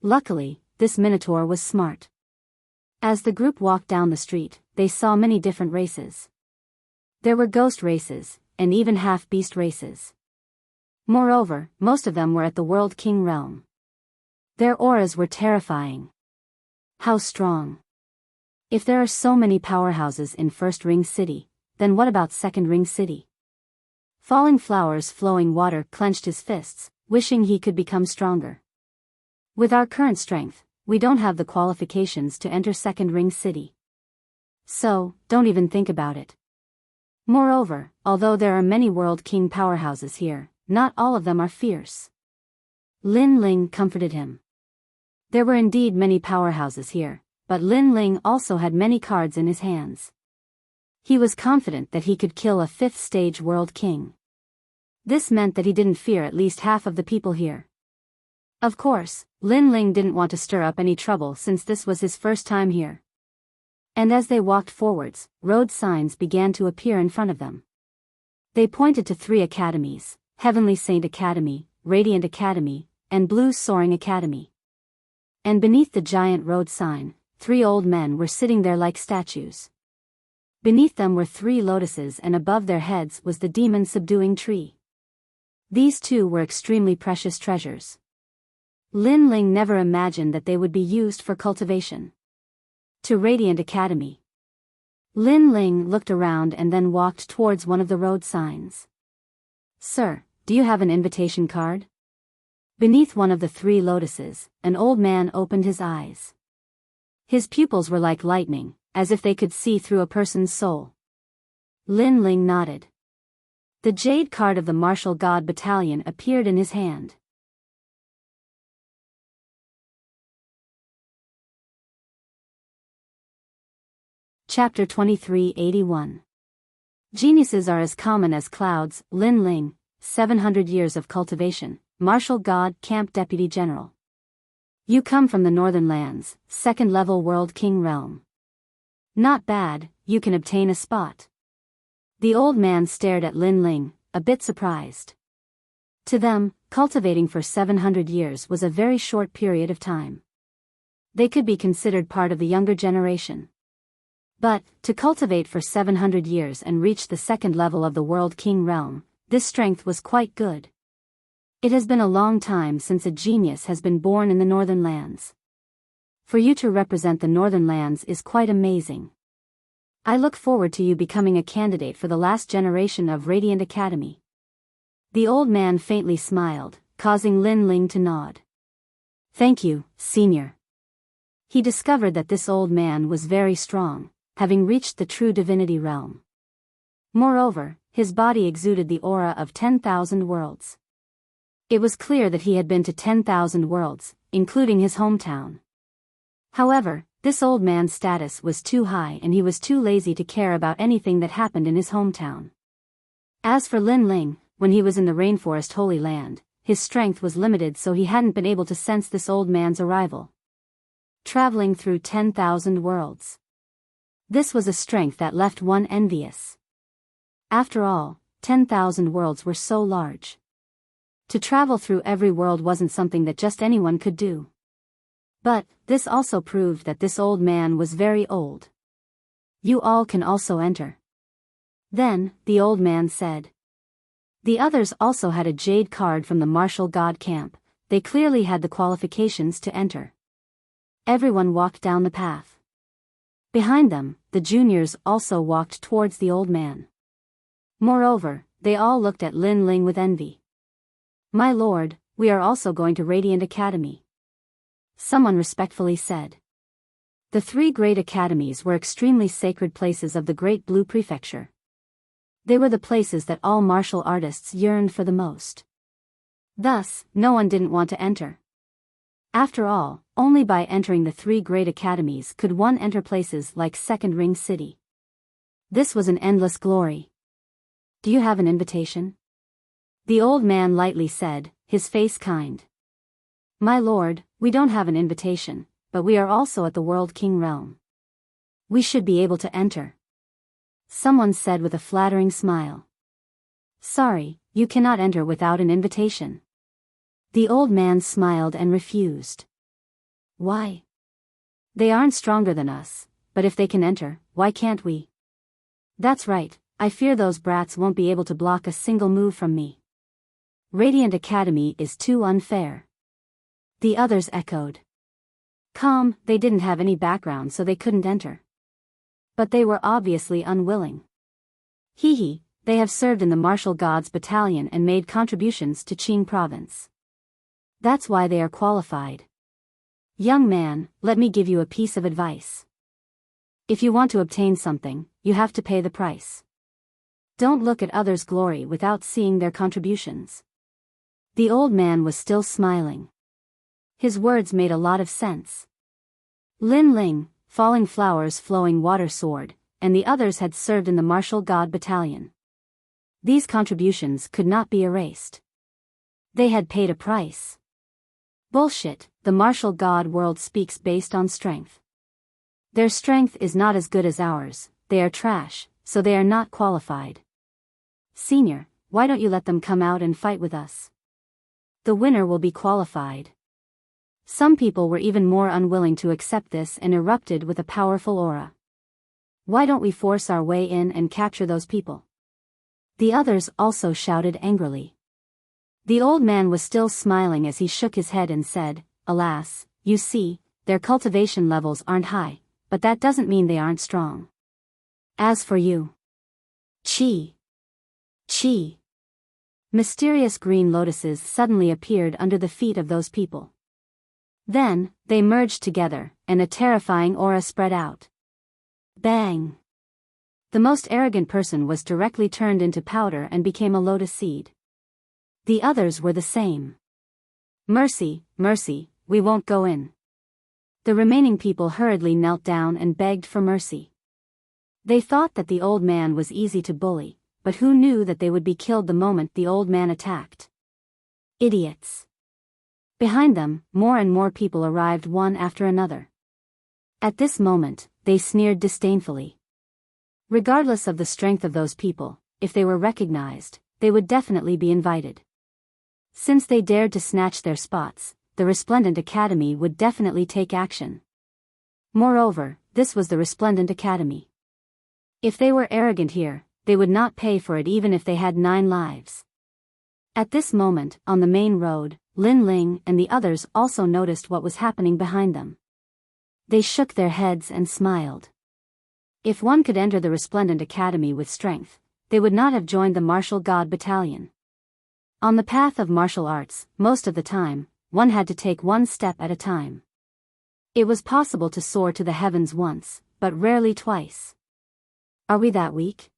[SPEAKER 1] Luckily, this Minotaur was smart. As the group walked down the street, they saw many different races. There were ghost races, and even half-beast races. Moreover, most of them were at the World King realm. Their auras were terrifying. How strong. If there are so many powerhouses in First Ring City, then what about Second Ring City? Falling Flowers Flowing Water clenched his fists, wishing he could become stronger. With our current strength, we don't have the qualifications to enter Second Ring City. So, don't even think about it. Moreover, although there are many World King powerhouses here, not all of them are fierce. Lin Ling comforted him. There were indeed many powerhouses here, but Lin Ling also had many cards in his hands. He was confident that he could kill a 5th-stage World King. This meant that he didn't fear at least half of the people here. Of course, Lin Ling didn't want to stir up any trouble since this was his first time here. And as they walked forwards, road signs began to appear in front of them. They pointed to 3 academies, Heavenly Saint Academy, Radiant Academy, and Blue Soaring Academy. And beneath the giant road sign, 3 old men were sitting there like statues. Beneath them were 3 lotuses and above their heads was the demon-subduing tree. These 2 were extremely precious treasures. Lin Ling never imagined that they would be used for cultivation. To Radiant Academy. Lin Ling looked around and then walked towards one of the road signs. Sir, do you have an invitation card? Beneath one of the 3 lotuses, an old man opened his eyes. His pupils were like lightning, as if they could see through a person's soul. Lin Ling nodded. The jade card of the Martial God Battalion appeared in his hand. Chapter 2381. Geniuses are as common as clouds. Lin Ling, 700 years of cultivation, Martial God Camp Deputy General. You come from the Northern Lands, 2nd level World King Realm. Not bad, you can obtain a spot. The old man stared at Lin Ling, a bit surprised. To them, cultivating for 700 years was a very short period of time. They could be considered part of the younger generation. But, to cultivate for 700 years and reach the 2nd level of the World King Realm, this strength was quite good. It has been a long time since a genius has been born in the Northern Lands. For you to represent the Northern Lands is quite amazing. I look forward to you becoming a candidate for the last generation of Radiant Academy. The old man faintly smiled, causing Lin Ling to nod. Thank you, senior. He discovered that this old man was very strong, having reached the true divinity realm. Moreover, his body exuded the aura of 10,000 worlds. It was clear that he had been to 10,000 worlds, including his hometown. However, this old man's status was too high and he was too lazy to care about anything that happened in his hometown. As for Lin Ling, when he was in the Rainforest Holy Land, his strength was limited, so he hadn't been able to sense this old man's arrival. Traveling through 10,000 worlds. This was a strength that left one envious. After all, 10,000 worlds were so large. To travel through every world wasn't something that just anyone could do. But, this also proved that this old man was very old. You all can also enter. Then, the old man said. The others also had a jade card from the Martial God Camp. They clearly had the qualifications to enter. Everyone walked down the path. Behind them, the juniors also walked towards the old man. Moreover, they all looked at Lin Ling with envy. My lord, we are also going to Radiant Academy. Someone respectfully said. The 3 great academies were extremely sacred places of the Great Blue Prefecture. They were the places that all martial artists yearned for the most. Thus, no one didn't want to enter. After all, only by entering the 3 great academies could one enter places like Second Ring City. This was an endless glory. Do you have an invitation? The old man lightly said, his face kind. My lord, we don't have an invitation, but we are also at the World King Realm. We should be able to enter. Someone said with a flattering smile. Sorry, you cannot enter without an invitation. The old man smiled and refused. Why? They aren't stronger than us, but if they can enter, why can't we? That's right, I fear those brats won't be able to block a single move from me. Radiant Academy is too unfair. The others echoed. Calm, they didn't have any background so they couldn't enter. But they were obviously unwilling. Hee, they have served in the Martial Gods Battalion and made contributions to Qing Province. That's why they are qualified. Young man, let me give you a piece of advice. If you want to obtain something, you have to pay the price. Don't look at others' glory without seeing their contributions. The old man was still smiling. His words made a lot of sense. Lin Ling, Falling Flowers Flowing Water Sword, and the others had served in the Martial God Battalion. These contributions could not be erased. They had paid a price. Bullshit, the Martial God world speaks based on strength. Their strength is not as good as ours, they are trash, so they are not qualified. Senior, why don't you let them come out and fight with us? The winner will be qualified. Some people were even more unwilling to accept this and erupted with a powerful aura. Why don't we force our way in and capture those people? The others also shouted angrily. The old man was still smiling as he shook his head and said, "Alas, you see, their cultivation levels aren't high, but that doesn't mean they aren't strong. As for you..." Chi. Chi. Mysterious green lotuses suddenly appeared under the feet of those people. Then, they merged together, and a terrifying aura spread out. Bang! The most arrogant person was directly turned into powder and became a lotus seed. The others were the same. "Mercy, mercy, we won't go in." The remaining people hurriedly knelt down and begged for mercy. They thought that the old man was easy to bully, but who knew that they would be killed the moment the old man attacked? Idiots. Behind them, more and more people arrived one after another. At this moment, they sneered disdainfully. Regardless of the strength of those people, if they were recognized, they would definitely be invited. Since they dared to snatch their spots, the Resplendent Academy would definitely take action. Moreover, this was the Resplendent Academy. If they were arrogant here, they would not pay for it even if they had 9 lives. At this moment, on the main road, Lin Ling and the others also noticed what was happening behind them. They shook their heads and smiled. If one could enter the Resplendent Academy with strength, they would not have joined the Martial God Battalion. On the path of martial arts, most of the time, one had to take one step at a time. It was possible to soar to the heavens once, but rarely twice. Are we that weak?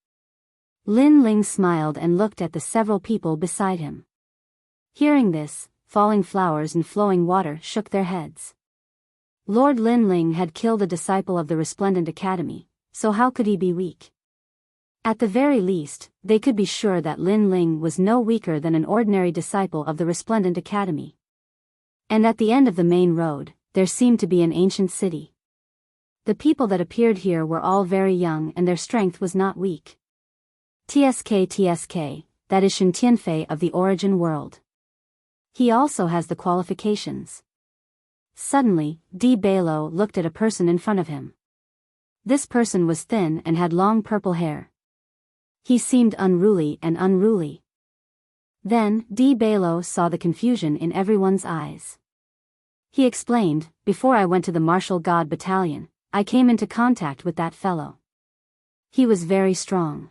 [SPEAKER 1] Lin Ling smiled and looked at the several people beside him. Hearing this, Falling Flowers and Flowing Water shook their heads. Lord Lin Ling had killed a disciple of the Resplendent Academy, so how could he be weak? At the very least, they could be sure that Lin Ling was no weaker than an ordinary disciple of the Resplendent Academy. And at the end of the main road, there seemed to be an ancient city. The people that appeared here were all very young and their strength was not weak. TSK, that is Shen Tianfei of the Origin World. He also has the qualifications. Suddenly, Biyao looked at a person in front of him. This person was thin and had long purple hair. He seemed unruly. Then, Biyao saw the confusion in everyone's eyes. He explained, "Before I went to the Martial God Battalion, I came into contact with that fellow. He was very strong.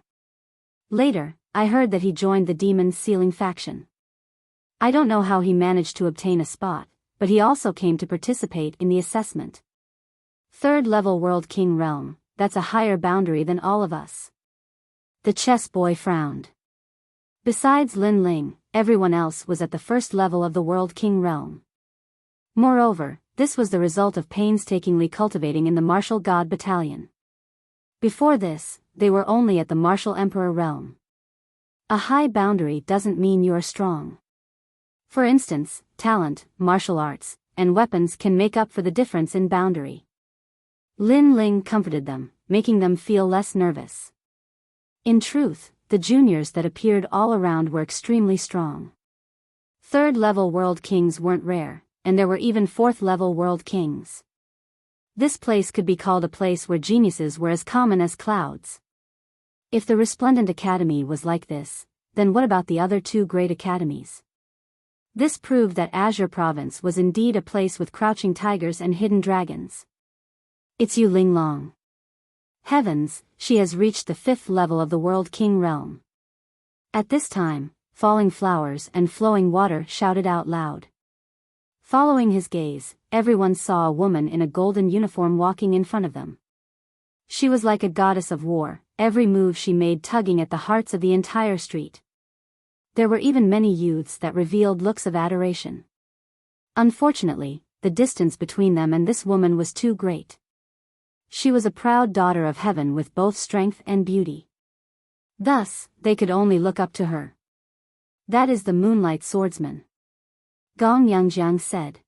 [SPEAKER 1] Later, I heard that he joined the Demon Sealing faction. I don't know how he managed to obtain a spot, but he also came to participate in the assessment. 3rd level World King realm, that's a higher boundary than all of us." The chess boy frowned. Besides Lin Ling, everyone else was at the 1st level of the World King realm. Moreover, this was the result of painstakingly cultivating in the Martial God Battalion. Before this, they were only at the Martial Emperor realm. A high boundary doesn't mean you are strong. For instance, talent, martial arts, and weapons can make up for the difference in boundary. Lin Ling comforted them, making them feel less nervous. In truth, the juniors that appeared all around were extremely strong. 3rd level World Kings weren't rare, and there were even 4th level World Kings. This place could be called a place where geniuses were as common as clouds. If the Resplendent Academy was like this, then what about the other 2 great academies? This proved that Azure Province was indeed a place with crouching tigers and hidden dragons. "It's Yu Linglong. Heavens, she has reached the 5th level of the World King realm." At this time, Falling Flowers and Flowing Water shouted out loud. Following his gaze, everyone saw a woman in a golden uniform walking in front of them. She was like a goddess of war, every move she made tugging at the hearts of the entire street. There were even many youths that revealed looks of adoration. Unfortunately, the distance between them and this woman was too great. She was a proud daughter of heaven with both strength and beauty. Thus, they could only look up to her. "That is the Moonlight Swordsman," Gong Yangjiang said.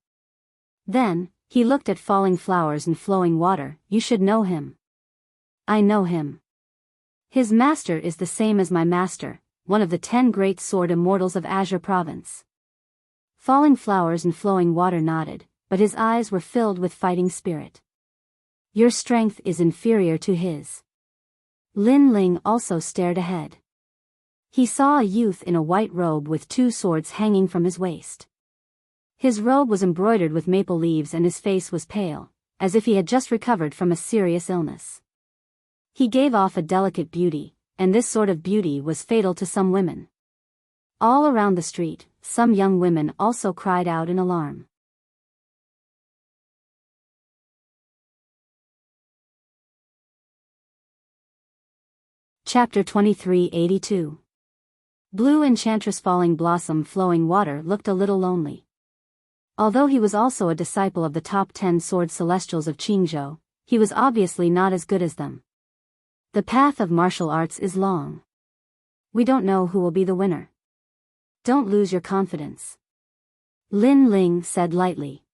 [SPEAKER 1] Then, he looked at Falling Flowers and Flowing Water. "You should know him." "I know him. His master is the same as my master, one of the 10 great sword immortals of Azure Province." Falling Flowers and Flowing Water nodded, but his eyes were filled with fighting spirit. "Your strength is inferior to his." Lin Ling also stared ahead. He saw a youth in a white robe with 2 swords hanging from his waist. His robe was embroidered with maple leaves and his face was pale, as if he had just recovered from a serious illness. He gave off a delicate beauty, and this sort of beauty was fatal to some women. All around the street, some young women also cried out in alarm. Chapter 2382. Blue Enchantress Falling Blossom Flowing Water looked a little lonely. Although he was also a disciple of the top 10 sword celestials of Qingzhou, he was obviously not as good as them. The path of martial arts is long. We don't know who will be the winner. Don't lose your confidence. Lin Ling said lightly.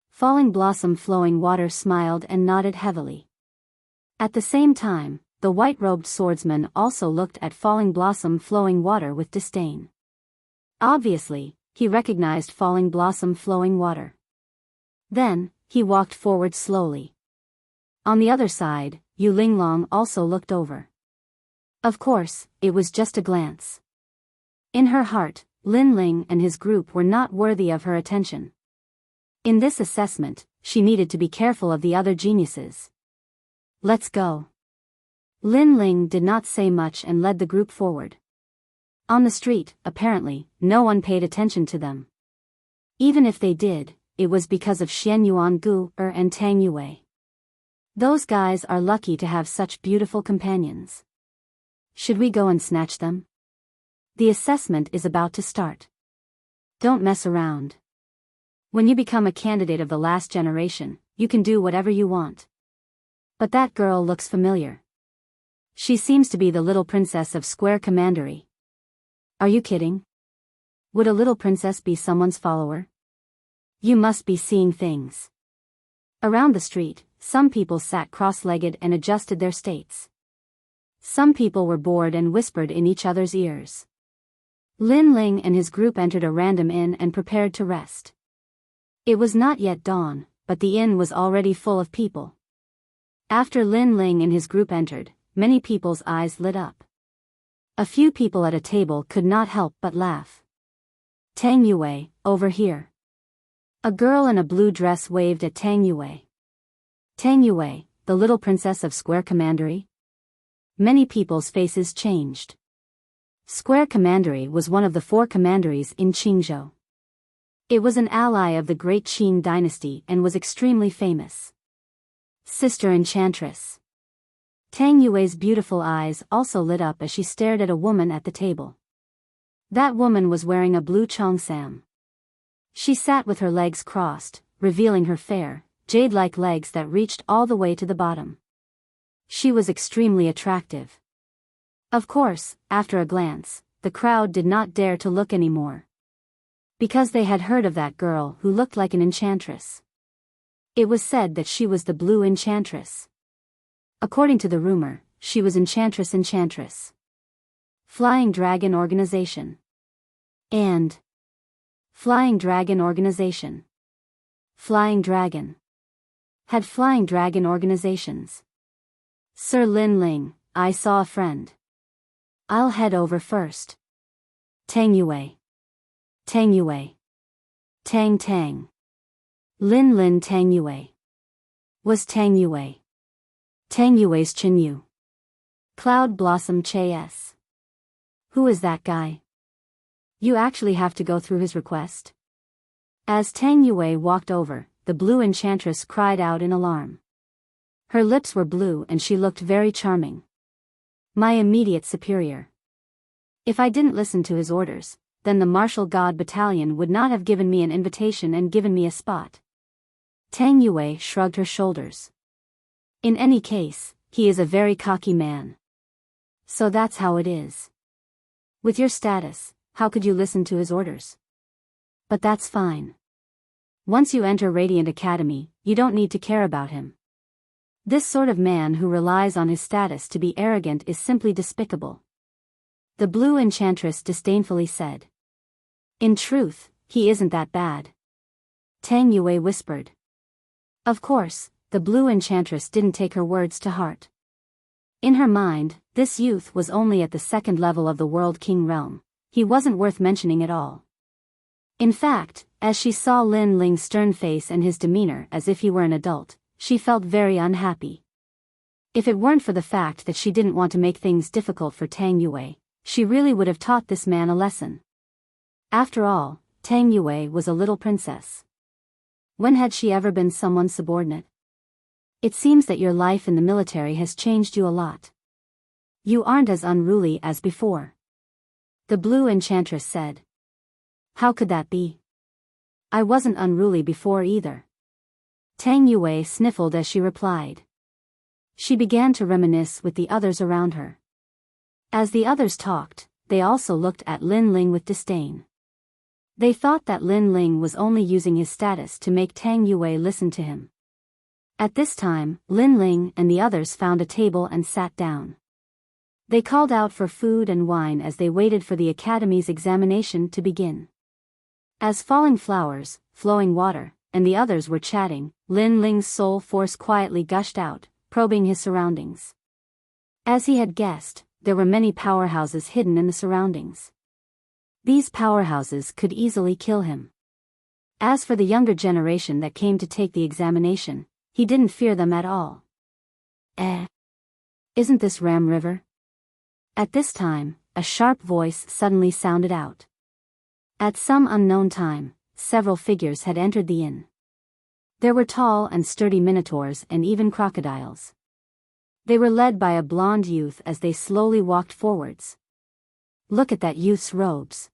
[SPEAKER 1] Falling Blossom Flowing Water smiled and nodded heavily. At the same time, the white-robed swordsman also looked at Falling Blossom Flowing Water with disdain. Obviously, he recognized Falling Blossom Flowing Water. Then, he walked forward slowly. On the other side, Yu Linglong also looked over. Of course, it was just a glance. In her heart, Lin Ling and his group were not worthy of her attention. In this assessment, she needed to be careful of the other geniuses. Let's go. Lin Ling did not say much and led the group forward. On the street, apparently, no one paid attention to them. Even if they did, it was because of Xian Yuan Gu and Tang Yue. Those guys are lucky to have such beautiful companions. Should we go and snatch them? The assessment is about to start. Don't mess around. When you become a candidate of the last generation, you can do whatever you want. But that girl looks familiar. She seems to be the little princess of Square Commandery. Are you kidding? Would a little princess be someone's follower? You must be seeing things. Around the street, some people sat cross-legged and adjusted their states. Some people were bored and whispered in each other's ears. Lin Ling and his group entered a random inn and prepared to rest. It was not yet dawn, but the inn was already full of people. After Lin Ling and his group entered, many people's eyes lit up. A few people at a table could not help but laugh. Tang Yue, over here. A girl in a blue dress waved at Tang Yue. Tang Yue, the little princess of Square Commandery? Many people's faces changed. Square Commandery was one of the 4 commanderies in Qingzhou. It was an ally of the great Qing dynasty and was extremely famous. Sister Enchantress. Tang Yue's beautiful eyes also lit up as she stared at a woman at the table. That woman was wearing a blue cheongsam. She sat with her legs crossed, revealing her fair, jade-like legs that reached all the way to the bottom. She was extremely attractive. Of course, after a glance, the crowd did not dare to look anymore. Because they had heard of that girl who looked like an enchantress. It was said that she was the Blue Enchantress. According to the rumor, she was Enchantress. Flying Dragon Organization. And Flying Dragon Organization. Flying Dragon. Had Flying Dragon organizations. Sir Lin Ling, I saw a friend. I'll head over first. Tang Yue. Tang Yue. Tang Tang. Lin Tang Yue. Was Tang Yue. Tang Yue's Chin Yu. Cloud Blossom Che-S. Who is that guy? You actually have to go through his request? As Tang Yue walked over, the Blue Enchantress cried out in alarm. Her lips were blue and she looked very charming. My immediate superior. If I didn't listen to his orders, then the Martial God Battalion would not have given me an invitation and given me a spot. Tang Yue shrugged her shoulders. In any case, he is a very cocky man. So that's how it is. With your status, how could you listen to his orders? But that's fine. Once you enter Radiant Academy, you don't need to care about him. This sort of man who relies on his status to be arrogant is simply despicable. The Blue Enchantress disdainfully said. In truth, he isn't that bad. Tang Yue whispered. Of course, the Blue Enchantress didn't take her words to heart. In her mind, this youth was only at the second level of the World King realm. He wasn't worth mentioning at all. In fact, as she saw Lin Ling's stern face and his demeanor as if he were an adult, she felt very unhappy. If it weren't for the fact that she didn't want to make things difficult for Tang Yue, she really would have taught this man a lesson. After all, Tang Yue was a little princess. When had she ever been someone's subordinate? It seems that your life in the military has changed you a lot. You aren't as unruly as before. The Blue Enchantress said. How could that be? I wasn't unruly before either. Tang Yue sniffled as she replied. She began to reminisce with the others around her. As the others talked, they also looked at Lin Ling with disdain. They thought that Lin Ling was only using his status to make Tang Yue listen to him. At this time, Lin Ling and the others found a table and sat down. They called out for food and wine as they waited for the academy's examination to begin. As falling flowers, flowing water, and the others were chatting, Lin Ling's soul force quietly gushed out, probing his surroundings. As he had guessed, there were many powerhouses hidden in the surroundings. These powerhouses could easily kill him. As for the younger generation that came to take the examination, he didn't fear them at all. Isn't this Ram River? At this time, a sharp voice suddenly sounded out. At some unknown time, several figures had entered the inn. There were tall and sturdy minotaurs and even crocodiles. They were led by a blonde youth as they slowly walked forwards. Look at that youth's robes.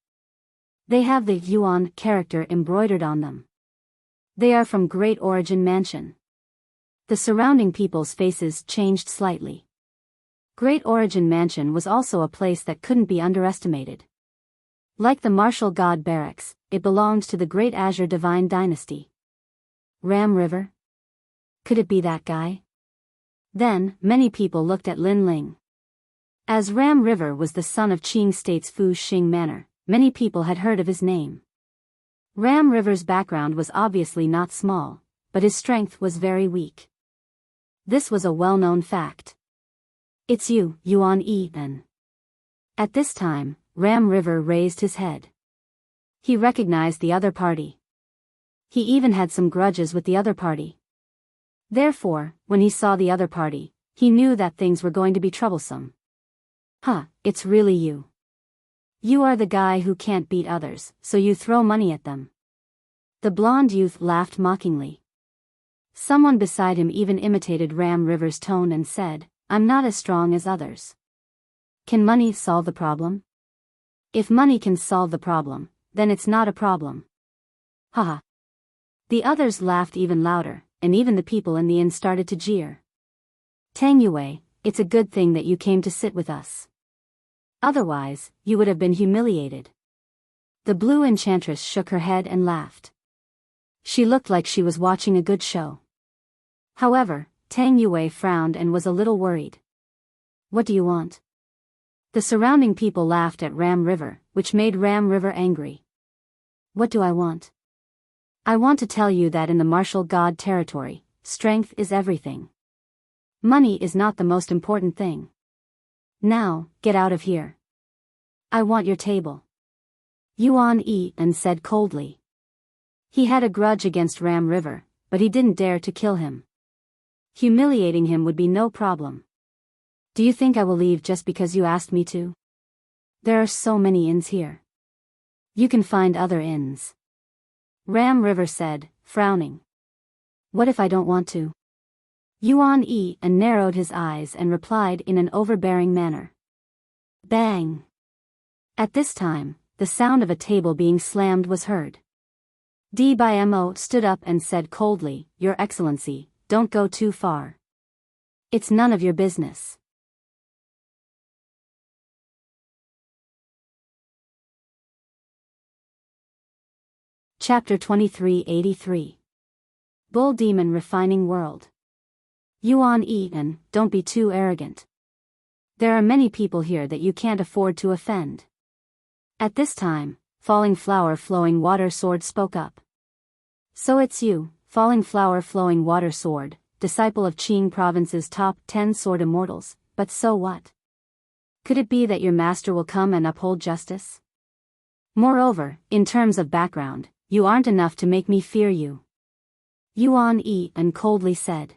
[SPEAKER 1] They have the Yuan character embroidered on them. They are from Great Origin Mansion. The surrounding people's faces changed slightly. Great Origin Mansion was also a place that couldn't be underestimated. Like the martial god barracks, it belonged to the Great Azure Divine Dynasty. Ram River? Could it be that guy? Then, many people looked at Lin Ling. As Ram River was the son of Qing State's Fu Xing Manor, many people had heard of his name. Ram River's background was obviously not small, but his strength was very weak. This was a well-known fact. It's you, Yuan Yi, then. At this time, Ram River raised his head. He recognized the other party. He even had some grudges with the other party. Therefore, when he saw the other party, he knew that things were going to be troublesome. It's really you. You are the guy who can't beat others, so you throw money at them. The blonde youth laughed mockingly. Someone beside him even imitated Ram River's tone and said, I'm not as strong as others. Can money solve the problem? If money can solve the problem, then it's not a problem. Haha. The others laughed even louder, and even the people in the inn started to jeer. Tang Yue, it's a good thing that you came to sit with us. Otherwise, you would have been humiliated. The Blue Enchantress shook her head and laughed. She looked like she was watching a good show. However, Tang Yue frowned and was a little worried. What do you want? The surrounding people laughed at Ram River, which made Ram River angry. What do I want? I want to tell you that in the martial god territory, strength is everything. Money is not the most important thing. Now, get out of here. I want your table. Yuan Yi said coldly. He had a grudge against Ram River, but he didn't dare to kill him. Humiliating him would be no problem. Do you think I will leave just because you asked me to? There are so many inns here. You can find other inns. Ram River said, frowning. What if I don't want to? Yuan Yi narrowed his eyes and replied in an overbearing manner. Bang! At this time, the sound of a table being slammed was heard. Biyao stood up and said coldly, Your Excellency, don't go too far. It's none of your business. Chapter 2383. Bull Demon Refining World. Yuan Yi, don't be too arrogant. There are many people here that you can't afford to offend. At this time, Falling Flower Flowing Water Sword spoke up. So it's you, Falling Flower Flowing Water Sword, disciple of Qing Province's top 10 sword immortals. but so what? Could it be that your master will come and uphold justice? Moreover, in terms of background, you aren't enough to make me fear you. Yuan Yi and coldly said.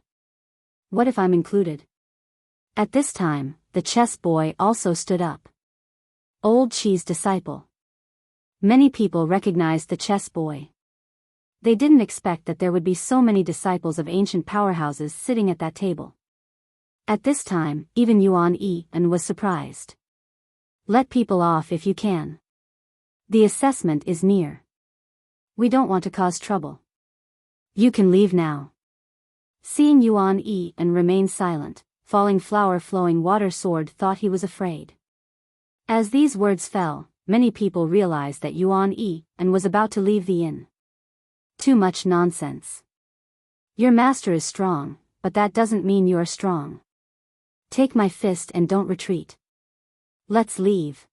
[SPEAKER 1] What if I'm included? At this time, the chess boy also stood up. Old Qi's disciple. Many people recognized the chess boy. They didn't expect that there would be so many disciples of ancient powerhouses sitting at that table. At this time, even Yuan Yi and was surprised. Let people off if you can. The assessment is near. We don't want to cause trouble. You can leave now. Seeing Yuan Yi and remain silent, Falling Flower Flowing Water Sword thought he was afraid. As these words fell, many people realized that Yuan Yi and was about to leave the inn. Too much nonsense. Your master is strong, but that doesn't mean you are strong. Take my fist and don't retreat. Let's leave.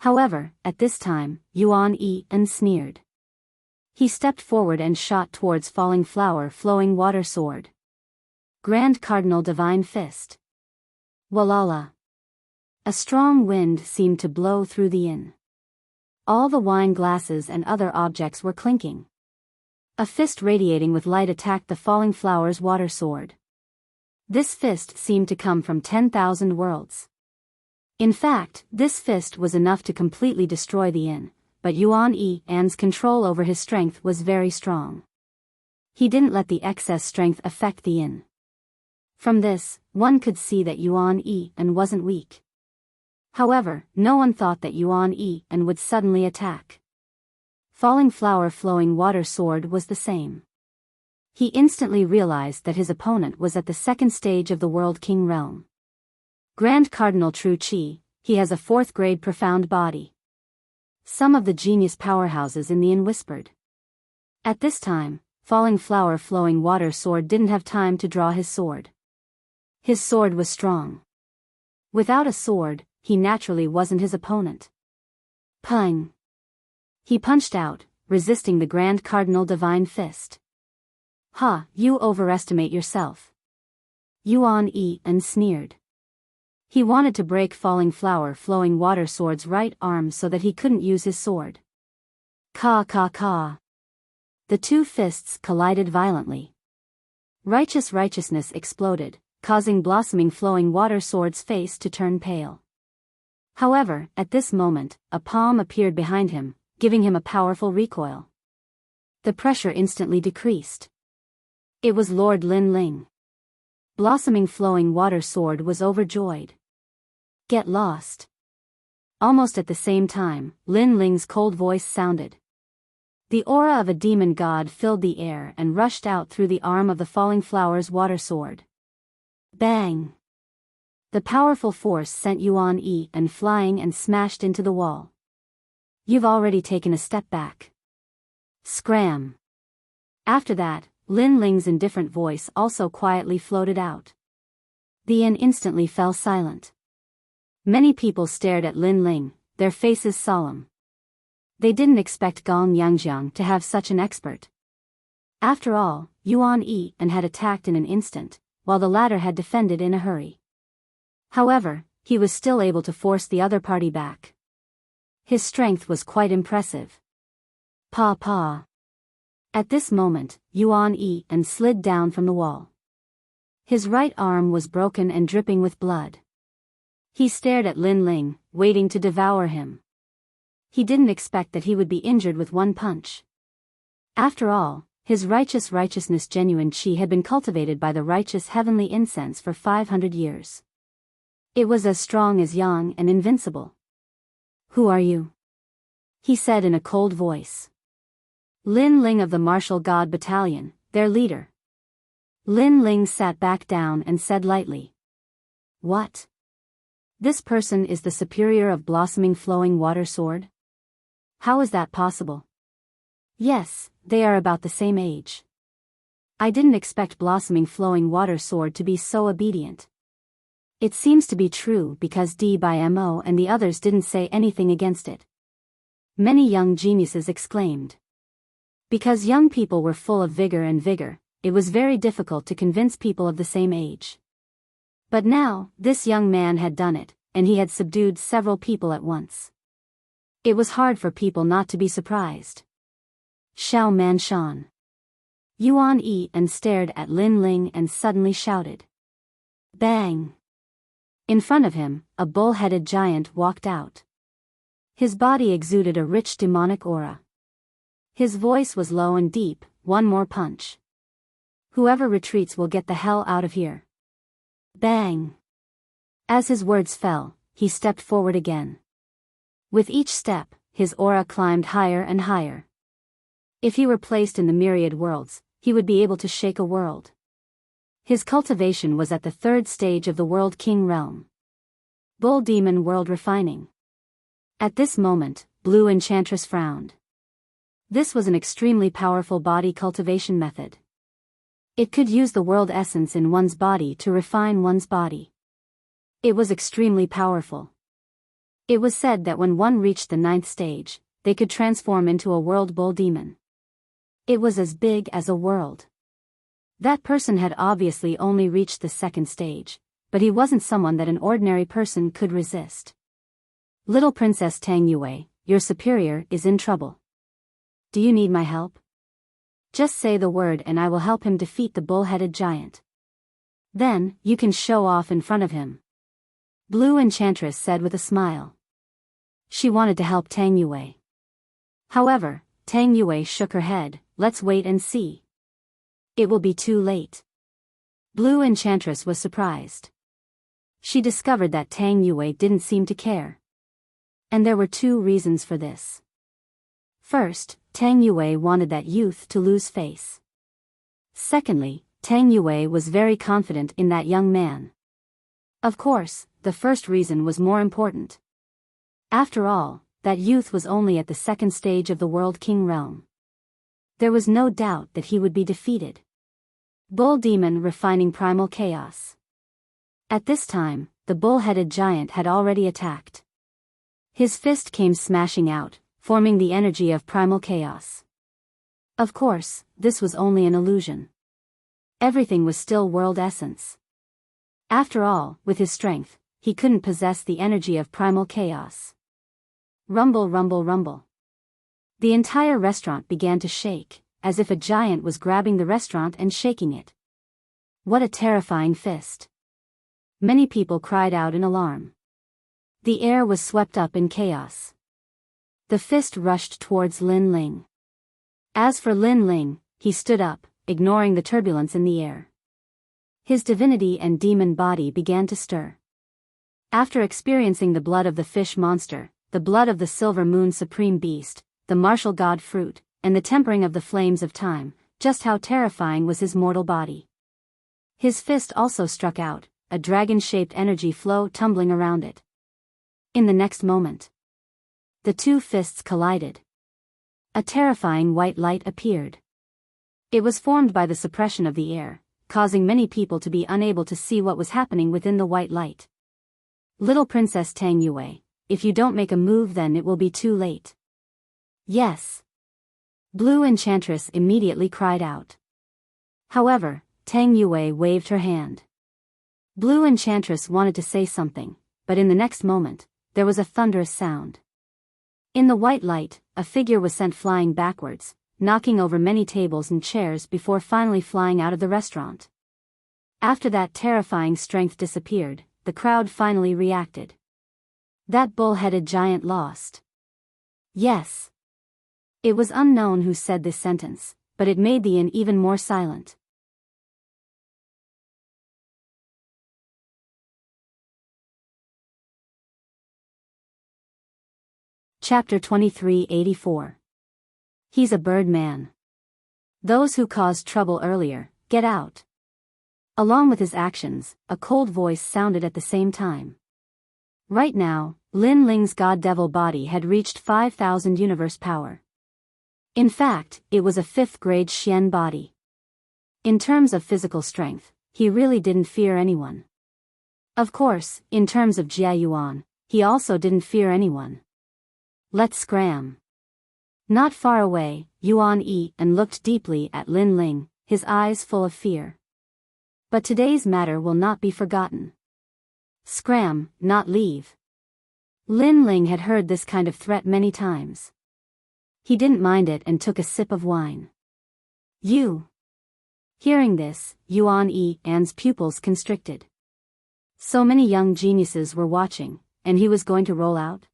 [SPEAKER 1] However, at this time, Yuan Yi and sneered. He stepped forward and shot towards Falling Flower Flowing Water Sword. Grand Cardinal Divine Fist. Walala. A strong wind seemed to blow through the inn. All the wine glasses and other objects were clinking. A fist radiating with light attacked the Falling Flower's water sword. This fist seemed to come from 10,000 worlds. In fact, this fist was enough to completely destroy the inn, but Yuan Yi An's control over his strength was very strong. He didn't let the excess strength affect the inn. From this, one could see that Yuan Yi An wasn't weak. However, no one thought that Yuan Yi An would suddenly attack. Falling Flower Flowing Water Sword was the same. He instantly realized that his opponent was at the second stage of the World King realm. Grand Cardinal True Qi, he has a 4th grade profound body. Some of the genius powerhouses in the inn whispered. At this time, Falling Flower Flowing Water Sword didn't have time to draw his sword. His sword was strong. Without a sword, he naturally wasn't his opponent. Pung! He punched out, resisting the Grand Cardinal Divine Fist. Ha, you overestimate yourself. Yuan Yi An sneered. He wanted to break Falling Flower Flowing Water Sword's right arm so that he couldn't use his sword. Ka ka ka. The two fists collided violently. Righteousness exploded, causing Blossoming Flowing Water Sword's face to turn pale. However, at this moment, a palm appeared behind him, giving him a powerful recoil. The pressure instantly decreased. It was Lord Lin Ling. Blossoming Flowing Water Sword was overjoyed. Get lost. Almost at the same time, Lin Ling's cold voice sounded. The aura of a demon god filled the air and rushed out through the arm of the Falling Flower's water sword. Bang! The powerful force sent Yuan Yi An flying and smashed into the wall. You've already taken a step back. Scram! After that, Lin Ling's indifferent voice also quietly floated out. The inn instantly fell silent. Many people stared at Lin Ling, their faces solemn. They didn't expect Gong Yangjiang to have such an expert. After all, Yuan Yi An had attacked in an instant, while the latter had defended in a hurry. However, he was still able to force the other party back. His strength was quite impressive. Pa pa. At this moment, Yuan Yi An slid down from the wall. His right arm was broken and dripping with blood. He stared at Lin Ling, waiting to devour him. He didn't expect that he would be injured with one punch. After all, his righteousness genuine qi had been cultivated by the righteous heavenly incense for 500 years. It was as strong as yang and invincible. Who are you? He said in a cold voice. Lin Ling of the Martial God Battalion, their leader. Lin Ling sat back down and said lightly. What? This person is the superior of Blossoming Flowing Water Sword? How is that possible? Yes, they are about the same age. I didn't expect Blossoming Flowing Water Sword to be so obedient. It seems to be true because Biyao and the others didn't say anything against it. Many young geniuses exclaimed. Because young people were full of vigor, it was very difficult to convince people of the same age. But now, this young man had done it, and he had subdued several people at once. It was hard for people not to be surprised. Xiao Man Shan. Yuan Yi and stared at Lin Ling and suddenly shouted. Bang! In front of him, a bull-headed giant walked out. His body exuded a rich demonic aura. His voice was low and deep, one more punch. Whoever retreats will get the hell out of here. Bang! As his words fell, he stepped forward again. With each step, his aura climbed higher and higher. If he were placed in the myriad worlds, he would be able to shake a world. His cultivation was at the third stage of the World King realm. Bull Demon World Refining. At this moment, Blue Enchantress frowned. This was an extremely powerful body cultivation method. It could use the world essence in one's body to refine one's body. It was extremely powerful. It was said that when one reached the 9th stage, they could transform into a world bull demon. It was as big as a world. That person had obviously only reached the 2nd stage, but he wasn't someone that an ordinary person could resist. Little Princess Tang Yue, your superior is in trouble. Do you need my help? Just say the word and I will help him defeat the bull-headed giant. Then, you can show off in front of him. Blue Enchantress said with a smile. She wanted to help Tang Yue. However, Tang Yue shook her head. Let's wait and see. It will be too late. Blue Enchantress was surprised. She discovered that Tang Yue didn't seem to care. And there were 2 reasons for this. First, Tang Yue wanted that youth to lose face. Secondly, Tang Yue was very confident in that young man. Of course, the first reason was more important. After all, that youth was only at the 2nd stage of the World King realm. There was no doubt that he would be defeated. Bull Demon refining primal chaos. At this time, the bull-headed giant had already attacked. His fist came smashing out, forming the energy of primal chaos. Of course, this was only an illusion. Everything was still world essence. After all, with his strength, he couldn't possess the energy of primal chaos. Rumble, rumble, rumble. The entire restaurant began to shake, as if a giant was grabbing the restaurant and shaking it. What a terrifying fist. Many people cried out in alarm. The air was swept up in chaos. The fist rushed towards Lin Ling. As for Lin Ling, he stood up, ignoring the turbulence in the air. His divinity and demon body began to stir. After experiencing the blood of the fish monster, the blood of the silver moon supreme beast, the martial god fruit, and the tempering of the flames of time, just how terrifying was his mortal body. His fist also struck out, a dragon-shaped energy flow tumbling around it. In the next moment, the 2 fists collided. A terrifying white light appeared. It was formed by the suppression of the air, causing many people to be unable to see what was happening within the white light. Little Princess Tang Yue, if you don't make a move then it will be too late. Yes. Blue Enchantress immediately cried out. However, Tang Yue waved her hand. Blue Enchantress wanted to say something, but in the next moment, there was a thunderous sound. In the white light, a figure was sent flying backwards, knocking over many tables and chairs before finally flying out of the restaurant. After that terrifying strength disappeared, the crowd finally reacted. That bull-headed giant lost. Yes. It was unknown who said this sentence, but it made the inn even more silent. Chapter 2384. He's a bird man. Those who caused trouble earlier, get out. Along with his actions, a cold voice sounded at the same time. Right now, Lin Ling's god-devil body had reached 5,000 universe power. In fact, it was a 5th-grade Xian body. In terms of physical strength, he really didn't fear anyone. Of course, in terms of Jia Yuan, he also didn't fear anyone. Let's scram. Not far away, Yuan Yi and looked deeply at Lin Ling, his eyes full of fear. But today's matter will not be forgotten. Scram, not leave. Lin Ling had heard this kind of threat many times. He didn't mind it and took a sip of wine. You. Hearing this, Yuan An's pupils constricted. So many young geniuses were watching, and he was going to roll out?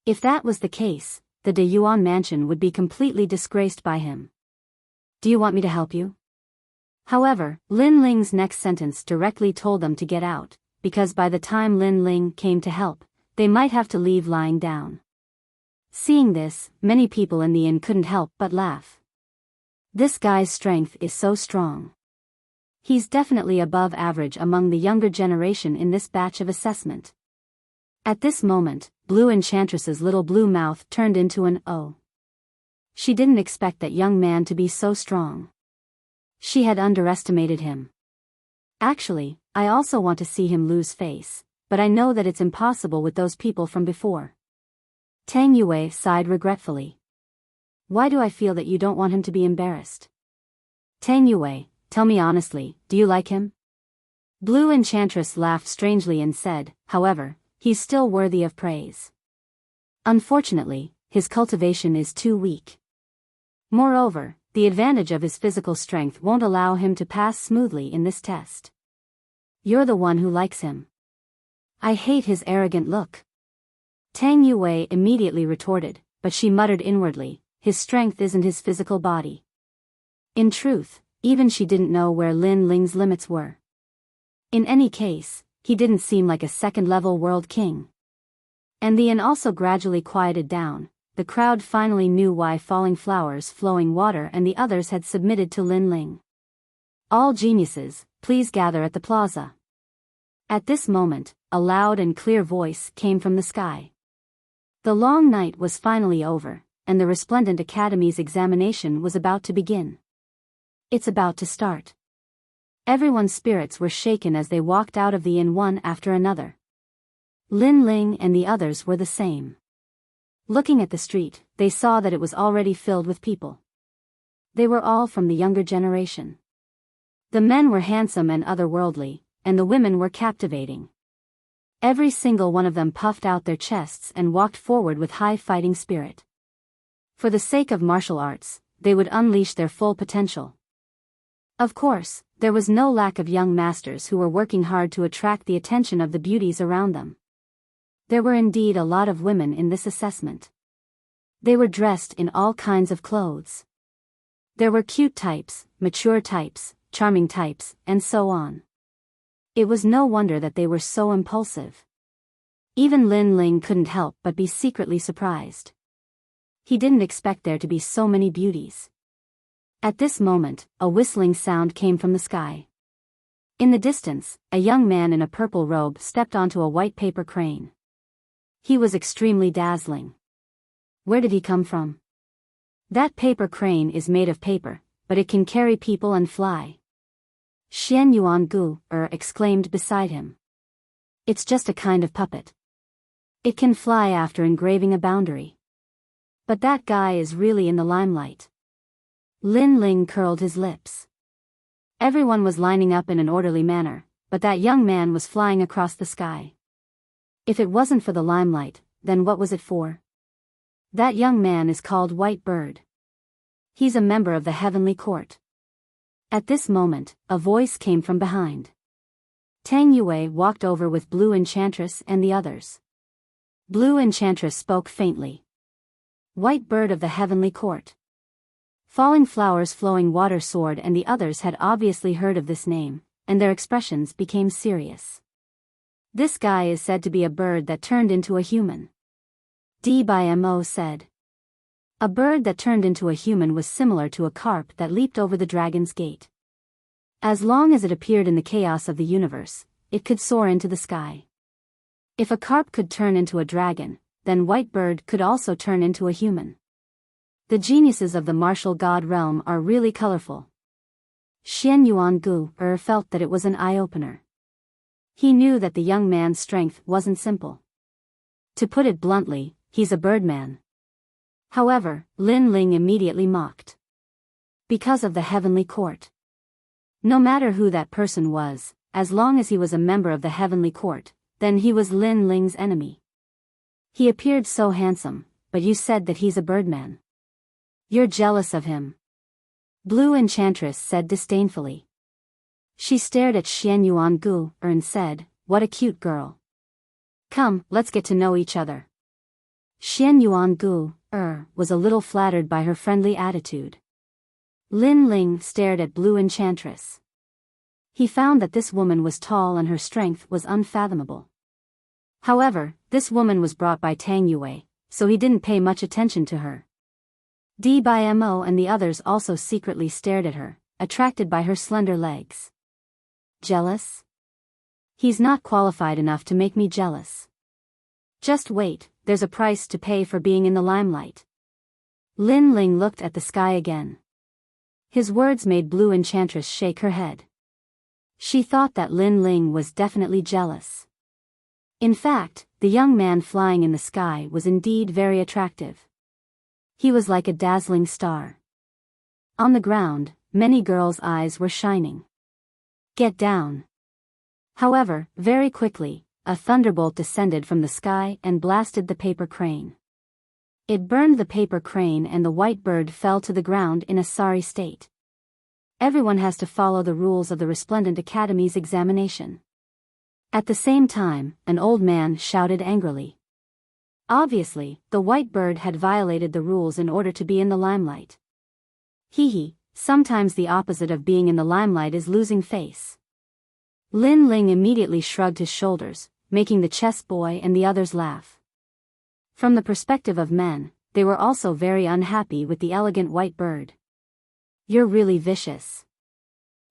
[SPEAKER 1] If that was the case, the De Yuan mansion would be completely disgraced by him. Do you want me to help you? However, Lin Ling's next sentence directly told them to get out, because by the time Lin Ling came to help, they might have to leave lying down. Seeing this, many people in the inn couldn't help but laugh. This guy's strength is so strong. He's definitely above average among the younger generation in this batch of assessment. At this moment, Blue Enchantress's little blue mouth turned into an O. She didn't expect that young man to be so strong. She had underestimated him. Actually, I also want to see him lose face, but I know that it's impossible with those people from before. Tang Yue sighed regretfully. Why do I feel that you don't want him to be embarrassed? Tang Yue, tell me honestly, do you like him? Blue Enchantress laughed strangely and said, however, he's still worthy of praise. Unfortunately, his cultivation is too weak. Moreover, the advantage of his physical strength won't allow him to pass smoothly in this test. You're the one who likes him. I hate his arrogant look. Tang Yue immediately retorted, but she muttered inwardly, his strength isn't his physical body. In truth, even she didn't know where Lin Ling's limits were. In any case, he didn't seem like a second-level world king. And the inn also gradually quieted down. The crowd finally knew why Falling Flowers, Flowing Water and the others had submitted to Lin Ling. All geniuses, please gather at the plaza. At this moment, a loud and clear voice came from the sky. The long night was finally over, and the Resplendent Academy's examination was about to begin. It's about to start. Everyone's spirits were shaken as they walked out of the inn one after another. Lin Ling and the others were the same. Looking at the street, they saw that it was already filled with people. They were all from the younger generation. The men were handsome and otherworldly, and the women were captivating. Every single one of them puffed out their chests and walked forward with high fighting spirit. For the sake of martial arts, they would unleash their full potential. Of course, there was no lack of young masters who were working hard to attract the attention of the beauties around them. There were indeed a lot of women in this assessment. They were dressed in all kinds of clothes. There were cute types, mature types, charming types, and so on. It was no wonder that they were so impulsive. Even Lin Ling couldn't help but be secretly surprised. He didn't expect there to be so many beauties. At this moment, a whistling sound came from the sky. In the distance, a young man in a purple robe stepped onto a white paper crane. He was extremely dazzling. Where did he come from? That paper crane is made of paper, but it can carry people and fly. Xian Yuan Gu exclaimed beside him. It's just a kind of puppet. It can fly after engraving a boundary. But that guy is really in the limelight. Lin Ling curled his lips. Everyone was lining up in an orderly manner, but that young man was flying across the sky. If it wasn't for the limelight, then what was it for? That young man is called White Bird. He's a member of the Heavenly Court. At this moment, a voice came from behind. Tang Yue walked over with Blue Enchantress and the others. Blue Enchantress spoke faintly. White Bird of the Heavenly Court. Falling Flowers, Flowing Water Sword and the others had obviously heard of this name, and their expressions became serious. This guy is said to be a bird that turned into a human. Biyao said. A bird that turned into a human was similar to a carp that leaped over the dragon's gate. As long as it appeared in the chaos of the universe, it could soar into the sky. If a carp could turn into a dragon, then White Bird could also turn into a human. The geniuses of the martial god realm are really colorful. Xian Yuan Gu felt that it was an eye-opener. He knew that the young man's strength wasn't simple. To put it bluntly, he's a birdman. However, Lin Ling immediately mocked. Because of the Heavenly Court. No matter who that person was, as long as he was a member of the Heavenly Court, then he was Lin Ling's enemy. He appeared so handsome, but you said that he's a birdman. You're jealous of him. Blue Enchantress said disdainfully. She stared at Xian Yuangu and said, "What a cute girl. Come, let's get to know each other." Xian Yuangu was a little flattered by her friendly attitude. Lin Ling stared at Blue Enchantress. He found that this woman was tall and her strength was unfathomable. However, this woman was brought by Tang Yue, so he didn't pay much attention to her. Biyao and the others also secretly stared at her, attracted by her slender legs. Jealous? He's not qualified enough to make me jealous. Just wait, there's a price to pay for being in the limelight. Lin Ling looked at the sky again. His words made Blue Enchantress shake her head. She thought that Lin Ling was definitely jealous. In fact, the young man flying in the sky was indeed very attractive. He was like a dazzling star. On the ground, many girls' eyes were shining. Get down. However, very quickly, a thunderbolt descended from the sky and blasted the paper crane. It burned the paper crane and the white bird fell to the ground in a sorry state. Everyone has to follow the rules of the Resplendent Academy's examination. At the same time, an old man shouted angrily. Obviously, the white bird had violated the rules in order to be in the limelight. Sometimes the opposite of being in the limelight is losing face. Lin Ling immediately shrugged his shoulders, making the chess boy and the others laugh. From the perspective of men, they were also very unhappy with the elegant white bird. You're really vicious.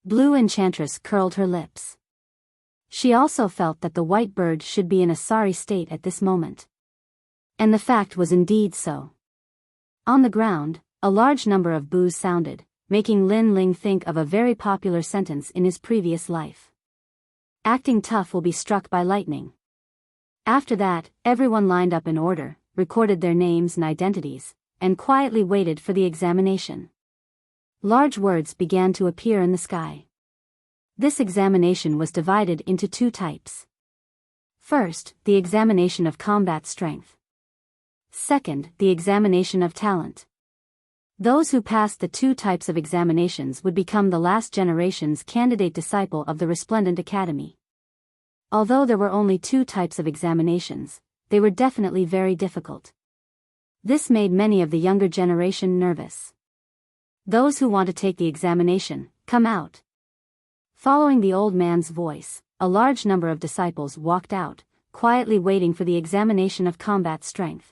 [SPEAKER 1] Blue Enchantress curled her lips. She also felt that the white bird should be in a sorry state at this moment. And the fact was indeed so. On the ground, a large number of boos sounded, making Lin Ling think of a very popular sentence in his previous life. Acting tough will be struck by lightning. After that, everyone lined up in order, recorded their names and identities, and quietly waited for the examination. Large words began to appear in the sky. This examination was divided into two types. First, the examination of combat strength. Second, the examination of talent. Those who passed the two types of examinations would become the last generation's candidate disciple of the Resplendent Academy. Although there were only two types of examinations, they were definitely very difficult. This made many of the younger generation nervous. Those who want to take the examination, come out. Following the old man's voice, a large number of disciples walked out, quietly waiting for the examination of combat strength.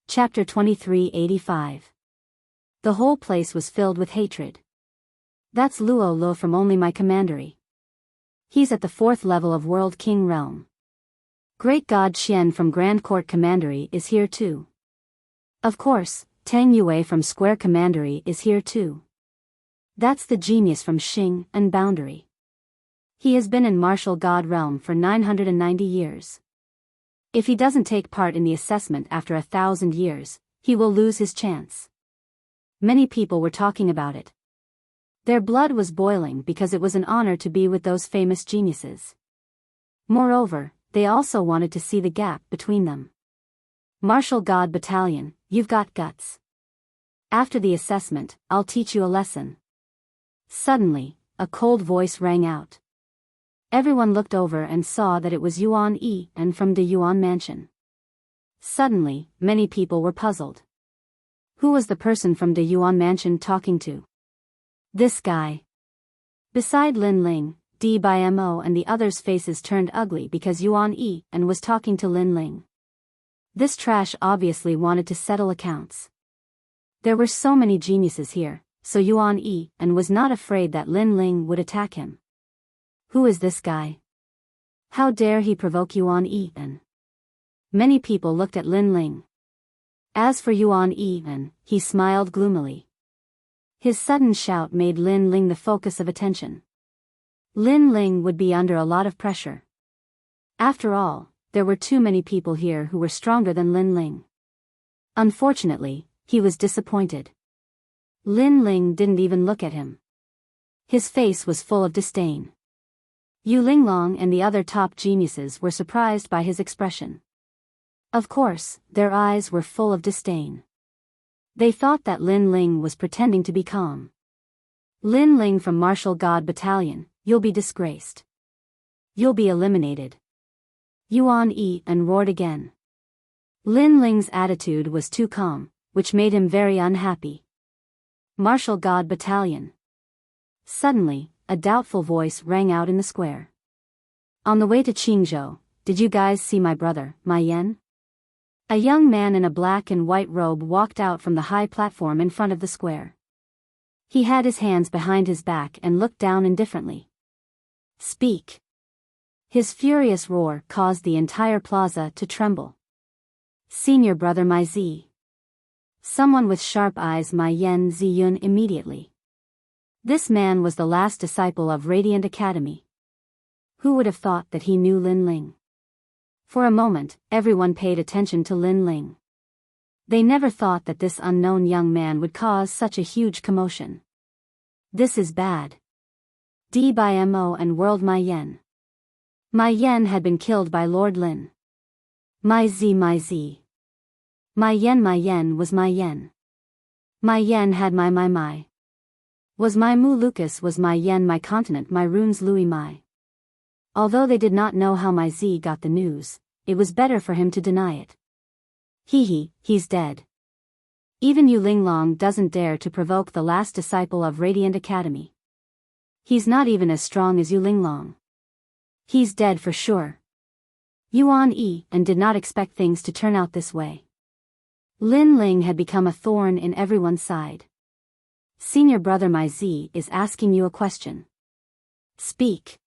[SPEAKER 1] Chapter 2385. The whole place was filled with hatred. That's Luo Lo from Only My Commandery. He's at the 4th level of World King Realm. Great God Xian from Grand Court Commandery is here too. Of course, Tang Yue from Square Commandery is here too. That's the genius from Xing and Boundary. He has been in Martial God Realm for 990 years. If he doesn't take part in the assessment after 1,000 years, he will lose his chance. Many people were talking about it. Their blood was boiling because it was an honor to be with those famous geniuses. Moreover, they also wanted to see the gap between them. Martial God Battalion, you've got guts. After the assessment, I'll teach you a lesson. Suddenly, a cold voice rang out. Everyone looked over and saw that it was Yuan Yi and from the Yuan Mansion. Suddenly, many people were puzzled. Who was the person from the Yuan Mansion talking to? This guy. Beside Lin Ling, Biyao and the others' faces turned ugly because Yuan Yi and was talking to Lin Ling. This trash obviously wanted to settle accounts. There were so many geniuses here, so Yuan Yi and was not afraid that Lin Ling would attack him. Who is this guy? How dare he provoke Yuan Yi? Many people looked at Lin Ling. As for Yuan Yi, he smiled gloomily. His sudden shout made Lin Ling the focus of attention. Lin Ling would be under a lot of pressure. After all, there were too many people here who were stronger than Lin Ling. Unfortunately, he was disappointed. Lin Ling didn't even look at him. His face was full of disdain. Yu Linglong and the other top geniuses were surprised by his expression. Of course, their eyes were full of disdain. They thought that Lin Ling was pretending to be calm. Lin Ling from Martial God Battalion, you'll be disgraced. You'll be eliminated. Yuan Yi and roared again. Lin Ling's attitude was too calm, which made him very unhappy. Martial God Battalion. Suddenly, a doubtful voice rang out in the square. On the way to Qingzhou, did you guys see my brother, Ma Yan? A young man in a black and white robe walked out from the high platform in front of the square. He had his hands behind his back and looked down indifferently. Speak. His furious roar caused the entire plaza to tremble. Senior brother Mai Zi. Someone with sharp eyes Ma Yan Ziyun immediately. This man was the last disciple of Radiant Academy. Who would have thought that he knew Lin Ling? For a moment, everyone paid attention to Lin Ling. They never thought that this unknown young man would cause such a huge commotion. This is bad. D by Mo and World Mai Yan. Mai Yan had been killed by Lord Lin. Mai Zi. Mai Yan was Mai Yan. Mai Yan had my. Was my Mu Lucas was Mai Yan my continent my runes Louis Mai. Although they did not know how Mai Zi got the news, it was better for him to deny it. He's dead. Even Yu Linglong doesn't dare to provoke the last disciple of Radiant Academy. He's not even as strong as Yu Linglong. He's dead for sure. Yuan Yi and did not expect things to turn out this way. Lin Ling had become a thorn in everyone's side. Senior brother Mai Zi is asking you a question. Speak.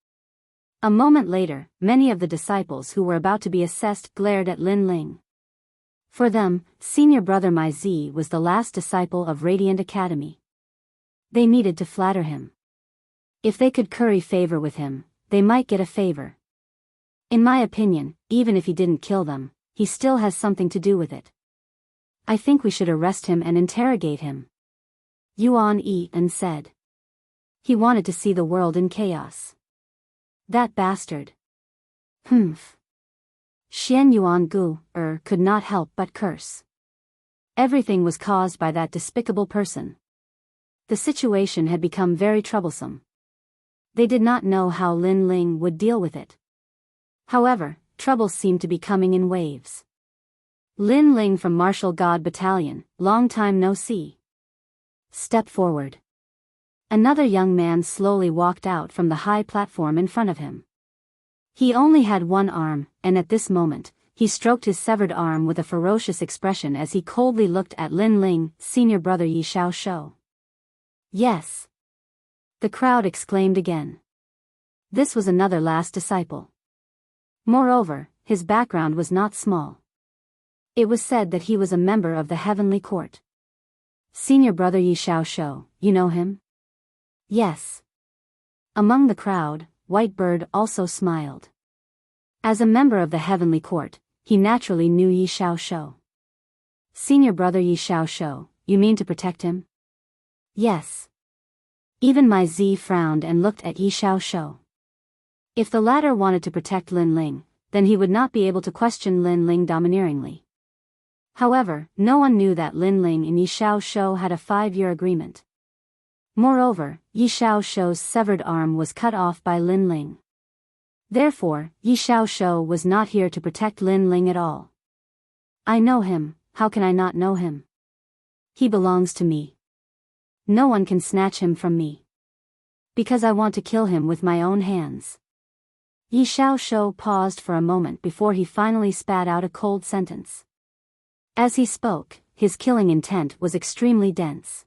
[SPEAKER 1] A moment later, many of the disciples who were about to be assessed glared at Lin Ling. For them, senior brother Mai Zi was the last disciple of Radiant Academy. They needed to flatter him. If they could curry favor with him, they might get a favor. In my opinion, even if he didn't kill them, he still has something to do with it. I think we should arrest him and interrogate him. Yuan Yi and said. He wanted to see the world in chaos. That bastard. Humph. Xian Yuan Gu, could not help but curse. Everything was caused by that despicable person. The situation had become very troublesome. They did not know how Lin Ling would deal with it. However, trouble seemed to be coming in waves. Lin Ling from Martial God Battalion, long time no see. Step forward. Another young man slowly walked out from the high platform in front of him. He only had one arm, and at this moment, he stroked his severed arm with a ferocious expression as he coldly looked at Lin Ling, senior brother Yi Xiao Shou. Yes. The crowd exclaimed again. This was another last disciple. Moreover, his background was not small. It was said that he was a member of the Heavenly Court. Senior brother Yi Xiao Shou, you know him? Yes. Among the crowd, Whitebird also smiled. As a member of the Heavenly Court, he naturally knew Yi Xiao Shou. Senior brother Yi Xiao Shou, you mean to protect him? Yes. Even Mai Zi frowned and looked at Yi Xiao Shou. If the latter wanted to protect Lin Ling, then he would not be able to question Lin Ling domineeringly. However, no one knew that Lin Ling and Yi Xiao Shou had a 5-year agreement. Moreover, Yi Xiao Shou's severed arm was cut off by Lin Ling. Therefore, Yi Xiao Shou was not here to protect Lin Ling at all. I know him, how can I not know him? He belongs to me. No one can snatch him from me. Because I want to kill him with my own hands. Yi Xiao Shou paused for a moment before he finally spat out a cold sentence. As he spoke, his killing intent was extremely dense.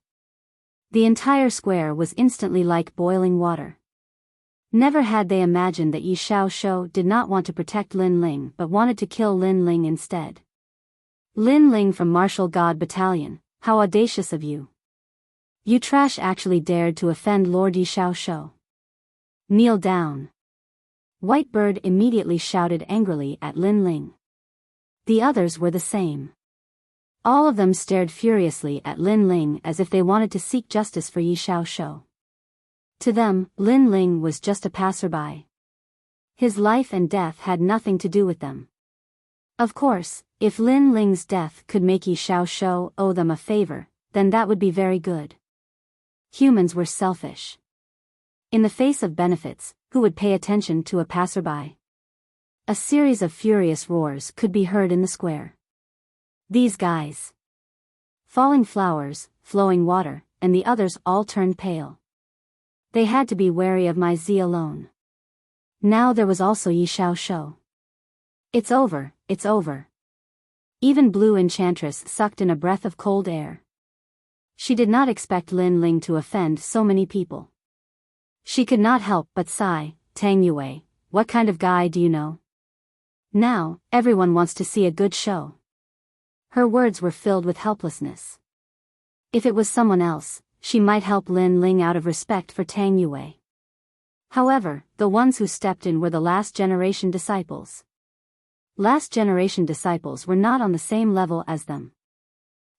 [SPEAKER 1] The entire square was instantly like boiling water. Never had they imagined that Yi Xiao Shou did not want to protect Lin Ling but wanted to kill Lin Ling instead. Lin Ling from Martial God Battalion, how audacious of you. You trash actually dared to offend Lord Yi Xiao Shou. Kneel down. Whitebird immediately shouted angrily at Lin Ling. The others were the same. All of them stared furiously at Lin Ling as if they wanted to seek justice for Yi Xiaoshu. To them, Lin Ling was just a passerby. His life and death had nothing to do with them. Of course, if Lin Ling's death could make Yi Xiaoshu owe them a favor, then that would be very good. Humans were selfish. In the face of benefits, who would pay attention to a passerby? A series of furious roars could be heard in the square. These guys. Falling flowers, flowing water, and the others all turned pale. They had to be wary of my Z alone. Now there was also Yi Xiaoshu. It's over, it's over. Even Blue Enchantress sucked in a breath of cold air. She did not expect Lin Ling to offend so many people. She could not help but sigh. Tang Yue, what kind of guy do you know? Now, everyone wants to see a good show. Her words were filled with helplessness. If it was someone else, she might help Lin Ling out of respect for Tang Yue. However, the ones who stepped in were the last generation disciples. Last generation disciples were not on the same level as them.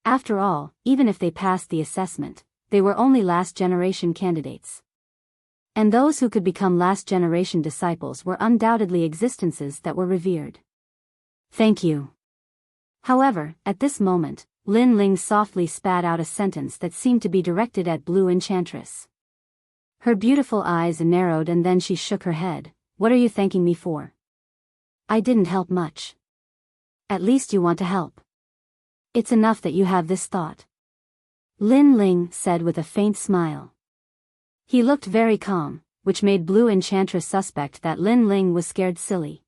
[SPEAKER 1] After all, even if they passed the assessment, they were only last generation candidates. And those who could become last generation disciples were undoubtedly existences that were revered. Thank you. However, at this moment, Lin Ling softly spat out a sentence that seemed to be directed at Blue Enchantress. Her beautiful eyes narrowed and then she shook her head. What are you thanking me for? I didn't help much. At least you want to help. It's enough that you have this thought. Lin Ling said with a faint smile. He looked very calm, which made Blue Enchantress suspect that Lin Ling was scared silly.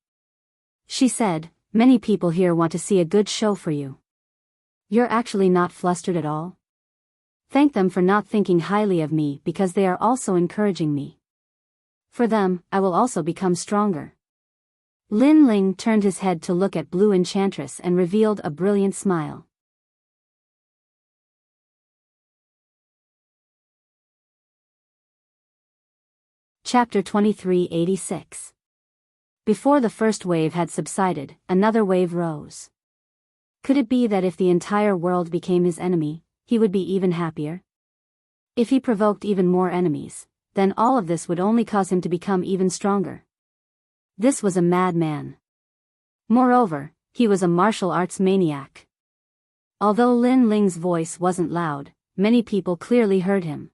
[SPEAKER 1] She said, many people here want to see a good show for you. You're actually not flustered at all? Thank them for not thinking highly of me because they are also encouraging me. For them, I will also become stronger. Lin Ling turned his head to look at Blue Enchantress and revealed a brilliant smile. Chapter 2386. Before the first wave had subsided, another wave rose. Could it be that if the entire world became his enemy, he would be even happier? If he provoked even more enemies, then all of this would only cause him to become even stronger. This was a madman. Moreover, he was a martial arts maniac. Although Lin Ling's voice wasn't loud, many people clearly heard him.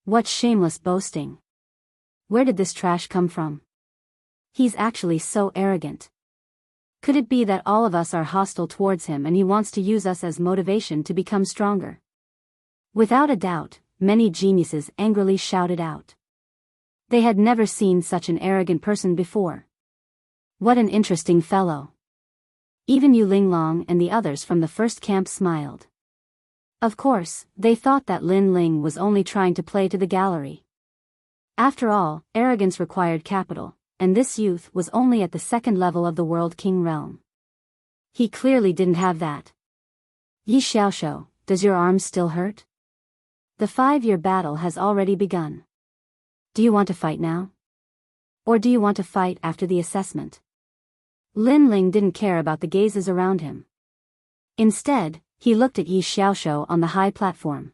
[SPEAKER 1] What shameless boasting! Where did this trash come from? He's actually so arrogant. Could it be that all of us are hostile towards him and he wants to use us as motivation to become stronger? Without a doubt, many geniuses angrily shouted out. They had never seen such an arrogant person before. What an interesting fellow. Even Yu Linglong and the others from the first camp smiled. Of course, they thought that Lin Ling was only trying to play to the gallery. After all, arrogance required capital, and this youth was only at the second level of the World King realm. He clearly didn't have that. Yi Xiaoshu, does your arm still hurt? The 5-year battle has already begun. Do you want to fight now? Or do you want to fight after the assessment? Lin Ling didn't care about the gazes around him. Instead, he looked at Yi Xiaoshu on the high platform.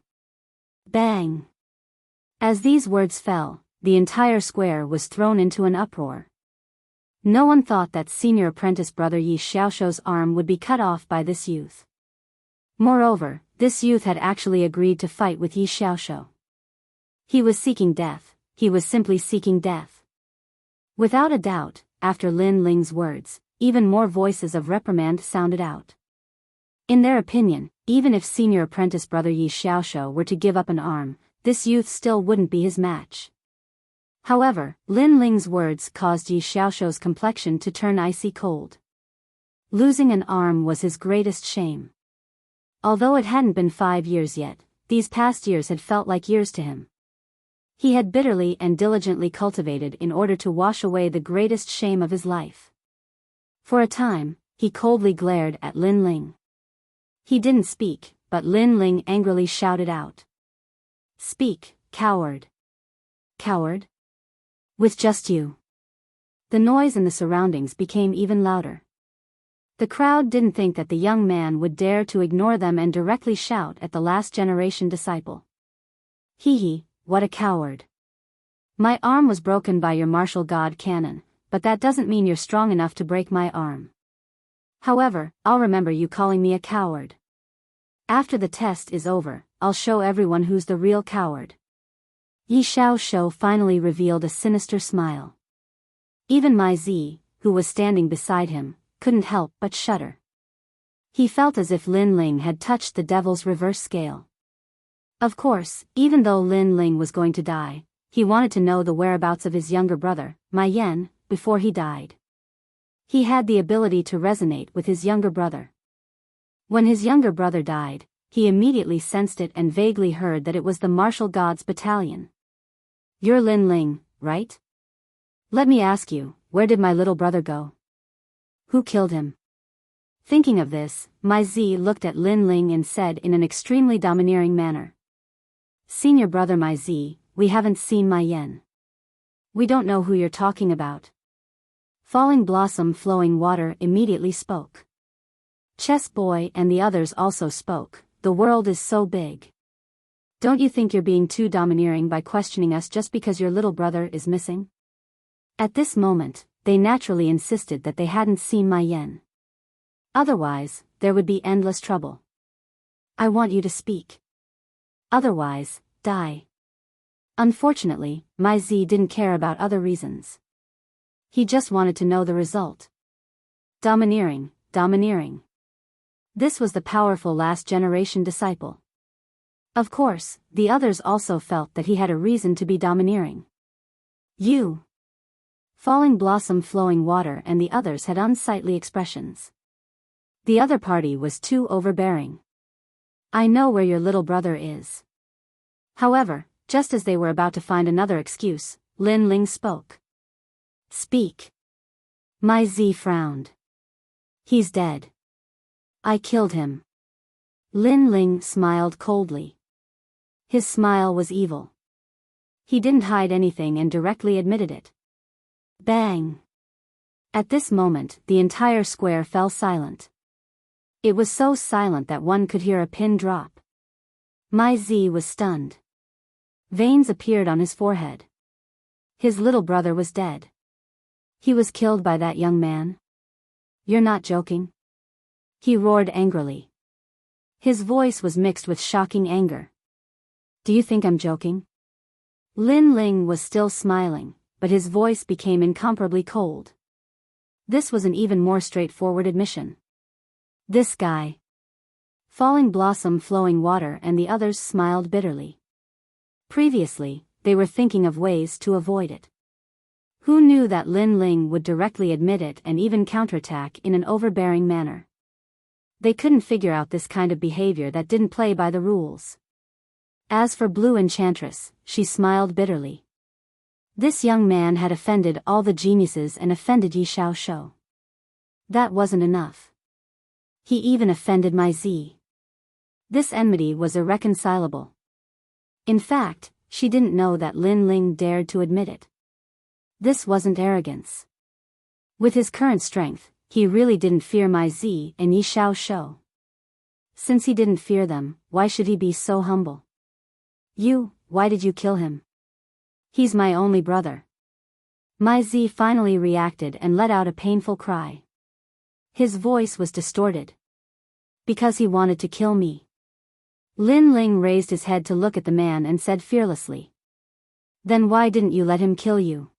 [SPEAKER 1] Bang! As these words fell, the entire square was thrown into an uproar. No one thought that senior apprentice brother Yi Xiaoshu's arm would be cut off by this youth. Moreover, this youth had actually agreed to fight with Yi Xiaoshu. He was seeking death, he was simply seeking death. Without a doubt, after Lin Ling's words, even more voices of reprimand sounded out. In their opinion, even if senior apprentice brother Yi Xiaoshu were to give up an arm, this youth still wouldn't be his match. However, Lin Ling's words caused Yi Xiaoshu's complexion to turn icy cold. Losing an arm was his greatest shame. Although it hadn't been 5 years yet, these past years had felt like years to him. He had bitterly and diligently cultivated in order to wash away the greatest shame of his life. For a time, he coldly glared at Lin Ling. He didn't speak, but Lin Ling angrily shouted out. Speak, coward. Coward? With just you. The noise in the surroundings became even louder. The crowd didn't think that the young man would dare to ignore them and directly shout at the last generation disciple. Hee, what a coward. My arm was broken by your martial god cannon, but that doesn't mean you're strong enough to break my arm. However, I'll remember you calling me a coward. After the test is over, I'll show everyone who's the real coward. Yi Xiaoshu finally revealed a sinister smile. Even Mai Zi, who was standing beside him, couldn't help but shudder. He felt as if Lin Ling had touched the devil's reverse scale. Of course, even though Lin Ling was going to die, he wanted to know the whereabouts of his younger brother, Mai Yan, before he died. He had the ability to resonate with his younger brother. When his younger brother died, he immediately sensed it and vaguely heard that it was the martial gods battalion. You're Lin Ling, right? Let me ask you, where did my little brother go? Who killed him? Thinking of this, Mai Zi looked at Lin Ling and said in an extremely domineering manner. Senior brother Mai Zi, we haven't seen Mai Yan. We don't know who you're talking about. Falling Blossom Flowing Water immediately spoke. Chess Boy and the others also spoke. The world is so big. Don't you think you're being too domineering by questioning us just because your little brother is missing? At this moment, they naturally insisted that they hadn't seen Mai Yan. Otherwise, there would be endless trouble. I want you to speak. Otherwise, die. Unfortunately, Mai Zi didn't care about other reasons. He just wanted to know the result. Domineering. This was the powerful last generation disciple. Of course, the others also felt that he had a reason to be domineering. You. Falling Blossom Flowing Water and the others had unsightly expressions. The other party was too overbearing. I know where your little brother is. However, just as they were about to find another excuse, Lin Ling spoke. Speak. Mai Zi frowned. He's dead. I killed him. Lin Ling smiled coldly. His smile was evil. He didn't hide anything and directly admitted it. Bang! At this moment, the entire square fell silent. It was so silent that one could hear a pin drop. Mai Zi was stunned. Veins appeared on his forehead. His little brother was dead. He was killed by that young man? You're not joking? He roared angrily. His voice was mixed with shocking anger. Do you think I'm joking? Lin Ling was still smiling, but his voice became incomparably cold. This was an even more straightforward admission. This guy. Falling Blossom Flowing Water and the others smiled bitterly. Previously, they were thinking of ways to avoid it. Who knew that Lin Ling would directly admit it and even counterattack in an overbearing manner? They couldn't figure out this kind of behavior that didn't play by the rules. As for Blue Enchantress, she smiled bitterly. This young man had offended all the geniuses and offended Yi Xiaoshu. That wasn't enough. He even offended Mai Zi. This enmity was irreconcilable. In fact, she didn't know that Lin Ling dared to admit it. This wasn't arrogance. With his current strength, he really didn't fear Mai Zi and Yi Xiaoshu. Since he didn't fear them, why should he be so humble? Why did you kill him? He's my only brother. Mai Zi finally reacted and let out a painful cry. His voice was distorted. Because he wanted to kill me. Lin Ling raised his head to look at the man and said fearlessly. Then why didn't you let him kill you?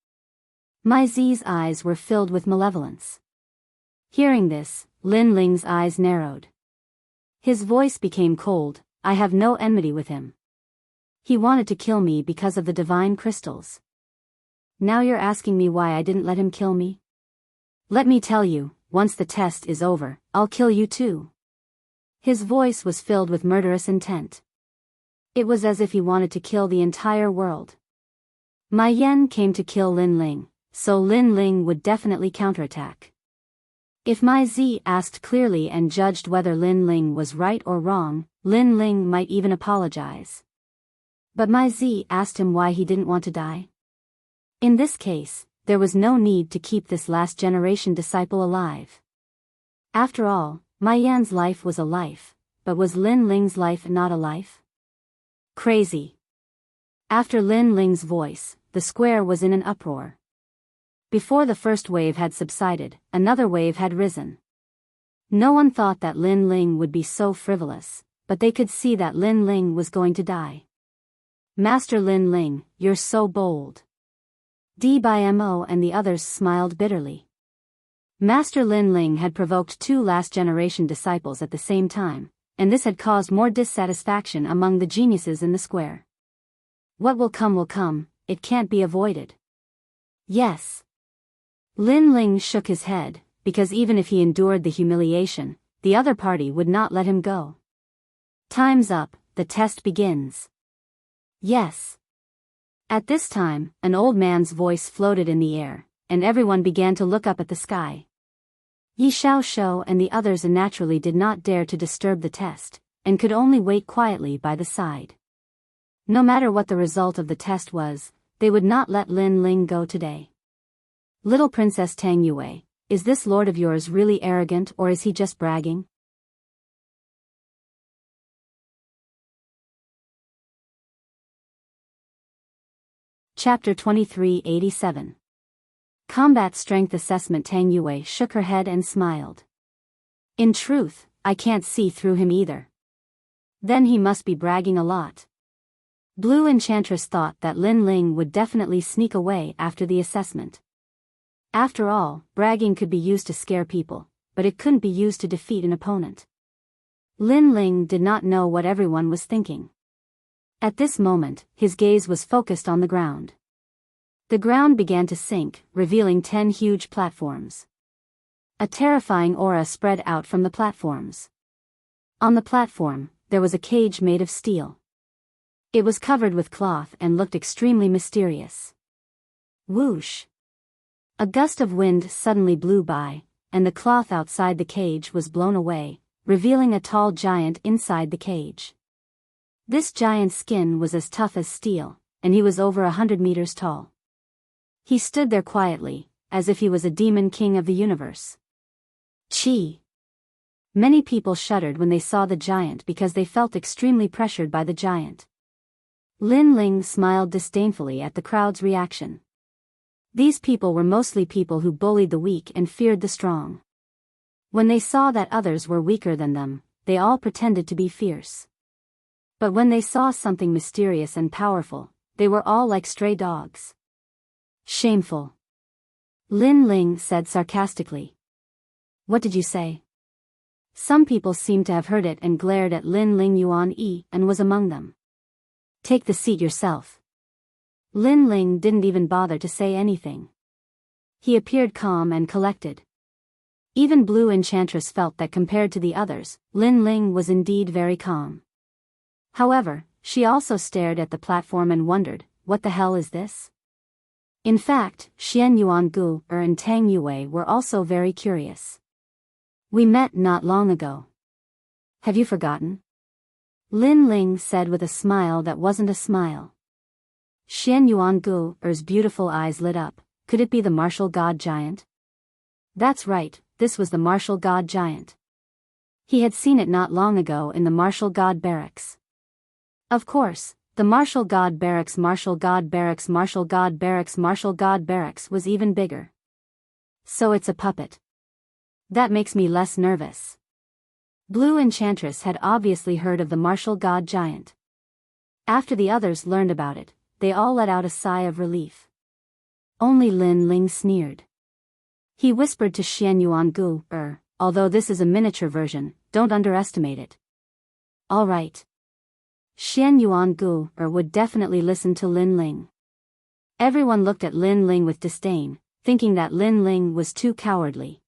[SPEAKER 1] Mai Zi's eyes were filled with malevolence. Hearing this, Lin Ling's eyes narrowed. His voice became cold. I have no enmity with him. He wanted to kill me because of the divine crystals. Now you're asking me why I didn't let him kill me? Let me tell you, once the test is over, I'll kill you too. His voice was filled with murderous intent. It was as if he wanted to kill the entire world. Mai Yan came to kill Lin Ling, so Lin Ling would definitely counterattack. If Mai Zi asked clearly and judged whether Lin Ling was right or wrong, Lin Ling might even apologize. But Mai Zi asked him why he didn't want to die. In this case, there was no need to keep this last generation disciple alive. After all, Mai Yan's life was a life, but was Lin Ling's life not a life? Crazy. After Lin Ling's voice, the square was in an uproar. Before the first wave had subsided, another wave had risen. No one thought that Lin Ling would be so frivolous, but they could see that Lin Ling was going to die. Master Lin Ling, you're so bold. Biyao and the others smiled bitterly. Master Lin Ling had provoked 2 last-generation disciples at the same time, and this had caused more dissatisfaction among the geniuses in the square. What will come, it can't be avoided. Yes. Lin Ling shook his head, because even if he endured the humiliation, the other party would not let him go. Time's up, the test begins. Yes. At this time, an old man's voice floated in the air, and everyone began to look up at the sky. Yi Xiaoshuo and the others naturally did not dare to disturb the test, and could only wait quietly by the side. No matter what the result of the test was, they would not let Lin Ling go today. Little Princess Tang Yue, is this lord of yours really arrogant or is he just bragging? Chapter 2387. Combat Strength Assessment. Tang Yue shook her head and smiled. In truth, I can't see through him either. Then he must be bragging a lot. Blue Enchantress thought that Lin Ling would definitely sneak away after the assessment. After all, bragging could be used to scare people, but it couldn't be used to defeat an opponent. Lin Ling did not know what everyone was thinking. At this moment, his gaze was focused on the ground. The ground began to sink, revealing 10 huge platforms. A terrifying aura spread out from the platforms. On the platform, there was a cage made of steel. It was covered with cloth and looked extremely mysterious. Whoosh! A gust of wind suddenly blew by, and the cloth outside the cage was blown away, revealing a tall giant inside the cage. This giant's skin was as tough as steel, and he was over 100 meters tall. He stood there quietly, as if he was a demon king of the universe. Chi! Many people shuddered when they saw the giant because they felt extremely pressured by the giant. Lin Ling smiled disdainfully at the crowd's reaction. These people were mostly people who bullied the weak and feared the strong. When they saw that others were weaker than them, they all pretended to be fierce. But when they saw something mysterious and powerful, they were all like stray dogs. Shameful. Lin Ling said sarcastically. What did you say? Some people seemed to have heard it and glared at Lin Ling. Yuan Yi and was among them. Take the seat yourself. Lin Ling didn't even bother to say anything. He appeared calm and collected. Even Blue Enchantress felt that compared to the others, Lin Ling was indeed very calm. However, she also stared at the platform and wondered, what the hell is this? In fact, Xian Yuangu and Tang Yue were also very curious. We met not long ago. Have you forgotten? Lin Ling said with a smile that wasn't a smile. Xian Yuangu's beautiful eyes lit up. Could it be the martial god giant? That's right, this was the martial god giant. He had seen it not long ago in the martial god barracks. Of course, the martial god barracks was even bigger. So it's a puppet. That makes me less nervous. Blue Enchantress had obviously heard of the martial god giant. After the others learned about it, they all let out a sigh of relief. Only Lin Ling sneered. He whispered to Xian Yuangu, although this is a miniature version, don't underestimate it. All right. Xian Yuangu would definitely listen to Lin Ling. Everyone looked at Lin Ling with disdain, thinking that Lin Ling was too cowardly.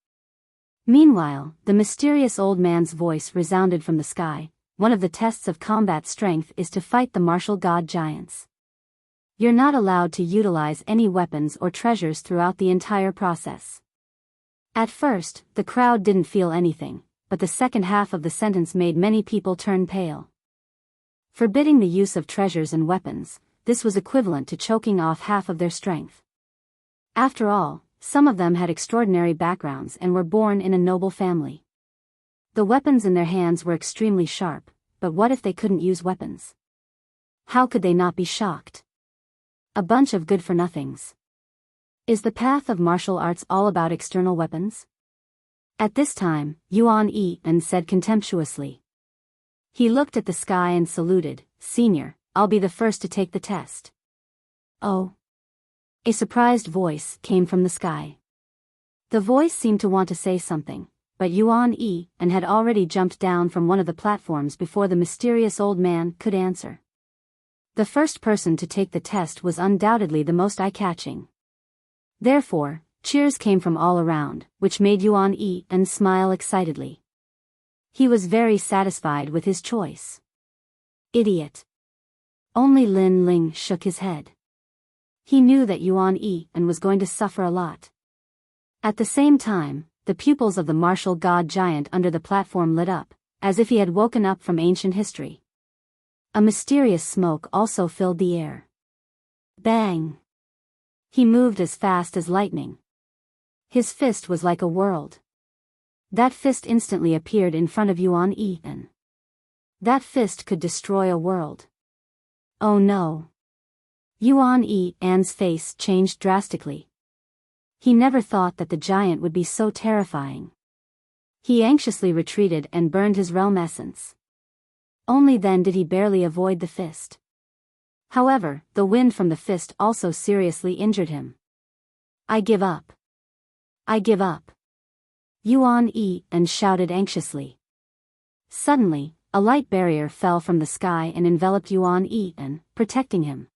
[SPEAKER 1] Meanwhile, the mysterious old man's voice resounded from the sky. One of the tests of combat strength is to fight the martial god giants. You're not allowed to utilize any weapons or treasures throughout the entire process. At first, the crowd didn't feel anything, but the second half of the sentence made many people turn pale. Forbidding the use of treasures and weapons, this was equivalent to choking off half of their strength. After all, some of them had extraordinary backgrounds and were born in a noble family. The weapons in their hands were extremely sharp, but what if they couldn't use weapons? How could they not be shocked? A bunch of good-for-nothings. Is the path of martial arts all about external weapons? At this time, Yuan Yi said contemptuously. He looked at the sky and saluted, "Senior, I'll be the first to take the test." "Oh." A surprised voice came from the sky. The voice seemed to want to say something, but Yuan Yi had already jumped down from one of the platforms before the mysterious old man could answer. The first person to take the test was undoubtedly the most eye-catching. Therefore, cheers came from all around, which made Yuan Yi smile excitedly. He was very satisfied with his choice. Idiot. Only Lin Ling shook his head. He knew that Yuan Yi was going to suffer a lot. At the same time, the pupils of the martial god giant under the platform lit up, as if he had woken up from ancient history. A mysterious smoke also filled the air. Bang! He moved as fast as lightning. His fist was like a world. That fist instantly appeared in front of Yuan Yi. That fist could destroy a world. Oh no! Yuan Yi's face changed drastically. He never thought that the giant would be so terrifying. He anxiously retreated and burned his realm essence. Only then did he barely avoid the fist. However, the wind from the fist also seriously injured him. "I give up. I give up." Yuan Yi shouted anxiously. Suddenly, a light barrier fell from the sky and enveloped Yuan Yi, protecting him.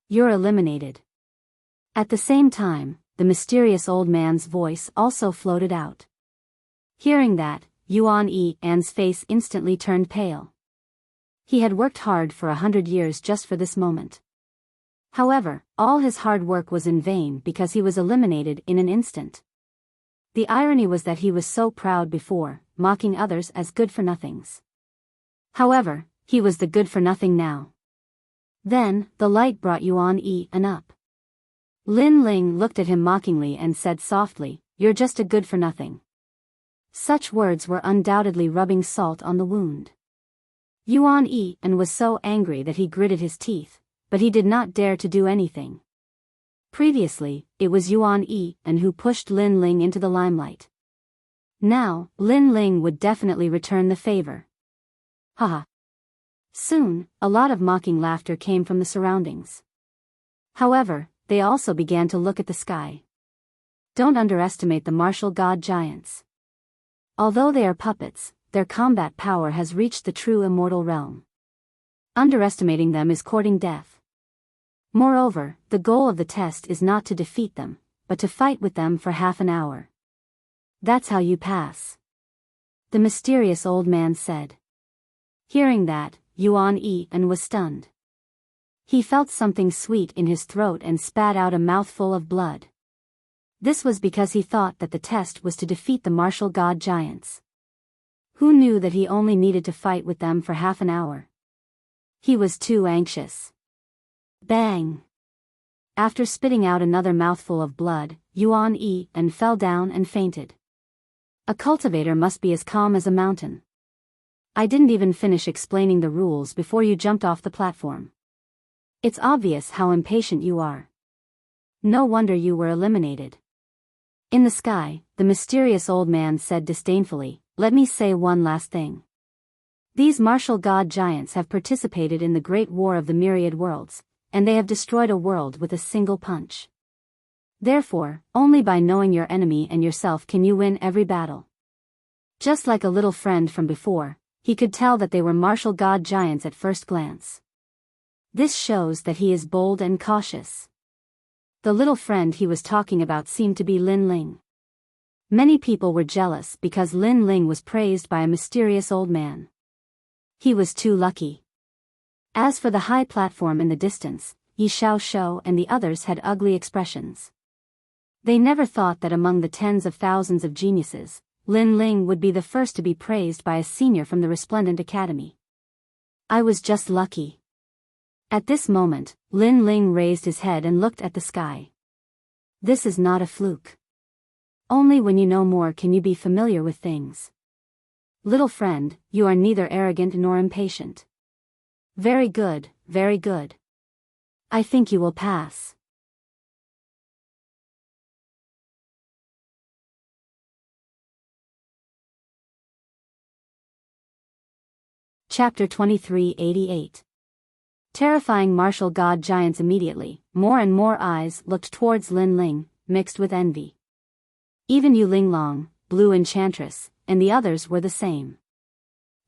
[SPEAKER 1] "You're eliminated." At the same time, the mysterious old man's voice also floated out. Hearing that, Yuan Yi's face instantly turned pale. He had worked hard for 100 years just for this moment. However, all his hard work was in vain because he was eliminated in an instant. The irony was that he was so proud before, mocking others as good-for-nothings. However, he was the good-for-nothing now. Then, the light brought Yuan Yi up. Lin Ling looked at him mockingly and said softly, "You're just a good-for-nothing." Such words were undoubtedly rubbing salt on the wound. Yuan Yi was so angry that he gritted his teeth, but he did not dare to do anything. Previously, it was Yuan Yi who pushed Lin Ling into the limelight. Now, Lin Ling would definitely return the favor. Haha. Soon, a lot of mocking laughter came from the surroundings. However, they also began to look at the sky. Don't underestimate the martial god giants. Although they are puppets, their combat power has reached the true immortal realm. Underestimating them is courting death. Moreover, the goal of the test is not to defeat them, but to fight with them for half an hour. That's how you pass. The mysterious old man said. Hearing that, Yuan Yi was stunned. He felt something sweet in his throat and spat out a mouthful of blood. This was because he thought that the test was to defeat the martial god giants. Who knew that he only needed to fight with them for half an hour? He was too anxious. Bang! After spitting out another mouthful of blood, Yuan Yi fell down and fainted. A cultivator must be as calm as a mountain. I didn't even finish explaining the rules before you jumped off the platform. It's obvious how impatient you are. No wonder you were eliminated. In the sky, the mysterious old man said disdainfully, "Let me say one last thing. These martial god giants have participated in the great war of the myriad worlds, and they have destroyed a world with a single punch. Therefore, only by knowing your enemy and yourself can you win every battle." Just like a little friend from before, he could tell that they were martial god giants at first glance. This shows that he is bold and cautious. The little friend he was talking about seemed to be Lin Ling. Many people were jealous because Lin Ling was praised by a mysterious old man. He was too lucky. As for the high platform in the distance, Yi Xiaoshou and the others had ugly expressions. They never thought that among the tens of thousands of geniuses, Lin Ling would be the first to be praised by a senior from the resplendent academy. I was just lucky. At this moment, Lin Ling raised his head and looked at the sky. This is not a fluke. Only when you know more can you be familiar with things. Little friend, you are neither arrogant nor impatient. Very good, very good. I think you will pass. Chapter 2388. Terrifying martial god giants. Immediately, more and more eyes looked towards Lin Ling, mixed with envy. Even Yu Linglong, Blue Enchantress, and the others were the same.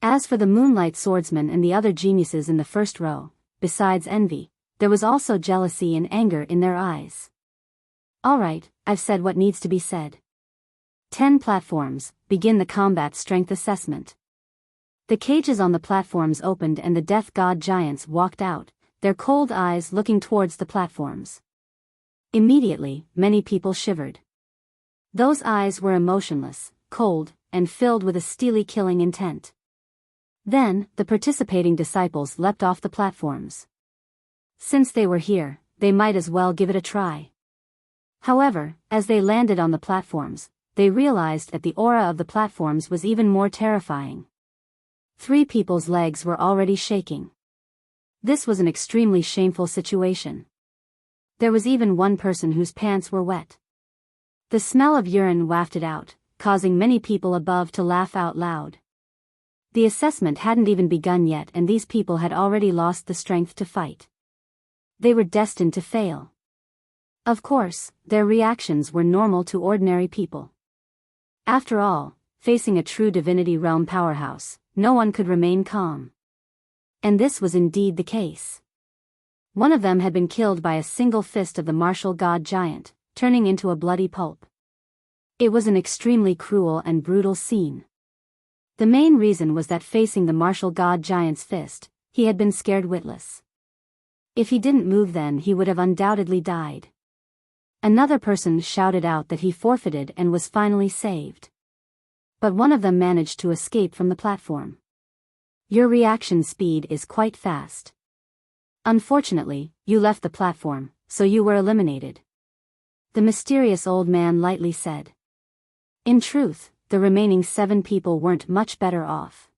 [SPEAKER 1] As for the Moonlight Swordsman and the other geniuses in the first row, besides envy, there was also jealousy and anger in their eyes. Alright, I've said what needs to be said. 10 platforms, begin the combat strength assessment. The cages on the platforms opened and the death god giants walked out, their cold eyes looking towards the platforms. Immediately, many people shivered. Those eyes were emotionless, cold, and filled with a steely killing intent. Then, the participating disciples leapt off the platforms. Since they were here, they might as well give it a try. However, as they landed on the platforms, they realized that the aura of the platforms was even more terrifying. 3 people's legs were already shaking. This was an extremely shameful situation. There was even one person whose pants were wet. The smell of urine wafted out, causing many people above to laugh out loud. The assessment hadn't even begun yet and these people had already lost the strength to fight. They were destined to fail. Of course, their reactions were normal to ordinary people. After all, facing a true Divinity Realm powerhouse, no one could remain calm. And this was indeed the case. One of them had been killed by a single fist of the martial god giant, turning into a bloody pulp. It was an extremely cruel and brutal scene. The main reason was that facing the martial god giant's fist, he had been scared witless. If he didn't move then he would have undoubtedly died. Another person shouted out that he forfeited and was finally saved. But one of them managed to escape from the platform. Your reaction speed is quite fast. Unfortunately, you left the platform, so you were eliminated. The mysterious old man lightly said. In truth, the remaining 7 people weren't much better off.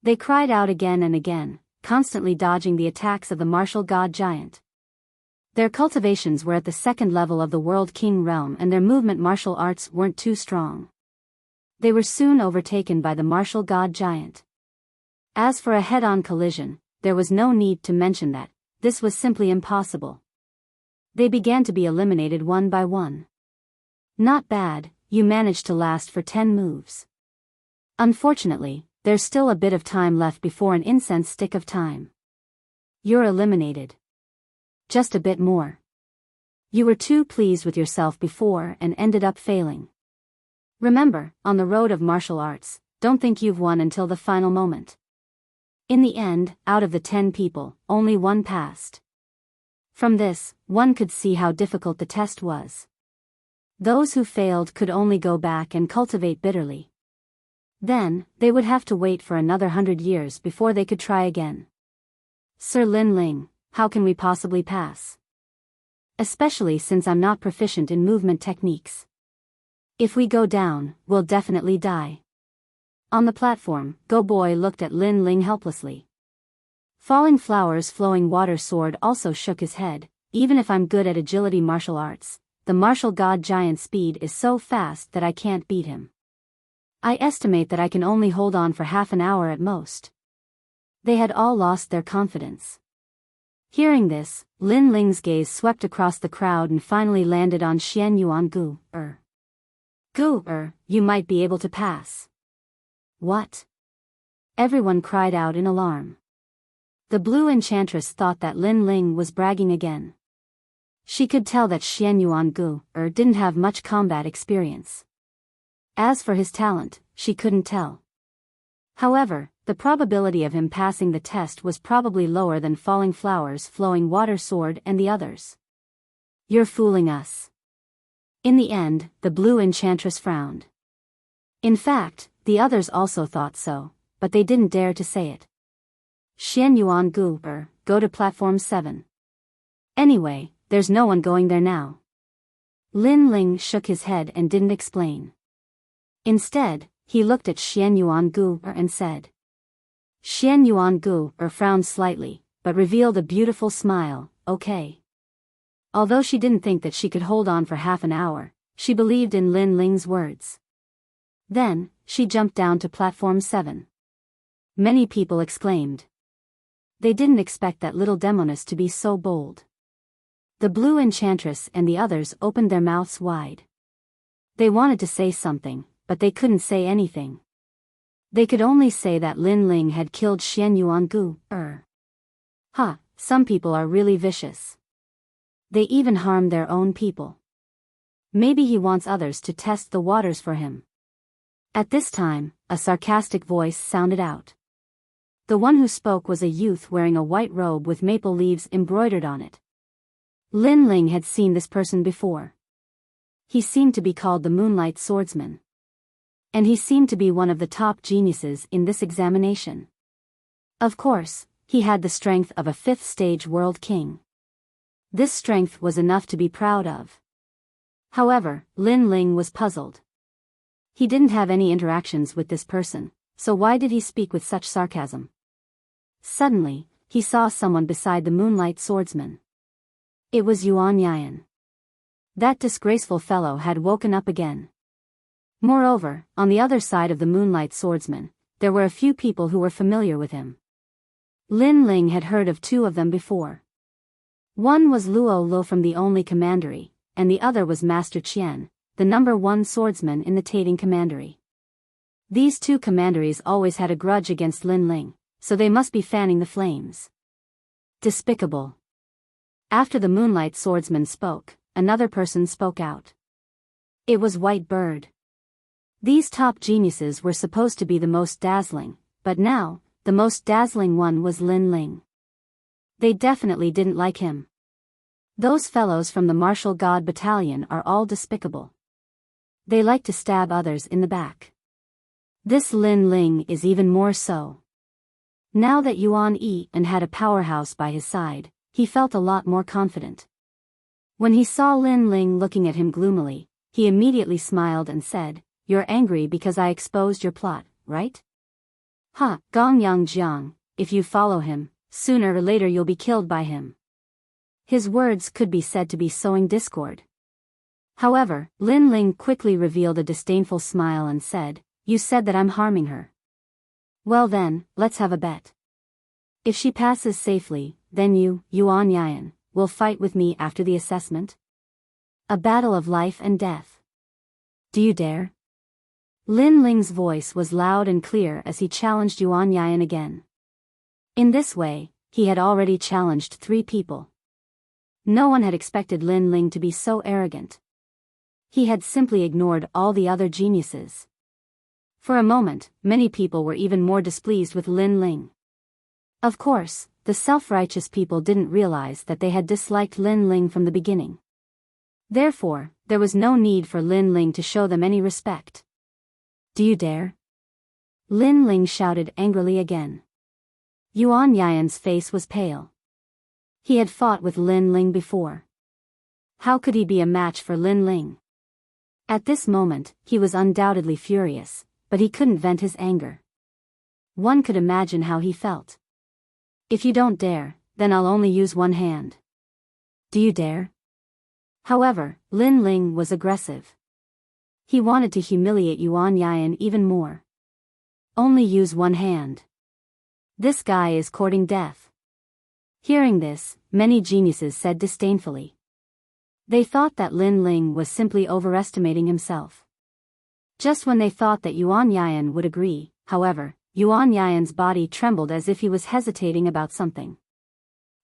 [SPEAKER 1] They cried out again and again, constantly dodging the attacks of the martial god giant. Their cultivations were at the 2nd level of the World King realm and their movement martial arts weren't too strong. They were soon overtaken by the martial god giant. As for a head-on collision, there was no need to mention that, this was simply impossible. They began to be eliminated one by one. Not bad, you managed to last for 10 moves. Unfortunately, there's still a bit of time left before an incense stick of time. You're eliminated. Just a bit more. You were too pleased with yourself before and ended up failing. Remember, on the road of martial arts, don't think you've won until the final moment. In the end, out of the 10 people, only 1 passed. From this, one could see how difficult the test was. Those who failed could only go back and cultivate bitterly. Then, they would have to wait for another 100 years before they could try again. Sir Lin Ling, how can we possibly pass? Especially since I'm not proficient in movement techniques. If we go down, we'll definitely die. On the platform, Go Boy looked at Lin Ling helplessly. Falling Flowers Flowing Water Sword also shook his head. Even if I'm good at agility martial arts, the martial god giant speed is so fast that I can't beat him. I estimate that I can only hold on for half an hour at most. They had all lost their confidence. Hearing this, Lin Ling's gaze swept across the crowd and finally landed on Xian Yuan Gu. You might be able to pass. What? Everyone cried out in alarm. The Blue Enchantress thought that Lin Ling was bragging again. She could tell that Xian Yuan Gu didn't have much combat experience. As for his talent, she couldn't tell. However, the probability of him passing the test was probably lower than Falling Flowers Flowing Water Sword and the others. You're fooling us. In the end, the Blue Enchantress frowned. In fact, the others also thought so, but they didn't dare to say it. Xian Yuan Gu, go to platform 7. Anyway, there's no one going there now. Lin Ling shook his head and didn't explain. Instead, he looked at Xian Yuan Gu and said. Xian Yuan Gu frowned slightly, but revealed a beautiful smile. Okay. Although she didn't think that she could hold on for half an hour, she believed in Lin Ling's words. Then, she jumped down to platform 7. Many people exclaimed. They didn't expect that little demoness to be so bold. The Blue Enchantress and the others opened their mouths wide. They wanted to say something, but they couldn't say anything. They could only say that Lin Ling had killed Xian Yuan Gu. Some people are really vicious. They even harm their own people. Maybe he wants others to test the waters for him. At this time, a sarcastic voice sounded out. The one who spoke was a youth wearing a white robe with maple leaves embroidered on it. Lin Ling had seen this person before. He seemed to be called the Moonlight Swordsman. And he seemed to be one of the top geniuses in this examination. Of course, he had the strength of a 5th-stage world king. This strength was enough to be proud of. However, Lin Ling was puzzled. He didn't have any interactions with this person, so why did he speak with such sarcasm? Suddenly, he saw someone beside the Moonlight Swordsman. It was Yuan Yan. That disgraceful fellow had woken up again. Moreover, on the other side of the Moonlight Swordsman, there were a few people who were familiar with him. Lin Ling had heard of 2 of them before. One was Luo Lo from the Only Commandery, and the other was Master Qian, the number 1 swordsman in the Tating Commandery. These 2 commanderies always had a grudge against Lin Ling, so they must be fanning the flames. Despicable. After the Moonlight Swordsman spoke, another person spoke out. It was White Bird. These top geniuses were supposed to be the most dazzling, but now, the most dazzling one was Lin Ling. They definitely didn't like him. Those fellows from the Martial God Battalion are all despicable. They like to stab others in the back. This Lin Ling is even more so. Now that Yuan Yi had a powerhouse by his side, he felt a lot more confident. When he saw Lin Ling looking at him gloomily, he immediately smiled and said, "You're angry because I exposed your plot, right? Gong Yang Jiang, if you follow him, sooner or later you'll be killed by him." His words could be said to be sowing discord. However, Lin Ling quickly revealed a disdainful smile and said, "You said that I'm harming her. Well then, let's have a bet. If she passes safely, then you, Yuan Yan, will fight with me after the assessment? A battle of life and death. Do you dare?" Lin Ling's voice was loud and clear as he challenged Yuan Yan again. In this way, he had already challenged 3 people. No one had expected Lin Ling to be so arrogant. He had simply ignored all the other geniuses. For a moment, many people were even more displeased with Lin Ling. Of course, the self-righteous people didn't realize that they had disliked Lin Ling from the beginning. Therefore, there was no need for Lin Ling to show them any respect. "Do you dare?" Lin Ling shouted angrily again. Yuan Yan's face was pale. He had fought with Lin Ling before. How could he be a match for Lin Ling? At this moment, he was undoubtedly furious, but he couldn't vent his anger. One could imagine how he felt. "If you don't dare, then I'll only use one hand. Do you dare?" However, Lin Ling was aggressive. He wanted to humiliate Yuan Yan even more. Only use one hand. This guy is courting death. Hearing this, many geniuses said disdainfully. They thought that Lin Ling was simply overestimating himself. Just when they thought that Yuan Yan would agree, however, Yuan Yan's body trembled as if he was hesitating about something.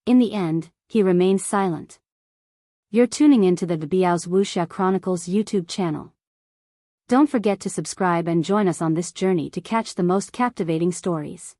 [SPEAKER 1] In the end, he remained silent. You're tuning into the Biyao's Wuxia Chronicles YouTube channel. Don't forget to subscribe and join us on this journey to catch the most captivating stories.